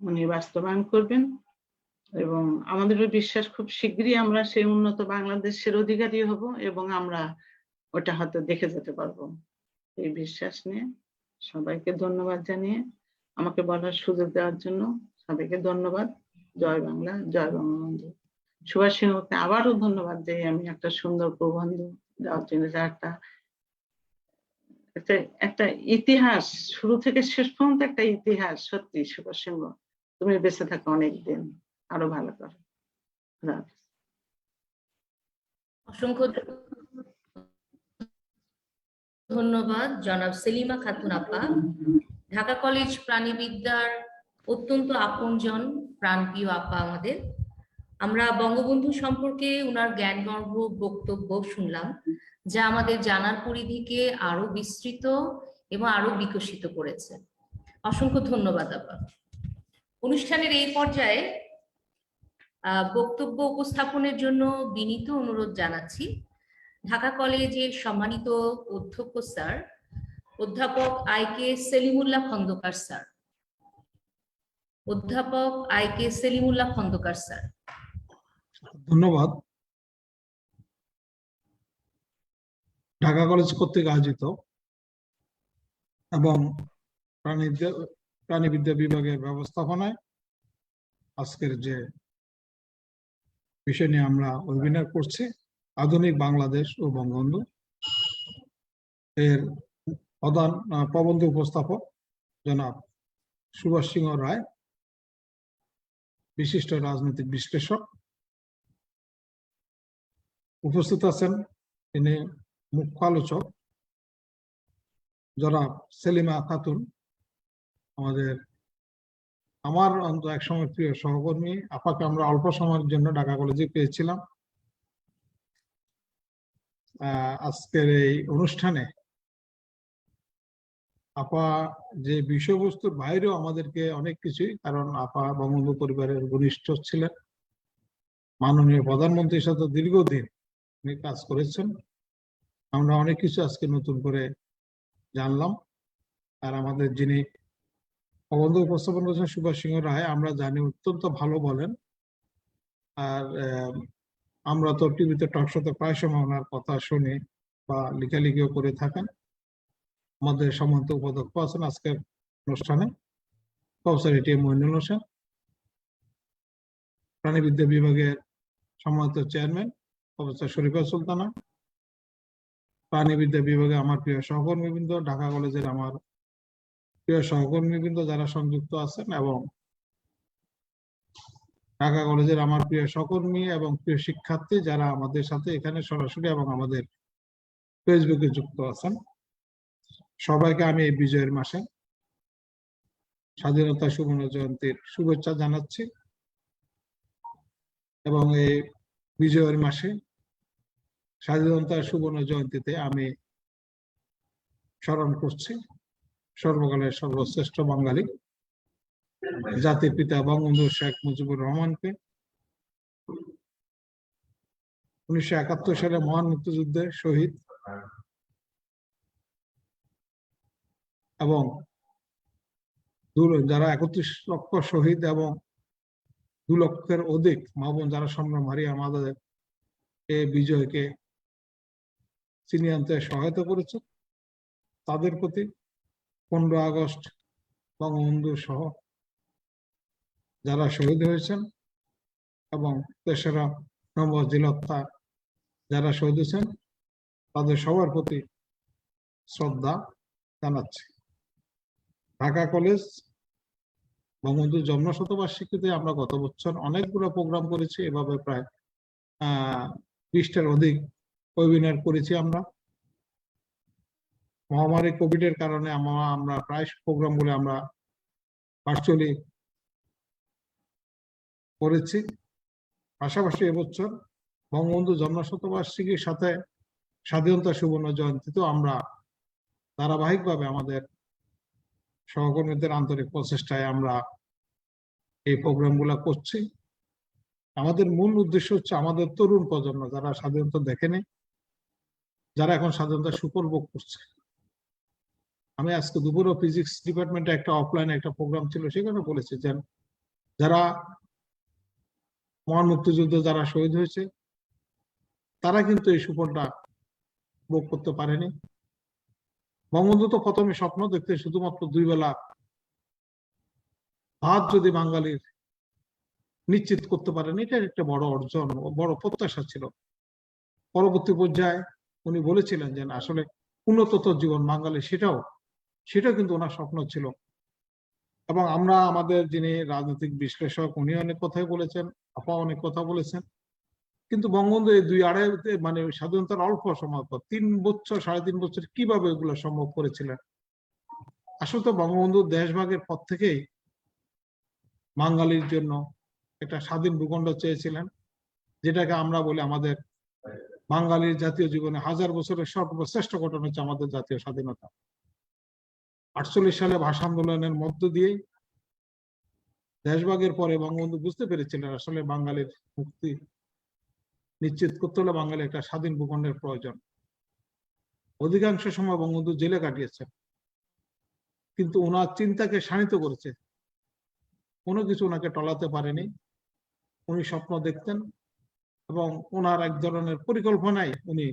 উনি বাস্তবায়ন করবেন। এবং আমাদেরও বিশ্বাস খুব শীঘ্রই আমরা সেই উন্নত বাংলাদেশের অধিকারী হব এবং আমরা ওটা হয়তো দেখে যেতে পারবো। এই বিশ্বাস নিয়ে সবাইকে ধন্যবাদ জানিয়ে আমাকে বলার সুযোগ দেওয়ার জন্য সবাইকে ধন্যবাদ। জয় বাংলা, জয় বঙ্গবন্ধু। সুভাষ সিংহকে আবারও ধন্যবাদ যে আমি একটা সুন্দর প্রবন্ধ দেওয়ার জন্য, যা একটা ইতিহাস, শুরু থেকে শেষ পর্যন্ত একটা ইতিহাস। সত্যি সুভাষ সিংহ, তুমি বেঁচে থাকো অনেকদিন, আরো ভালো করো। খোদা হাফেজ। অসংখ্য ধন্যবাদ জনাব সেলিমা খাতুন আপা, ঢাকা কলেজ প্রাণীবিদ্যার অত্যন্ত আপনজন, প্রাণপ্রিয় আপা আমাদের। আমরা বঙ্গবন্ধু সম্পর্কে উনার জ্ঞানগর্ভ বক্তব্য শুনলাম, যা আমাদের জানার পরিধিকে আরো বিস্তৃত এবং আরো বিকশিত করেছে। অসংখ্য ধন্যবাদ আপা। অনুষ্ঠানের এই পর্যায়ে বক্তব্য উপস্থাপনের জন্য বিনীত অনুরোধ জানাচ্ছি ঢাকা কলেজের সম্মানিত অধ্যক্ষ স্যার, অধ্যাপক আই.কে. সেলিমুল্লাহ খন্দকার স্যার। অধ্যাপক আই.কে. সেলিমুল্লাহ খন্দকার স্যার। ধন্যবাদ। ঢাকা কলেজ কর্তৃক আয়োজিত এবং প্রাণীবিদ্যা বিভাগের ব্যবস্থাপনায় আজকের যে বিষয় নিয়ে আমরা ওয়েবিনার করছি, আধুনিক বাংলাদেশ ও বঙ্গবন্ধু, এর প্রধান প্রবন্ধ উপস্থাপক জনাব সুভাষ সিংহ রায়, বিশিষ্ট রাজনৈতিক বিশ্লেষক। উপস্থিত আছেন তিনি মুখ্য আলোচক জনাব সেলিমা খাতুন, আমার এক সময় প্রিয় সহকর্মী। আপাকে আমরা অল্প সময়ের জন্য ঢাকা কলেজে পেয়েছিলাম। আজকের এই অনুষ্ঠানে আপা যে বিষয়বস্তুর বাইরেও আমাদেরকে অনেক কিছুই, কারণ আপা বঙ্গবন্ধু পরিবারের ঘনিষ্ঠ ছিলেন, মাননীয় প্রধানমন্ত্রীর সাথে দীর্ঘদিন উনি কাজ করেছেন। আমরা অনেক কিছু আজকে নতুন করে জানলাম। আর আমাদের যিনি প্রবন্ধ উপস্থাপন করেছেন সুভাষ সিংহ রায়, আমরা জানি অত্যন্ত ভালো বলেন। আর আমরা তো টিভিতে টক শোতে প্রায় সময় ওনার কথা শুনি বা লেখালেখিও করে থাকেন। আমাদের সম্মানিত উপাধ্যক্ষ আছেন আজকের অনুষ্ঠানে, প্রফেসর এ.টি.এম. মইনুল হোসেন, প্রাণীবিদ্যা বিভাগের সম্মানিত চেয়ারম্যান প্রফেসর শরীফা সুলতানা, প্রাণীবিদ্যা বিভাগে আমার প্রিয় সহকর্মীবৃন্দ, ঢাকা কলেজের আমার প্রিয় সহকর্মীবৃন্দ যারা সংযুক্ত আছেন, এবং ঢাকা কলেজের আমার প্রিয় সহকর্মী এবং প্রিয় শিক্ষার্থী যারা আমাদের সাথে এখানে সরাসরি এবং আমাদের ফেসবুকে যুক্ত আছেন, সবাইকে আমি এই বিজয়ের মাসে স্বাধীনতা সুবর্ণ জয়ন্তীর শুভেচ্ছা জানাচ্ছি। এবং এই বিজয়ের মাসে স্বাধীনতা সুবর্ণ জয়ন্তীতে আমি স্মরণ করছি সর্বকালের সর্বশ্রেষ্ঠ বাঙালি, জাতির পিতা বঙ্গবন্ধু শেখ মুজিবুর রহমানকে। 1971 সালে মহান মুক্তিযুদ্ধে শহীদ এবং যারা 31 লক্ষ শহীদ এবং 2 লক্ষের অধিক মা বোন যারা সংগ্রাম হারিয়ে আমাদের এই বিজয়কে ছিনিয়ে আনতে সহায়তা করেছে, তাদের প্রতি 15 আগস্ট বঙ্গবন্ধু সহ যারা শহীদ হয়েছেন এবং 3রা নভেম্বর জিলহত্যা যারা শহীদ হয়েছেন, তাদের সবার প্রতি শ্রদ্ধা জানাচ্ছি। ঢাকা কলেজ বঙ্গবন্ধুর জন্ম শতবার্ষিকীতে আমরা গত বছর অনেকগুলো প্রোগ্রাম করেছি, এভাবে প্রায় 20টার অধিক ওয়েবিনার করেছি। আমরা মহামারী কোভিড এর কারণে আমরা প্রায় প্রোগ্রামগুলো আমরা ভার্চুয়ালি করেছি। পাশাপাশি এবছর বঙ্গবন্ধু জন্ম শতবার্ষিকীর সাথে স্বাধীনতা সুবর্ণ জয়ন্তীতেও আমরা ধারাবাহিকভাবে আমাদের সহকর্মীদের আন্তরিক প্রচেষ্টায় আমরা এই প্রোগ্রামগুলো করছি। আমাদের মূল উদ্দেশ্য হচ্ছে আমাদের তরুণ প্রজন্ম যারা স্বাধীনতা দেখেনি, যারা এখন স্বাধীনতা সুপর্ভোগ করছে। আমি আজকে দুপুরে ফিজিক্স ডিপার্টমেন্টে একটা অফলাইনে একটা প্রোগ্রাম ছিল, সেখানে বলেছি যে যারা মহান মুক্তিযুদ্ধে যারা শহীদ হয়েছে তারা কিন্তু এই সুফলটা ভোগ করতে পারেনি। বঙ্গবন্ধু তো প্রথমে স্বপ্ন দেখতে শুধুমাত্র 2 বেলা ভাত যদি বাঙালির নিশ্চিত করতে পারেন, এটা একটা বড় অর্জন, বড় প্রত্যাশা ছিল। পরবর্তী পর্যায়ে উনি বলেছিলেন যে না, আসলে উন্নততর জীবন বাঙালি, সেটাও কিন্তু ওনার স্বপ্ন ছিল। এবং আমরা আমাদের যিনি রাজনৈতিক বিশ্লেষক, উনি অনেক কথাই বলেছেন, আপা অনেক কথা বলেছেন, কিন্তু বঙ্গবন্ধু এই 2-2.5 মানে স্বাধীনতার অল্প সময় পর 3 বছর 3.5 বছর কিভাবে এগুলো সম্ভব করেছিলেন। আসলে তো বঙ্গবন্ধু দেশভাগের পর থেকেই বাঙালির জন্য একটা স্বাধীন ভূখণ্ড চেয়েছিলেন, যেটাকে আমরা বলি আমাদের বাঙালির জাতীয় জীবনে 1000 বছরের সর্বশ্রেষ্ঠ ঘটনা হচ্ছে আমাদের জাতীয় স্বাধীনতা। 48 সালে ভাষা আন্দোলনের মধ্য দিয়েই দেশভাগের পরে বঙ্গবন্ধু বুঝতে পেরেছিলেন আসলে বাঙালির মুক্তি নিশ্চিত করতে হলে বাঙালি একটা স্বাধীন ভূখণ্ডের প্রয়োজন। অধিকাংশ সময় বঙ্গবন্ধু জেলে কাটিয়েছেন, কিন্তু ওনার চিন্তাকে শানিত করেছে, কোনো কিছু ওনাকে টলাতে পারেনি। উনি স্বপ্ন দেখতেন এবং ওনার এক ধরনের পরিকল্পনাই উনি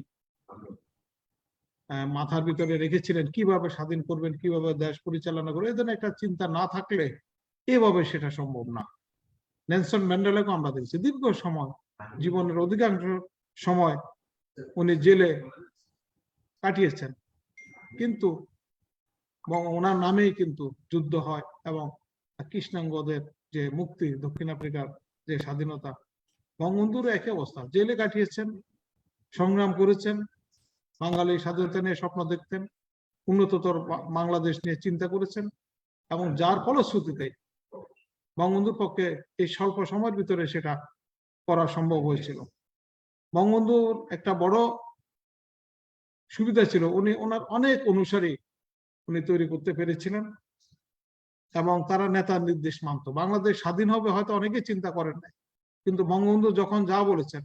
মাথার ভিতরে রেখেছিলেন, কিভাবে স্বাধীন করবেন, কিভাবে দেশ পরিচালনা করবেন। এই ধরনের একটা চিন্তা না থাকলে এভাবে সেটা সম্ভব না। নেলসন ম্যান্ডেলাকে আমরা দেখছি দীর্ঘ সময়, জীবনের অধিকাংশ সময় উনি জেলে কাটিয়েছেন, কিন্তু ওনার নামেই কিন্তু যুদ্ধ হয় এবং কৃষ্ণাঙ্গদের যে মুক্তি, দক্ষিণ আফ্রিকার যে স্বাধীনতা, বঙ্গবন্ধুর একই অবস্থা, জেলে কাটিয়েছেন, সংগ্রাম করেছেন, বাঙালি স্বাধীনতা নিয়ে স্বপ্ন দেখতেন, উন্নততর বাংলাদেশ নিয়ে চিন্তা করেছেন, এবং যার ফলশ্রুতিতে বঙ্গবন্ধুর পক্ষে এই স্বল্প সময়ের ভিতরে সেটা করা সম্ভব হয়েছিল। বঙ্গবন্ধুর একটা বড় সুবিধা ছিল, ওনার অনেক অনুসারী উনি তৈরি করতে পেরেছিলেন এবং তারা নেতার নির্দেশ মানত। বাংলাদেশ স্বাধীন হবে হয়তো অনেকে চিন্তা করেন নাই, কিন্তু বঙ্গবন্ধু যখন যা বলেছেন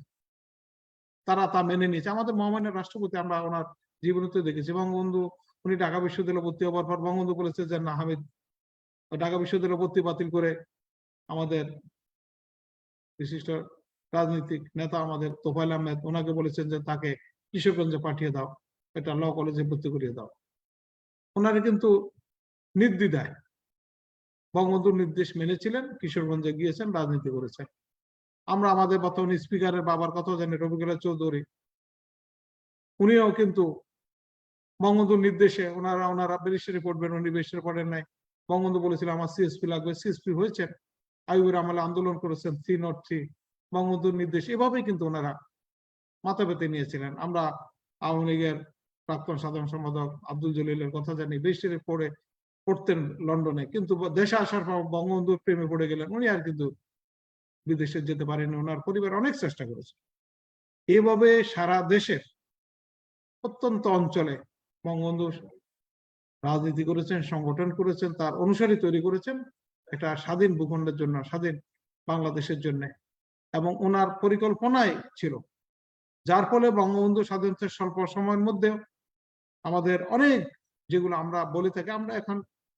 তারা তা মেনে নিয়েছে। আমাদের মহামান্য রাষ্ট্রপতি আমরা ওনার জীবনীতে দেখেছি, বঙ্গবন্ধু উনি ঢাকা বিশ্ববিদ্যালয়ে ভর্তি হওয়ার পর বঙ্গবন্ধু বলেছে যে না, হামিদ ঢাকা বিশ্ববিদ্যালয়ে ভর্তি বাতিল করে আমাদের বিশিষ্ট রাজনৈতিক নেতা আমাদের তোফায়েল আহমেদ, ওনাকে বলেছেন যে তাকে কিশোরগঞ্জে পাঠিয়ে দাও, এটা ল কলেজে ভর্তি করিয়ে দাও। ওনারা কিন্তু নির্দ্বিধায় বঙ্গবন্ধুর নির্দেশ মেনেছিলেন, কিশোরগঞ্জে গিয়েছেন, রাজনীতি করেছেন। আমরা আমাদের বর্তমান স্পিকারের বাবার কথা জানি, রফিকুল্লাহ চৌধুরী, উনিও কিন্তু বঙ্গবন্ধুর নির্দেশে ওনারা ব্যারিস্টারি পড়বেন, উনি ব্যারিস্টারি পড়েন নাই। বঙ্গবন্ধু বলেছিল আমার সিএসপি লাগবে, সিএসপি হয়েছেন, আইয়ুবের আমলে আন্দোলন করেছেন 303, বঙ্গবন্ধুর নির্দেশ। এভাবেই কিন্তু ওনারা মাথা পেতে নিয়েছিলেন। আমরা আওয়ামী লীগের প্রাক্তন সাধারণ সম্পাদক আব্দুল জলিলের কথা জানি, ব্যারিস্টারি পড়তেন লন্ডনে, কিন্তু দেশে আসার পর বঙ্গবন্ধুর প্রেমে পড়ে গেলেন, উনি আর কিন্তু বিদেশে যেতে পারেনি, ওনার পরিবার অনেক চেষ্টা করেছে। এভাবে সারা দেশের প্রত্যন্ত অঞ্চলে বঙ্গবন্ধু রাজনীতি করেছেন, সংগঠন করেছেন, তার অনুসারী তৈরি করেছেন একটা স্বাধীন ভূখণ্ডের জন্য, স্বাধীন বাংলাদেশের জন্য। এবং ওনার পরিকল্পনাই ছিল, যার ফলে বঙ্গবন্ধু স্বাধীনতার স্বল্প সময়ের মধ্যে আমাদের অনেক, যেগুলো আমরা বলে থাকি, আমরা এখন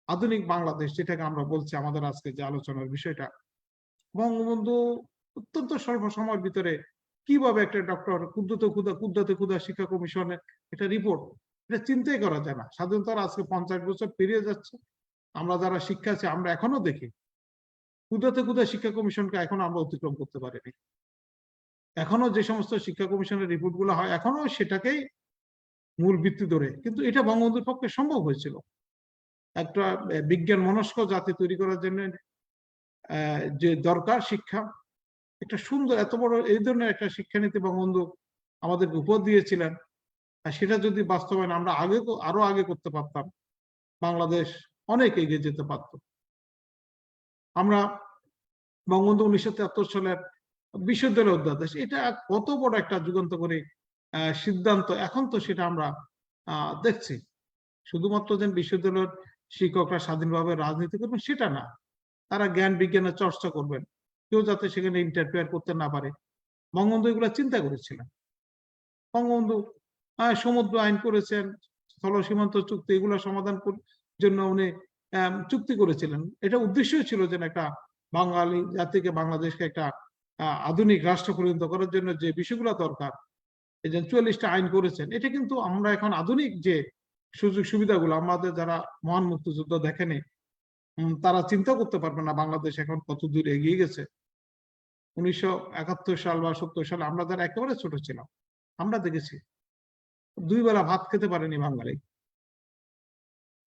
আধুনিক বাংলাদেশ যেটাকে আমরা বলছি, আমাদের আজকে যে আলোচনার বিষয়টা, বঙ্গবন্ধু অত্যন্ত স্বল্প সময়ের ভিতরে কিভাবে একটা ডক্টর কুদ্দতে ক্ষুদা শিক্ষা কমিশনের একটা রিপোর্ট, এটা চিন্তাই করা যায় না। স্বাধীনতার আজকে 50 বছর পেরিয়ে যাচ্ছে, আমরা যারা শিক্ষা আছে আমরা এখনো দেখি কুদ্দতে ক্ষুদা শিক্ষা কমিশনকে এখনো আমরা অতিক্রম করতে পারিনি। এখনো যে সমস্ত শিক্ষা কমিশনের রিপোর্ট গুলো হয়, এখনো সেটাকেই মূল ভিত্তি ধরে, কিন্তু এটা বঙ্গবন্ধুর পক্ষে সম্ভব হয়েছিল। একটা বিজ্ঞান মনস্ক জাতি তৈরি করার জন্য যে দরকার শিক্ষা, একটা সুন্দর এত বড় এই ধরনের একটা শিক্ষানীতি বঙ্গবন্ধু আমাদেরকে উপহার দিয়েছিলেন। সেটা যদি বাস্তবায়ন আমরা আরো আগে করতে পারতাম, বাংলাদেশ অনেক এগিয়ে যেতে পারত। আমরা বঙ্গবন্ধু 1973 সালের বিশ্ববিদ্যালয় অধ্যাদেশ, এটা কত বড় একটা যুগান্তকারী সিদ্ধান্ত। এখন তো সেটা আমরা দেখছি, শুধুমাত্র যেন বিশ্ববিদ্যালয়ের শিক্ষকরা স্বাধীনভাবে রাজনীতি করবেন সেটা না, তারা জ্ঞান বিজ্ঞানের চর্চা করবেন, কেউ যাতে সেখানে ইন্টারফেয়ার করতে না পারে। বঙ্গবন্ধু এগুলা চিন্তা করেছিলেন। বঙ্গবন্ধু সমুদ্র আইন করেছেন, স্থল সীমান্ত চুক্তি, এগুলো সমাধান জন্য উনি চুক্তি করেছিলেন। এটা উদ্দেশ্যই ছিল যে একটা বাঙালি জাতিকে, বাংলাদেশকে একটা আধুনিক রাষ্ট্র পরিণত করার জন্য যে বিষয়গুলো দরকার, এই যে 44টা আইন করেছেন। এটা কিন্তু আমরা এখন আধুনিক যে সুযোগ সুবিধাগুলো, আমাদের যারা মহান মুক্তিযুদ্ধ দেখেনি তারা চিন্তা করতে পারবে না বাংলাদেশ এখন কত দূর এগিয়ে গেছে। 1971 সাল বা 70 সালে আমরা যারা একেবারে ছোট ছিলাম, আমরা দেখেছি 2 বেলা ভাত খেতে পারেনি বাঙালি।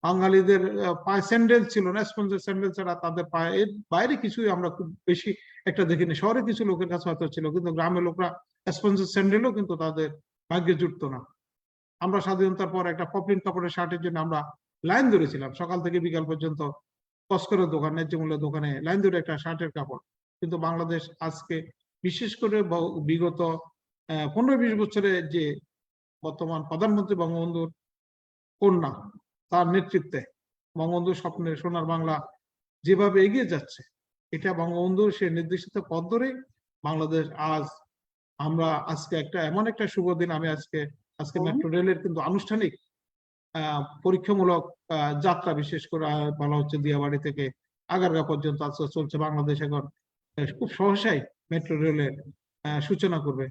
বাঙালিদের পায়ে স্যান্ডেল ছিল না, স্পঞ্জের স্যান্ডেল ছাড়া তাদের পায়ে, এর বাইরে কিছুই আমরা খুব বেশি একটা দেখিনি। শহরে কিছু লোকের কাছে হয়তো ছিল, কিন্তু গ্রামের লোকরা স্পঞ্জের স্যান্ডেলও কিন্তু তাদের ভাগ্যে জুটতো না। আমরা স্বাধীনতার পর একটা পপলিন কাপড়ের শার্টের জন্য আমরা লাইন ধরেছিলাম, সকাল থেকে বিকাল পর্যন্ত কসকরের দোকান, ন্যায্য মূল্যের দোকানে লাইন ধরে একটা শার্টের কাপড়। কিন্তু বাংলাদেশ আজকে বিশেষ করে বিগত 15-20 বছরে যে বর্তমান প্রধানমন্ত্রী বঙ্গবন্ধুর কন্যা, তার নেতৃত্বে বঙ্গবন্ধুর স্বপ্নের সোনার বাংলা যেভাবে এগিয়ে যাচ্ছে, এটা বঙ্গবন্ধুর সে নির্দেশিত পথ ধরেই বাংলাদেশ আজ, আমরা আজকে একটা এমন একটা শুভ দিন। আমি আজকে মেট্রো রেলের কিন্তু আনুষ্ঠানিক পরীক্ষামূলক যাত্রা, বিশেষ করে বলা হচ্ছে দিয়াবাড়ি থেকে আগারগাঁও পর্যন্ত আজকে চলছে। বাংলাদেশ এখন খুব সহসাই মেট্রো রেলের সূচনা করবে।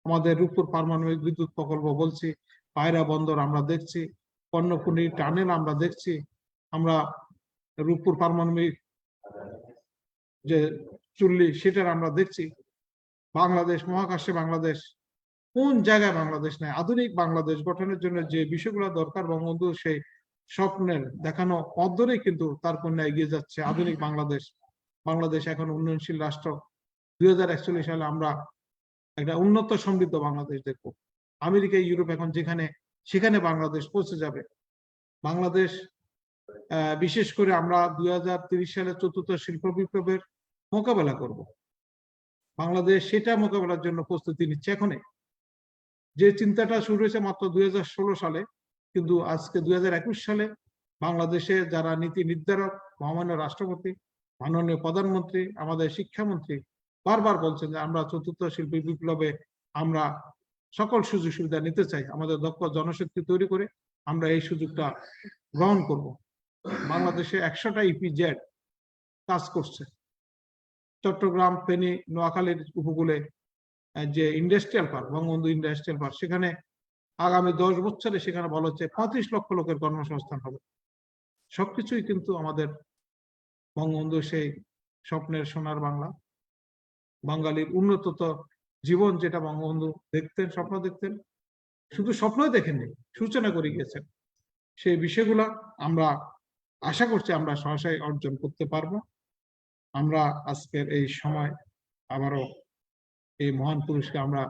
আমাদের রূপপুর পারমাণবিক বিদ্যুৎ প্রকল্প বলছি, পায়রা বন্দর আমরা দেখছি, কর্ণফুলী টানেল আমরা দেখছি, আমরা রূপপুর পারমাণবিক যে চুল্লি সেটার আমরা দেখছি। বাংলাদেশ মহাকাশে, বাংলাদেশ কোন জায়গায় বাংলাদেশ নেই, আধুনিক বাংলাদেশ গঠনের জন্য যে বিষয়গুলো দরকার, বঙ্গবন্ধু সেই স্বপ্নের দেখানো পথ ধরেই কিন্তু তার কন্যা এগিয়ে যাচ্ছে আধুনিক বাংলাদেশ। বাংলাদেশ এখন উন্নয়নশীল রাষ্ট্র। 2041 সালে আমরা একটা উন্নত সমৃদ্ধ বাংলাদেশ দেখবো। আমেরিকা, ইউরোপ এখন যেখানে, সেখানে বাংলাদেশ পৌঁছে যাবে। বাংলাদেশ বিশেষ করে আমরা 2030 সালে 4র্থ শিল্প বিপ্লবের মোকাবেলা করব। বাংলাদেশ সেটা মোকাবেলার জন্য প্রস্তুতি নিচ্ছে এখনই। যে চিন্তাটা শুরু হয়েছে মাত্র 2016 সালে, কিন্তু আজকে 2021 সালে বাংলাদেশে যারা নীতি নির্ধারক, মহামান্য রাষ্ট্রপতি, মাননীয় প্রধানমন্ত্রী, আমাদের শিক্ষামন্ত্রী বারবার বলছেন যে আমরা 4র্থ শিল্প বিপ্লবে আমরা সকল সুযোগ সুবিধা নিতে চাই। আমাদের দক্ষ জনশক্তি তৈরি করে আমরা এই সুযোগটা গ্রহণ করব। বাংলাদেশে 100টা ইপিজেড কাজ করছে। চট্টগ্রাম, ফেনী, নোয়াখালীর উপকূলে যে industrial park, Bangabandhu industrial park, সেখানে আগামী 10 বছরে সেখানে বলা হচ্ছে 35 লক্ষ লোকের কর্মসংস্থান হবে। সবকিছুই কিন্তু আমাদের বঙ্গবন্ধু সেই স্বপ্নের সোনার বাংলা, বাঙালির উন্নততর জীবন, যেটা বঙ্গবন্ধু দেখতেন, স্বপ্ন দেখতেন, শুধু স্বপ্নই দেখেননি, সূচনা করে গিয়েছেন। সেই বিষয়গুলো আমরা আশা করছি আমরা সহসাই অর্জন করতে পারবো। আমরা আজকের এই সময় আবারও এই মহান পুরুষকে আমরা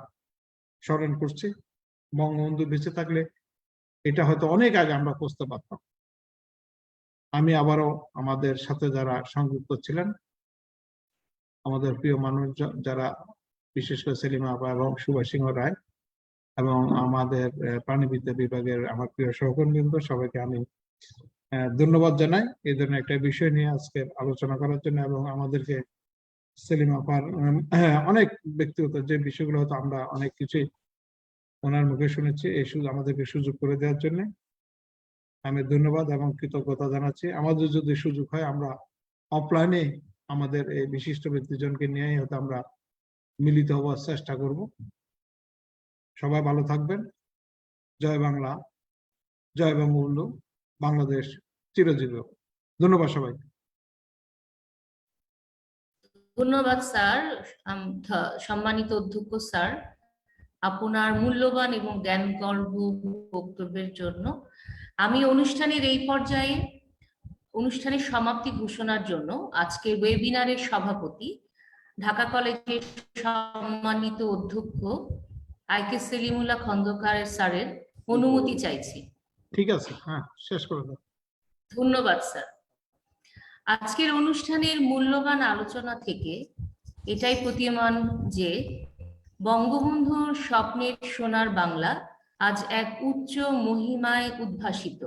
স্মরণ করছি। বঙ্গবন্ধু বেঁচে থাকলে এটা হয়তো অনেক আগে আমরা পৌঁছতে পারতাম। আমি আবারও আমাদের সাথে যারা সংযুক্ত ছিলেন, আমাদের প্রিয় মানুষ যারা, বিশেষ করে সেলিমা আপা এবং সুভাষ সিংহ রায়, এবং আমাদের প্রাণীবিদ্যা বিভাগের আমার প্রিয় সহকর্মীবৃন্দ, সবাইকে আমি ধন্যবাদ জানাই এই ধরনের একটা বিষয় নিয়ে আজকে আলোচনা করার জন্য, এবং আমাদেরকে সেলিমা আপার অনেক ব্যক্তিগত যে বিষয়গুলো হয়তো আমরা অনেক কিছুই ওনার মুখে শুনেছি, এই আমাদেরকে সুযোগ করে দেওয়ার জন্য আমি ধন্যবাদ এবং কৃতজ্ঞতা জানাচ্ছি। আমাদের যদি সুযোগ হয় আমরা অফলাইনে আমাদের এই বিশিষ্ট ব্যক্তিজনকে নিয়ে হয়তো আমরা মিলিত হওয়ার চেষ্টা করব। সবাই ভালো থাকবেন। জয় বাংলা, জয় বঙ্গবন্ধু, বাংলাদেশ চিরজীবী। ধন্যবাদ সবাইকে। ধন্যবাদ স্যার, সম্মানিত অধ্যক্ষ স্যার, আপনার মূল্যবান এবং জ্ঞানগর্ভ বক্তব্যের জন্য। আমি অনুষ্ঠানের এই পর্যায়ে অনুষ্ঠানের সমাপ্তি ঘোষণার জন্য আজকের ওয়েবিনারের সভাপতি, ঢাকা কলেজের সম্মানিত অধ্যক্ষ IK সেলিমুল্লাহ খন্দকার স্যারের অনুমতি চাইছি। ঠিক আছে, হ্যাঁ, শেষ করে দাও। ধন্যবাদ স্যার। আজকের অনুষ্ঠানের মূল্যবান আলোচনা থেকে এটাই প্রতীয়মান যে বঙ্গবন্ধুর স্বপ্নের সোনার বাংলা আজ এক উচ্চ মহিমায় উদ্ভাসিত।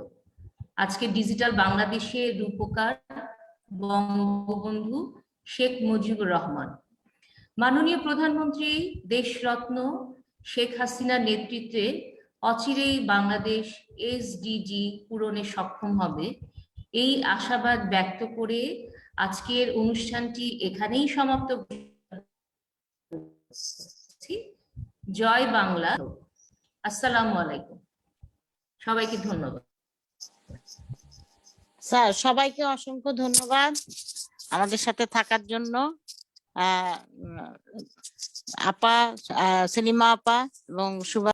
আজকে ডিজিটাল বাংলাদেশের রূপকার বঙ্গবন্ধু শেখ মুজিবুর রহমান। মাননীয় প্রধানমন্ত্রী দেশরত্ন শেখ হাসিনার নেতৃত্বে অচিরেই বাংলাদেশ SDG পূরণে সক্ষম হবে, এই আশাবাদ ব্যক্ত করে আজকের অনুষ্ঠানটি এখানেই সমাপ্ত। জয় বাংলা। আসসালামু আলাইকুম। সবাইকে ধন্যবাদ। স্যার, সবাইকে অসংখ্য ধন্যবাদ আমাদের সাথে থাকার জন্য। আহ, আপা, সেলিমা আপা এবং সুভা